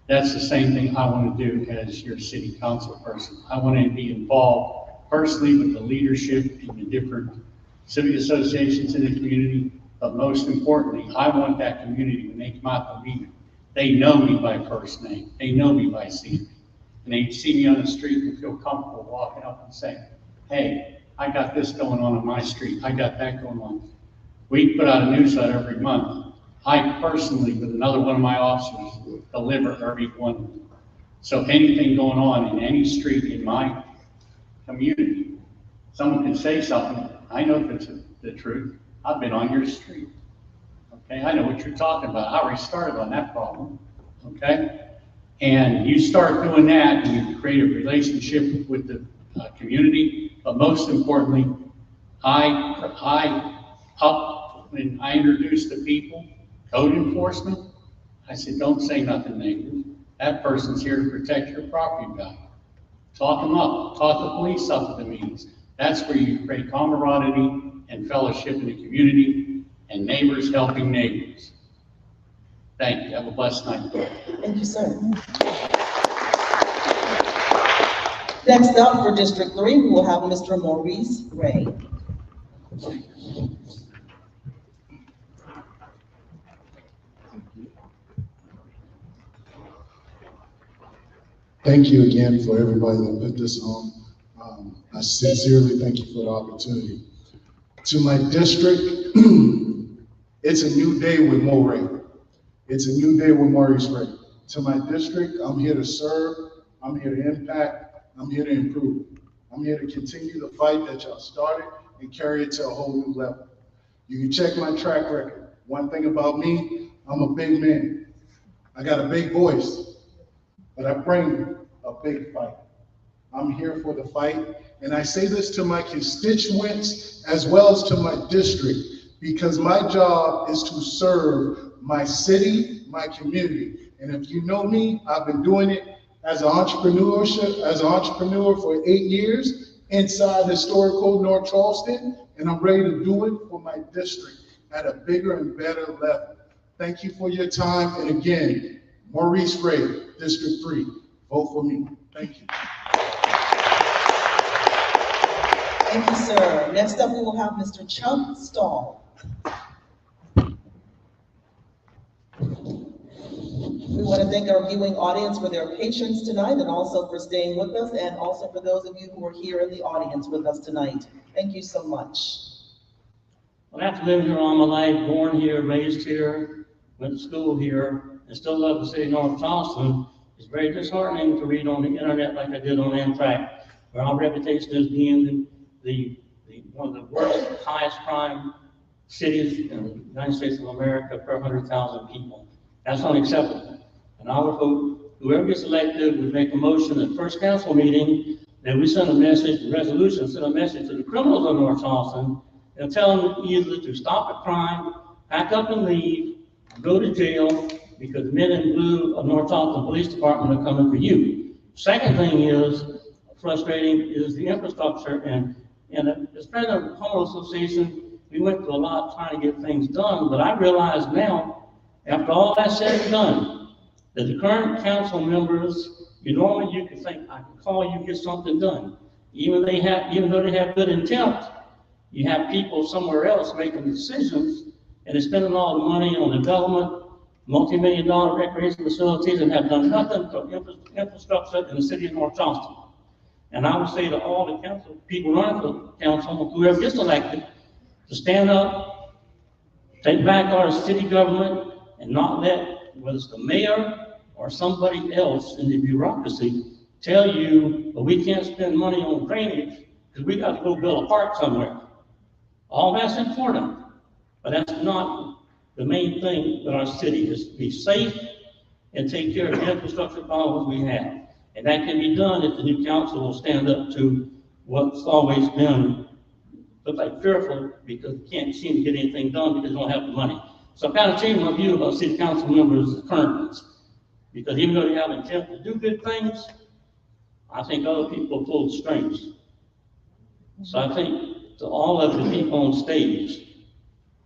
That's the same thing I want to do as your city council person. I want to be involved personally with the leadership in the different civic associations in the community, but most importantly, I want that community, when they come out to meet me, they know me by first name, they know me by CV, and they see me on the street and feel comfortable walking up and saying, hey, I got this going on my street, I got that going on. We put out a newsletter every month. I personally, with another one of my officers, deliver every one. So anything going on in any street in my community, someone can say something, I know if it's the truth. I've been on your street, Okay, I know what you're talking about. I already started on that problem, okay? And you start doing that, and you create a relationship with the community. But most importantly, when I introduced the people, code enforcement, I said, don't say nothing negative. That person's here to protect your property value. Talk them up, talk the police up at the meetings. That's where you create camaraderie and fellowship in the community and neighbors helping neighbors. Thank you. Have a blessed night. Thank you, sir. Next up for District 3, we will have Mr. Maurice Ray. Thank you again for everybody that put this on. I sincerely thank you for the opportunity. To my district, it's a new day with Mo Ray. It's a new day with Maurice Ray. To my district, I'm here to serve, I'm here to impact, I'm here to improve. I'm here to continue the fight that y'all started and carry it to a whole new level. You can check my track record. One thing about me, I'm a big man. I got a big voice, but I bring a big fight. I'm here for the fight, and I say this to my constituents as well as to my district, because my job is to serve my city, my community. And if you know me, I've been doing it as an entrepreneur for 8 years inside historical North Charleston, and I'm ready to do it for my district at a bigger and better level. Thank you for your time, and again, Maurice Ray, District 3, vote for me. Thank you. Thank you, sir. Next up, we will have Mr. Chuck Stahl. We want to thank our viewing audience for their patience tonight and also for staying with us, and also for those of you who are here in the audience with us tonight. Thank you so much. Well, after living here all my life, born here, raised here, went to school here, and still love the city of North Charleston, it's very disheartening to read on the internet like I did on Amtrak, where our reputation is being one of the worst, highest crime cities in the United States of America per 100,000 people. That's unacceptable. And I would hope whoever gets elected would make a motion at the first council meeting that we send a message, a resolution, send a message to the criminals of North Charleston and tell them either to stop at crime, pack up and leave, go to jail, because the men in blue of North Charleston Police Department are coming for you. Second thing is frustrating is the infrastructure, and as president of the Homeowners Association, we went through a lot trying to get things done, but I realize now, after all that's said and done, that the current council members, normally you could think, I can call you, get something done. Even though they have good intent, you have people somewhere else making decisions, and they're spending all the money on development, multi-million-dollar recreation facilities, and have done nothing for infrastructure in the city of North Charleston. And I would say to all the council, people running for council, whoever gets elected, to stand up, take back our city government, and not let, whether it's the mayor or somebody else in the bureaucracy, tell you, well, we can't spend money on drainage because we got to go build a park somewhere. All that's important, but that's not the main thing that our city is to be safe and take care of the infrastructure problems we have. And that can be done if the new council will stand up to what's always been look like fearful, because we can't seem to get anything done because they don't have the money. So I kind of changed my view about city council members' current ones, because even though they have intent to do good things, I think other people pull the strings. So I think to all of the people on stage,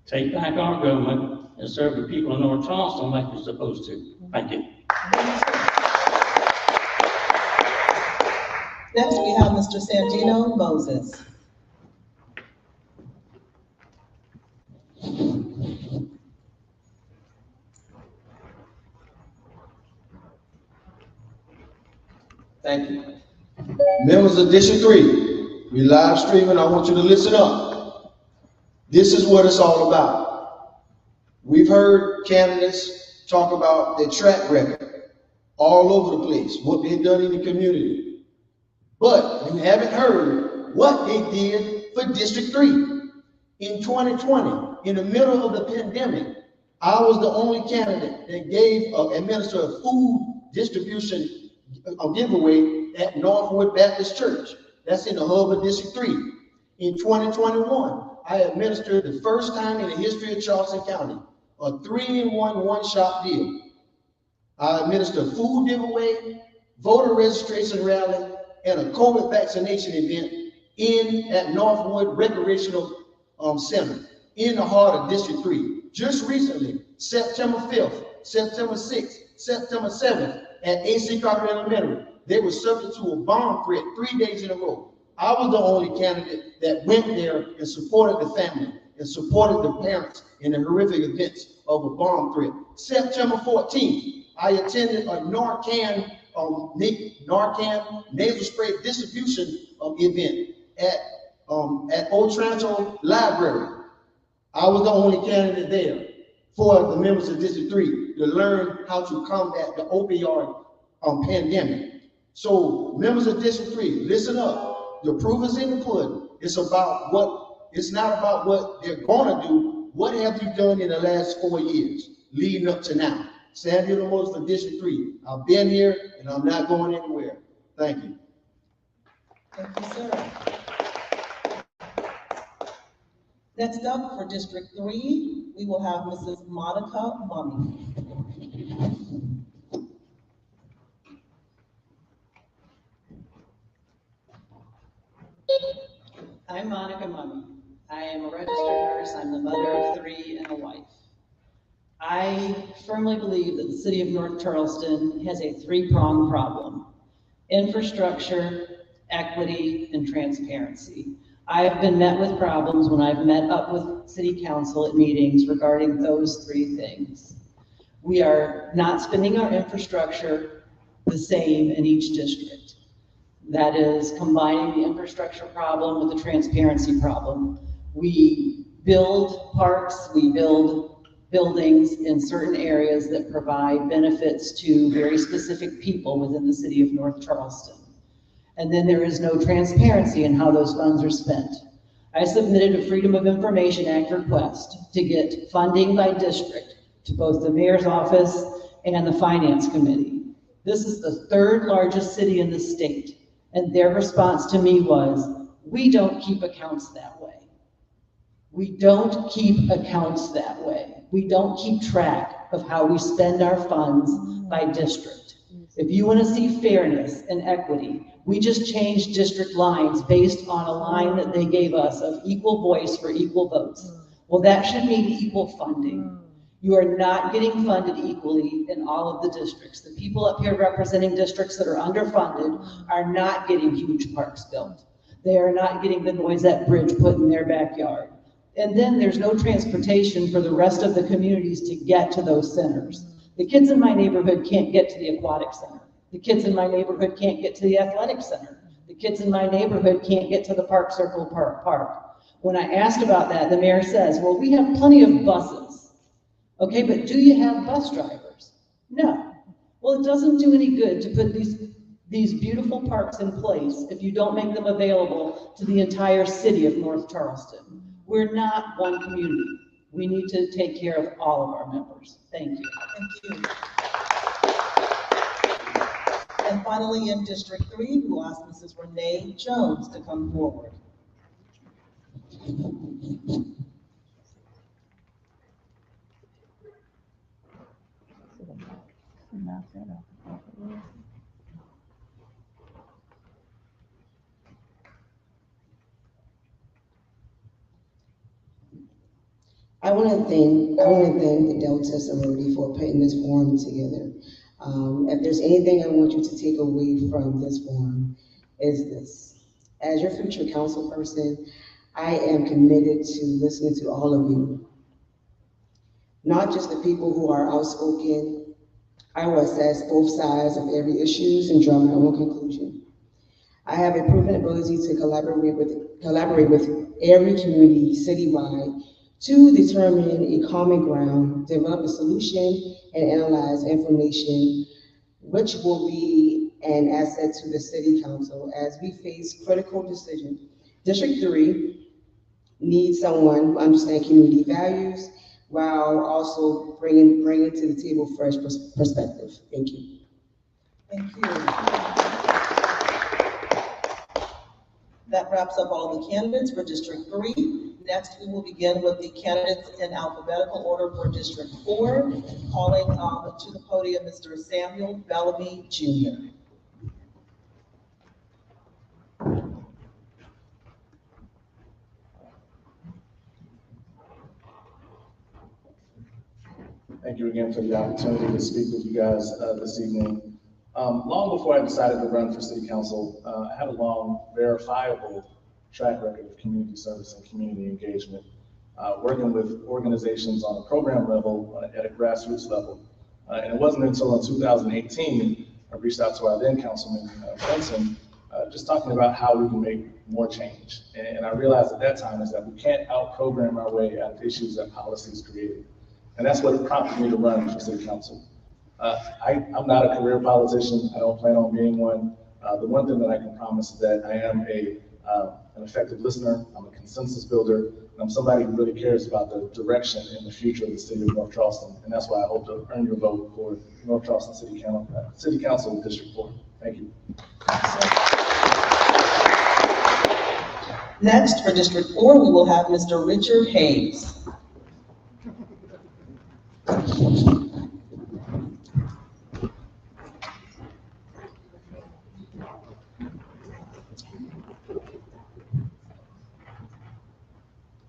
take back our government and serve the people of North Charleston like we're supposed to. Thank you. Next, we have Mr. Sandino Moses. Thank you. Members of District 3, we live streaming. I want you to listen up. This is what it's all about. We've heard candidates talk about their track record all over the place, what they've done in the community. But you haven't heard what they did for District 3. In 2020, in the middle of the pandemic, I was the only candidate that gave, administered a food distribution giveaway at Northwood Baptist Church. That's in the hub of District 3. In 2021, I administered the first time in the history of Charleston County, a 3-in-1 one-shop deal. I administered a food giveaway, voter registration rally, and a COVID vaccination event at Northwood Recreational Center in the heart of District 3. Just recently, September 5th, September 6th, September 7th, at A.C. Carter Elementary, they were subject to a bomb threat 3 days in a row. I was the only candidate that went there and supported the family and supported the parents in the horrific events of a bomb threat. September 14th, I attended a Narcan nasal spray distribution event at Old Trancho Library. I was the only candidate there for the members of District 3 to learn how to combat the opioid pandemic. So members of District 3, listen up. The proof is in the pudding. It's not about what they're gonna do. What have you done in the last 4 years leading up to now? Sandy Lamont for District 3. I've been here and I'm not going anywhere. Thank you. Thank you, sir. Next up for District 3, we will have Mrs. Monica Mummy. I'm Monica Mummy. I am a registered nurse. I'm the mother of 3 and a wife. I firmly believe that the city of North Charleston has a 3-pronged problem: infrastructure, equity, and transparency. I have been met with problems when I've met up with city council at meetings regarding those 3 things. We are not spending our infrastructure the same in each district. That is combining the infrastructure problem with the transparency problem. We build parks, we build buildings in certain areas that provide benefits to very specific people within the city of North Charleston. And then there is no transparency in how those funds are spent. I submitted a Freedom of Information Act request to get funding by district to both the mayor's office and the finance committee. This is the 3rd largest city in the state. And their response to me was, we don't keep accounts that way. We don't keep accounts that way. We don't keep track of how we spend our funds by district. If you want to see fairness and equity, we just changed district lines based on a line that they gave us of equal voice for equal votes. Well, that should mean equal funding. You are not getting funded equally in all of the districts. The people up here representing districts that are underfunded are not getting huge parks built. They are not getting the Noisette Bridge put in their backyard. And then there's no transportation for the rest of the communities to get to those centers. The kids in my neighborhood can't get to the aquatic center. The kids in my neighborhood can't get to the athletic center. The kids in my neighborhood can't get to the Park Circle Park. When I asked about that, the mayor says, well, we have plenty of buses. Okay, but do you have bus drivers? No. Well, it doesn't do any good to put these beautiful parks in place if you don't make them available to the entire city of North Charleston. We're not one community. We need to take care of all of our members. Thank you. Thank you. And finally, in District 3, we'll ask Mrs. Renee Jones to come forward. I want to thank the Delta sorority for putting this forum together. If there's anything I want you to take away from this forum, is this. As your future council person, I am committed to listening to all of you. Not just the people who are outspoken. I will assess both sides of every issue and draw my own conclusion. I have a proven ability to collaborate with every community citywide to determine a common ground, develop a solution, and analyze information, which will be an asset to the city council as we face critical decisions. District 3 needs someone who understands community values, while also bringing to the table fresh perspective. Thank you. Thank you. That wraps up all the candidates for District 3. Next, we will begin with the candidates in alphabetical order for District 4, calling to the podium Mr. Samuel Bellamy, Jr. Thank you again for the opportunity to speak with you guys this evening. Long before I decided to run for city council, I had a long, verifiable track record of community service and community engagement, working with organizations on a program level at a grassroots level. And it wasn't until in 2018, I reached out to our then councilman, Benson, just talking about how we can make more change. And I realized at that time is that we can't out-program our way out of issues that policies created. And that's what prompted me to run for city council. I'm not a career politician. I don't plan on being one. The one thing that I can promise is that I am an effective listener. I'm a consensus builder. And I'm somebody who really cares about the direction and the future of the city of North Charleston. And that's why I hope to earn your vote for North Charleston City Council District 4. Thank you. Next, for District 4, we will have Mr. Richard Hayes.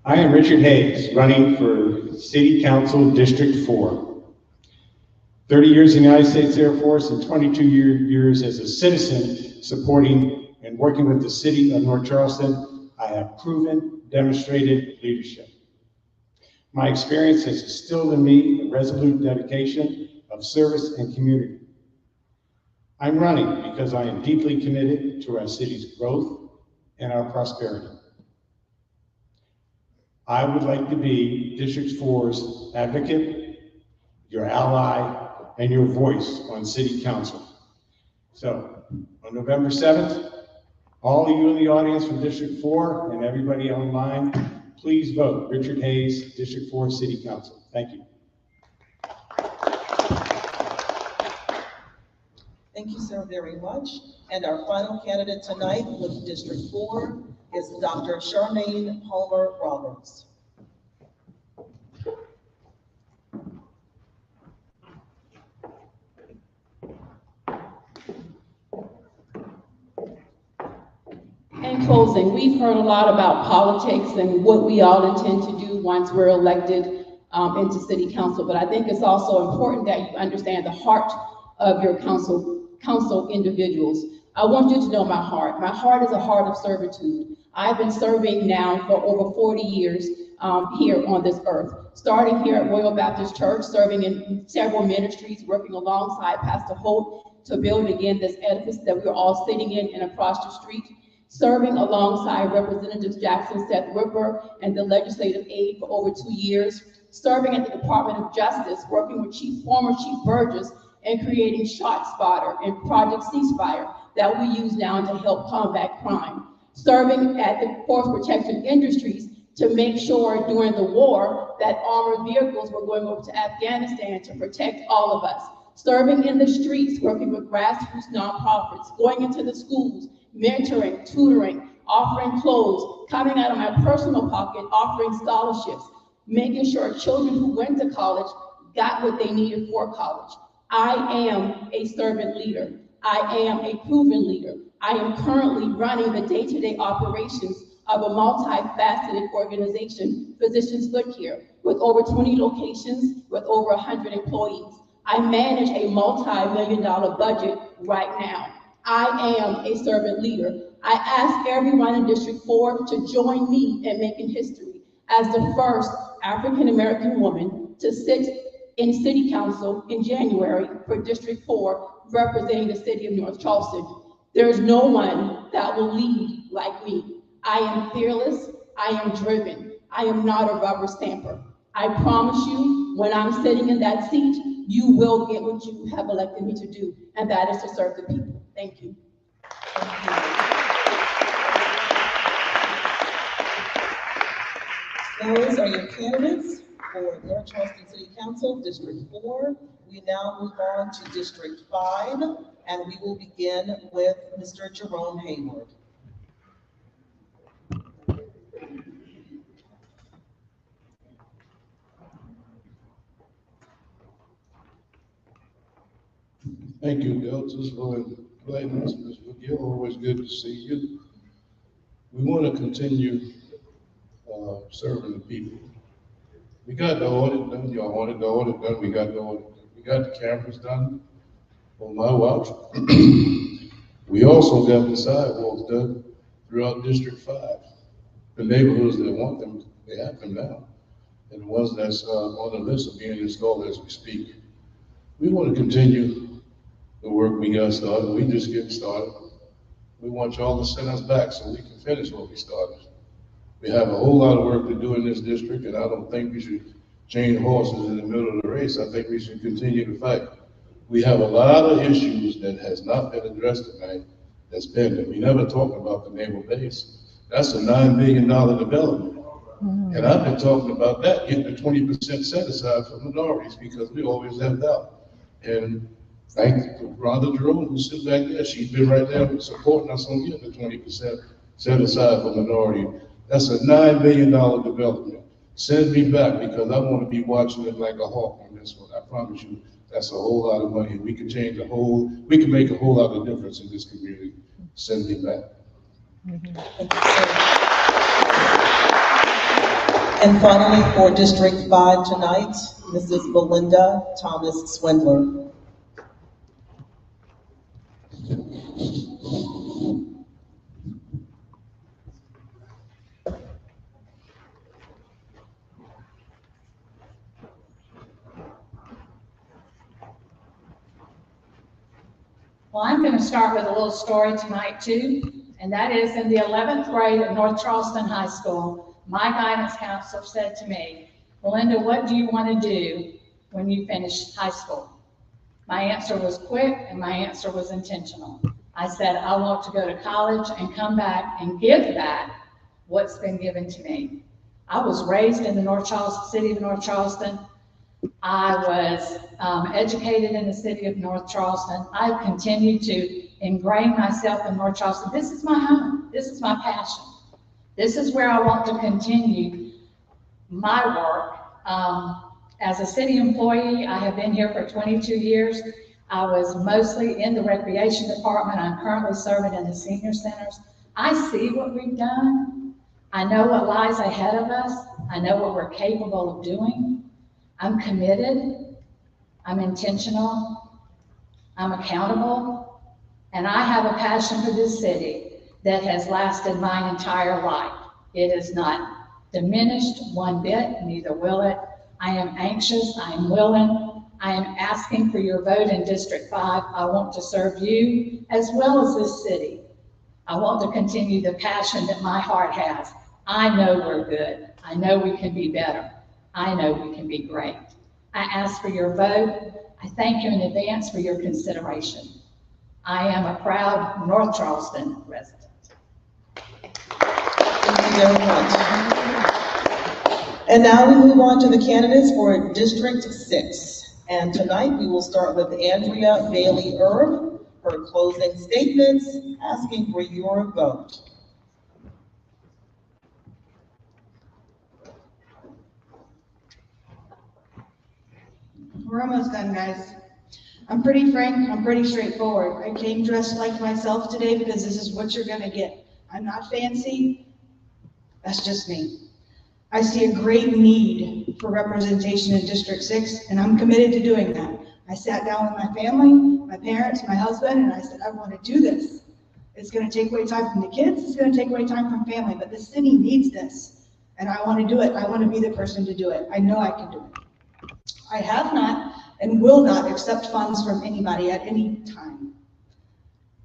I am Richard Hayes, running for City Council District 4. 30 years in the United States Air Force and 22 years as a citizen supporting and working with the city of North Charleston, I have proven, demonstrated leadership. My experience has instilled in me a resolute dedication of service and community. I'm running because I am deeply committed to our city's growth and our prosperity. I would like to be District 4's advocate, your ally, and your voice on City Council. So, on November 7th, all of you in the audience from District 4 and everybody online, please vote Richard Hayes, District 4 City Council. Thank you. Thank you, sir, very much. And our final candidate tonight with District 4 is Dr. Charmaine Palmer Roberts. In closing, we've heard a lot about politics and what we all intend to do once we're elected into city council, but I think it's also important that you understand the heart of your council individuals. I want you to know my heart. My heart is a heart of servitude. I've been serving now for over 40 years here on this earth, starting here at Royal Baptist Church, serving in several ministries, working alongside Pastor Holt to build again this edifice that we're all sitting in and across the street, serving alongside Representatives Jackson, Seth Ripper, and the legislative aide for over 2 years, serving at the Department of Justice, working with former Chief Burgess, and creating ShotSpotter and Project Ceasefire that we use now to help combat crime, serving at the Force Protection Industries to make sure during the war that armored vehicles were going over to Afghanistan to protect all of us, serving in the streets, working with grassroots nonprofits, going into the schools, mentoring, tutoring, offering clothes, coming out of my personal pocket, offering scholarships, making sure children who went to college got what they needed for college. I am a servant leader. I am a proven leader. I am currently running the day-to-day operations of a multifaceted organization, Physicians Look Here, with over 20 locations, with over 100 employees. I manage a multi-million-dollar budget right now. I am a servant leader. I ask everyone in District 4 to join me in making history as the first African-American woman to sit in City Council in January for District 4, representing the city of North Charleston. There is no one that will lead like me. I am fearless. I am driven. I am not a rubber stamper. I promise you, when I'm sitting in that seat, you will get what you have elected me to do, and that is to serve the people. Thank you. Those are your candidates for North Charleston City Council, District 4. We now move on to District 5, and we will begin with Mr. Jerome Hayward. Thank you, Deltas, for inviting us, Ms. McGill. Always good to see you. We want to continue serving the people. We got the audit done. Y'all wanted the audit done. We got the audit done. We got the cameras done on my watch. We also got the sidewalks done throughout District 5. The neighborhoods that want them, they have them now. And the ones that's on the list are being installed as we speak. We want to continue the work we got started. We just getting started. We want y'all to send us back so we can finish what we started. We have a whole lot of work to do in this district, and I don't think we should change horses in the middle of the race. I think we should continue to fight. We have a lot of issues that has not been addressed tonight that's pending. We never talked about the naval base. That's a $9 billion development. And I've been talking about that, getting the 20% set aside for minorities because we always have doubt. And thank Rhonda Jerome, who sits back there. She's been right there supporting us on getting the 20% set aside for minority. That's a $9 billion development. Send me back because I want to be watching it like a hawk on this one. I promise you, that's a whole lot of money. We can make a whole lot of difference in this community. Send me back. And finally, for District 5 tonight, Mrs. Belinda Thomas Swindler. Well, I'm going to start with a little story tonight too, and that is in the 11th grade at North Charleston High School, my guidance counselor said to me, Belinda, what do you want to do when you finish high school? My answer was quick and my answer was intentional. I said, I want to go to college and come back and give back what's been given to me. I was raised in the city of North Charleston. I was educated in the city of North Charleston. I've continued to ingrain myself in North Charleston. This is my home. This is my passion. This is where I want to continue my work. As a city employee, I have been here for 22 years. I was mostly in the recreation department. I'm currently serving in the senior centers. I see what we've done. I know what lies ahead of us. I know what we're capable of doing. I'm committed. I'm intentional. I'm accountable. And I have a passion for this city that has lasted my entire life. It is not diminished one bit, neither will it. I am anxious, I am willing, I am asking for your vote in District 5. I want to serve you as well as this city. I want to continue the passion that my heart has. I know we're good. I know we can be better. I know we can be great. I ask for your vote. I thank you in advance for your consideration. I am a proud North Charleston resident. Thank you very much. And now we move on to the candidates for District 6. And tonight we will start with Andrea Bailey Erb, her closing statements, asking for your vote. We're almost done, guys. I'm pretty frank, I'm pretty straightforward. I came dressed like myself today because this is what you're gonna get. I'm not fancy, that's just me. I see a great need for representation in District 6, and I'm committed to doing that. I sat down with my family, my parents, my husband, and I said, I want to do this. It's going to take away time from the kids, it's going to take away time from family, but the city needs this, and I want to do it. I want to be the person to do it. I know I can do it. I have not and will not accept funds from anybody at any time,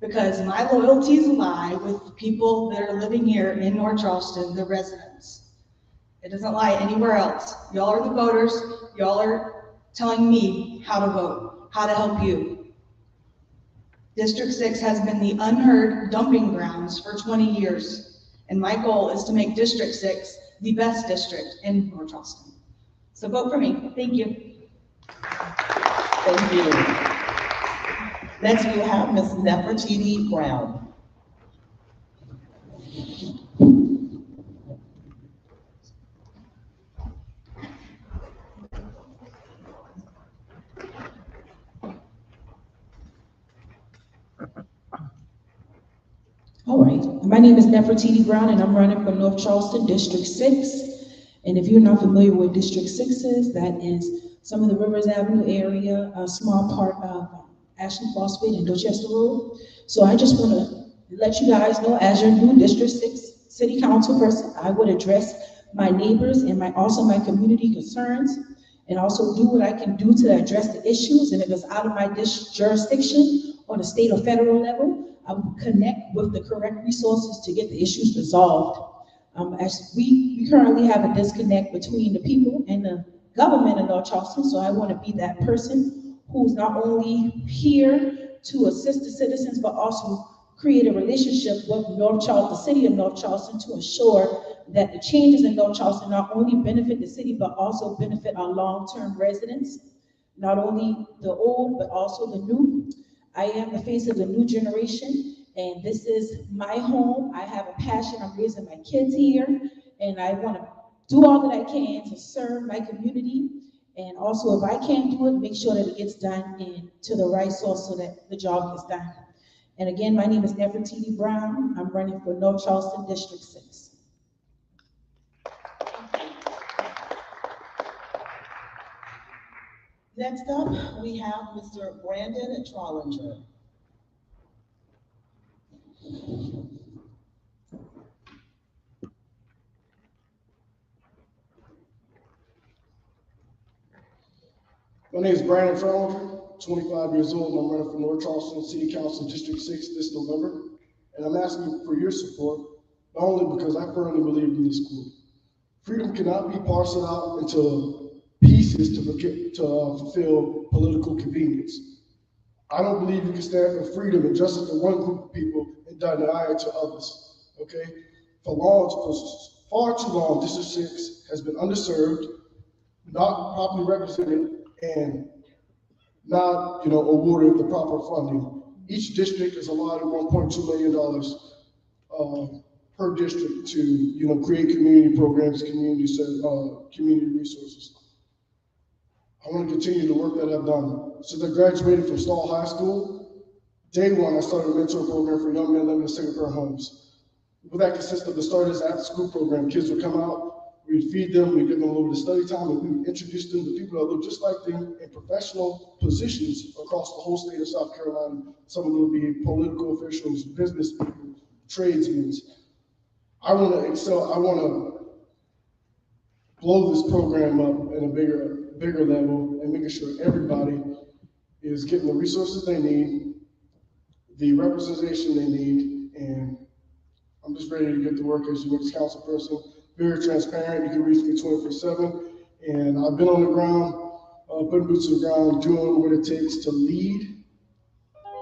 because my loyalties lie with people that are living here in North Charleston, the residents. It doesn't lie anywhere else. Y'all are the voters. Y'all are telling me how to vote, how to help you. District 6 has been the unheard dumping grounds for 20 years. And my goal is to make District 6 the best district in North Charleston. So So vote for me. Thank you. Thank you. Next, we will have Ms. Nefertiti Brown. All right, my name is Nefertiti Brown and I'm running for North Charleston District 6. And if you're not familiar with District 6 is, that is some of the Rivers Avenue area, a small part of Ashland Phosphate and Dorchester Road. So I just want to let you guys know, as your new District 6 City Council person, I would address my neighbors and also my community concerns, and also do what I can do to address the issues. And if it's out of my jurisdiction on a state or federal level, I will connect with the correct resources to get the issues resolved. As we currently have a disconnect between the people and the government in North Charleston, so I want to be that person who's not only here to assist the citizens, but also create a relationship with North Charleston, the city of North Charleston, to ensure that the changes in North Charleston not only benefit the city, but also benefit our long-term residents, not only the old, but also the new. I am the face of the new generation, and this is my home. I have a passion. I'm raising my kids here, and I want to do all that I can to serve my community. And also, if I can't do it, make sure that it gets done and to the right source so that the job gets done. And again, my name is Nefertiti Brown. I'm running for North Charleston District 6. Next up, we have Mr. Brandon Trollinger. My name is Brandon Trollinger, 25 years old, and I'm running for North Charleston City Council District 6 this November. And I'm asking for your support, not only because I firmly believe in this quote. Freedom cannot be parceled out into pieces to fulfill political convenience. I don't believe you can stand for freedom and justice to one group of people and deny it to others, okay? For far too long, District 6 has been underserved, not properly represented, and not, awarded the proper funding. Each district is allotted $1.2 million per district to, create community programs, community resources. I want to continue the work that I've done. Since I graduated from Stall High School, day one, I started a mentor program for young men living in single-parent homes. What that consists of, the starters after-school program. Kids would come out, we'd feed them, we'd give them a little bit of study time, and we would introduce them to people that look just like them in professional positions across the whole state of South Carolina. Some of them would be political officials, business people, tradesmen. I want to excel. I want to blow this program up in a bigger level and making sure everybody is getting the resources they need, the representation they need, and I'm just ready to get to work as your next council person. Very transparent. You can reach me 24/7, and I've been on the ground, putting boots on the ground, doing what it takes to lead,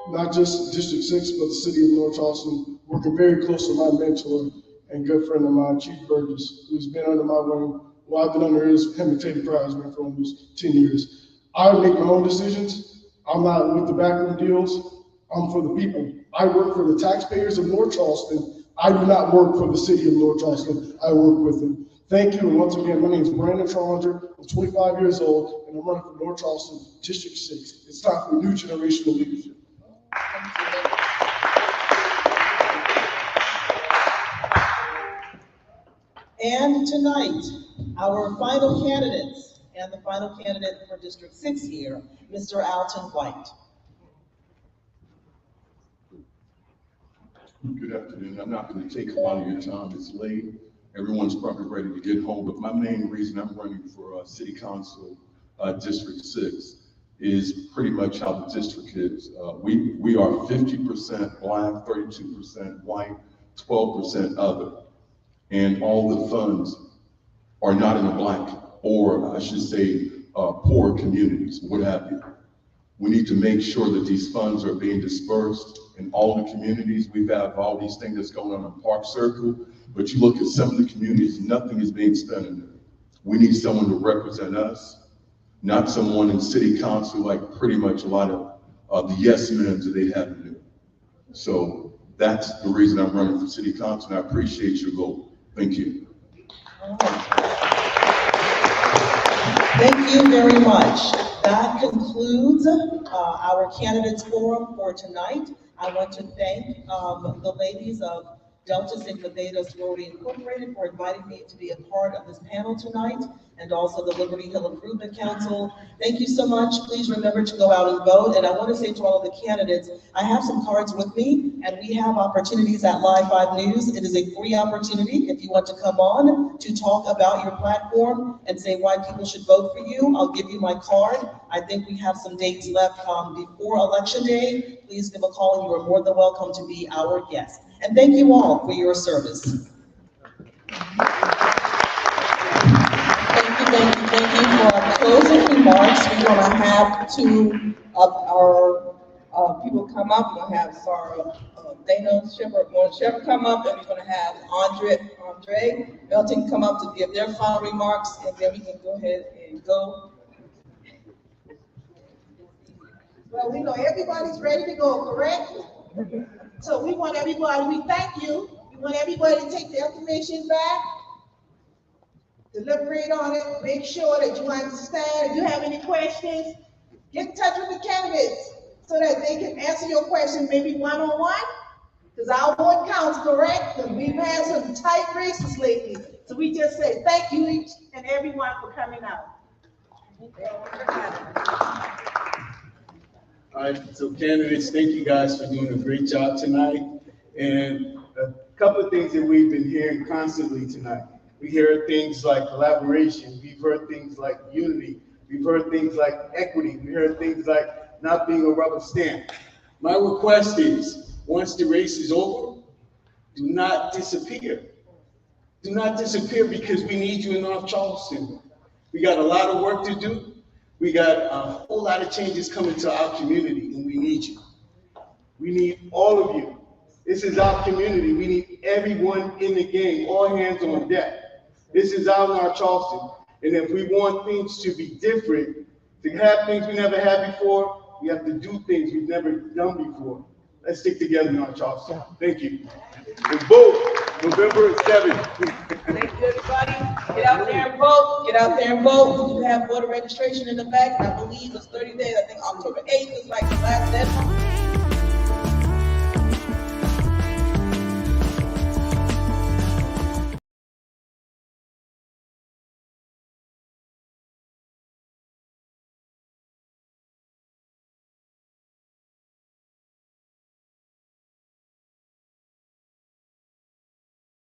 not just District 6, but the city of North Charleston, working very close to my mentor and good friend of mine, Chief Burgess, who's been under my wing. Well, I've been under him and Teddy Prize for almost 10 years. I make my own decisions. I'm not with the backroom deals. I'm for the people. I work for the taxpayers of North Charleston. I do not work for the city of North Charleston. I work with them. Thank you. And once again, my name is Brandon Trollinger. I'm 25 years old, and I'm running for North Charleston District 6. It's time for a new generation of leadership. And tonight, our final candidates, and the final candidate for District 6 here, Mr. Alton White. Good afternoon. I'm not going to take a lot of your time. It's late. Everyone's probably ready to get home, but my main reason I'm running for City Council District 6 is pretty much how the district is. We are 50% Black, 32% white, 12% other. And all the funds are not in the Black, or I should say, poor communities, what have you. We need to make sure that these funds are being dispersed in all the communities. We have all these things that's going on in Park Circle, but you look at some of the communities, nothing is being spent in there. We need someone to represent us, not someone in city council like pretty much a lot of the yes men that they have to do. So that's the reason I'm running for city council, and I appreciate your vote. Thank you. Thank you very much. That concludes our candidates forum for tonight. I want to thank the ladies of Delta Sigma Theta Sorority Incorporated for inviting me to be a part of this panel tonight, and also the Liberty Hill Improvement Council. Thank you so much. Please remember to go out and vote. And I want to say to all of the candidates, I have some cards with me, and we have opportunities at Live 5 News. It is a free opportunity if you want to come on to talk about your platform and say why people should vote for you. I'll give you my card. I think we have some dates left before Election Day. Please give a call, and you are more than welcome to be our guest. And thank you all for your service. Thank you for closing remarks. We're going to have two of our people come up. We're going to have Dana Shepherd come up, and we're going to have Andre Melton come up to give their final remarks, and then we can go ahead and go. Well, we know everybody's ready to go, correct? So we want everybody, we thank you. We want everybody to take the information back, deliberate on it, make sure that you understand. If you have any questions, get in touch with the candidates so that they can answer your questions maybe one-on-one, because our vote counts, correct? And we've had some tight races lately. So we just say thank you each and everyone for coming out. All right, so candidates, thank you guys for doing a great job tonight. And a couple of things that we've been hearing constantly tonight. We hear things like collaboration. We've heard things like unity. We've heard things like equity. We heard things like not being a rubber stamp. My request is, once the race is over, do not disappear. Do not disappear, because we need you in North Charleston. We got a lot of work to do. We got a whole lot of changes coming to our community, and we need you. We need all of you. This is our community. We need everyone in the game, all hands on deck. This is our North Charleston. And if we want things to be different, to have things we never had before, we have to do things we've never done before. Let's stick together, North Charleston. Thank you. And vote November 7th. Thank you, everybody. Get out there and vote. Get out there and vote. We do have voter registration in the back. I believe it's 30 days. I think October 8th is like the last deadline.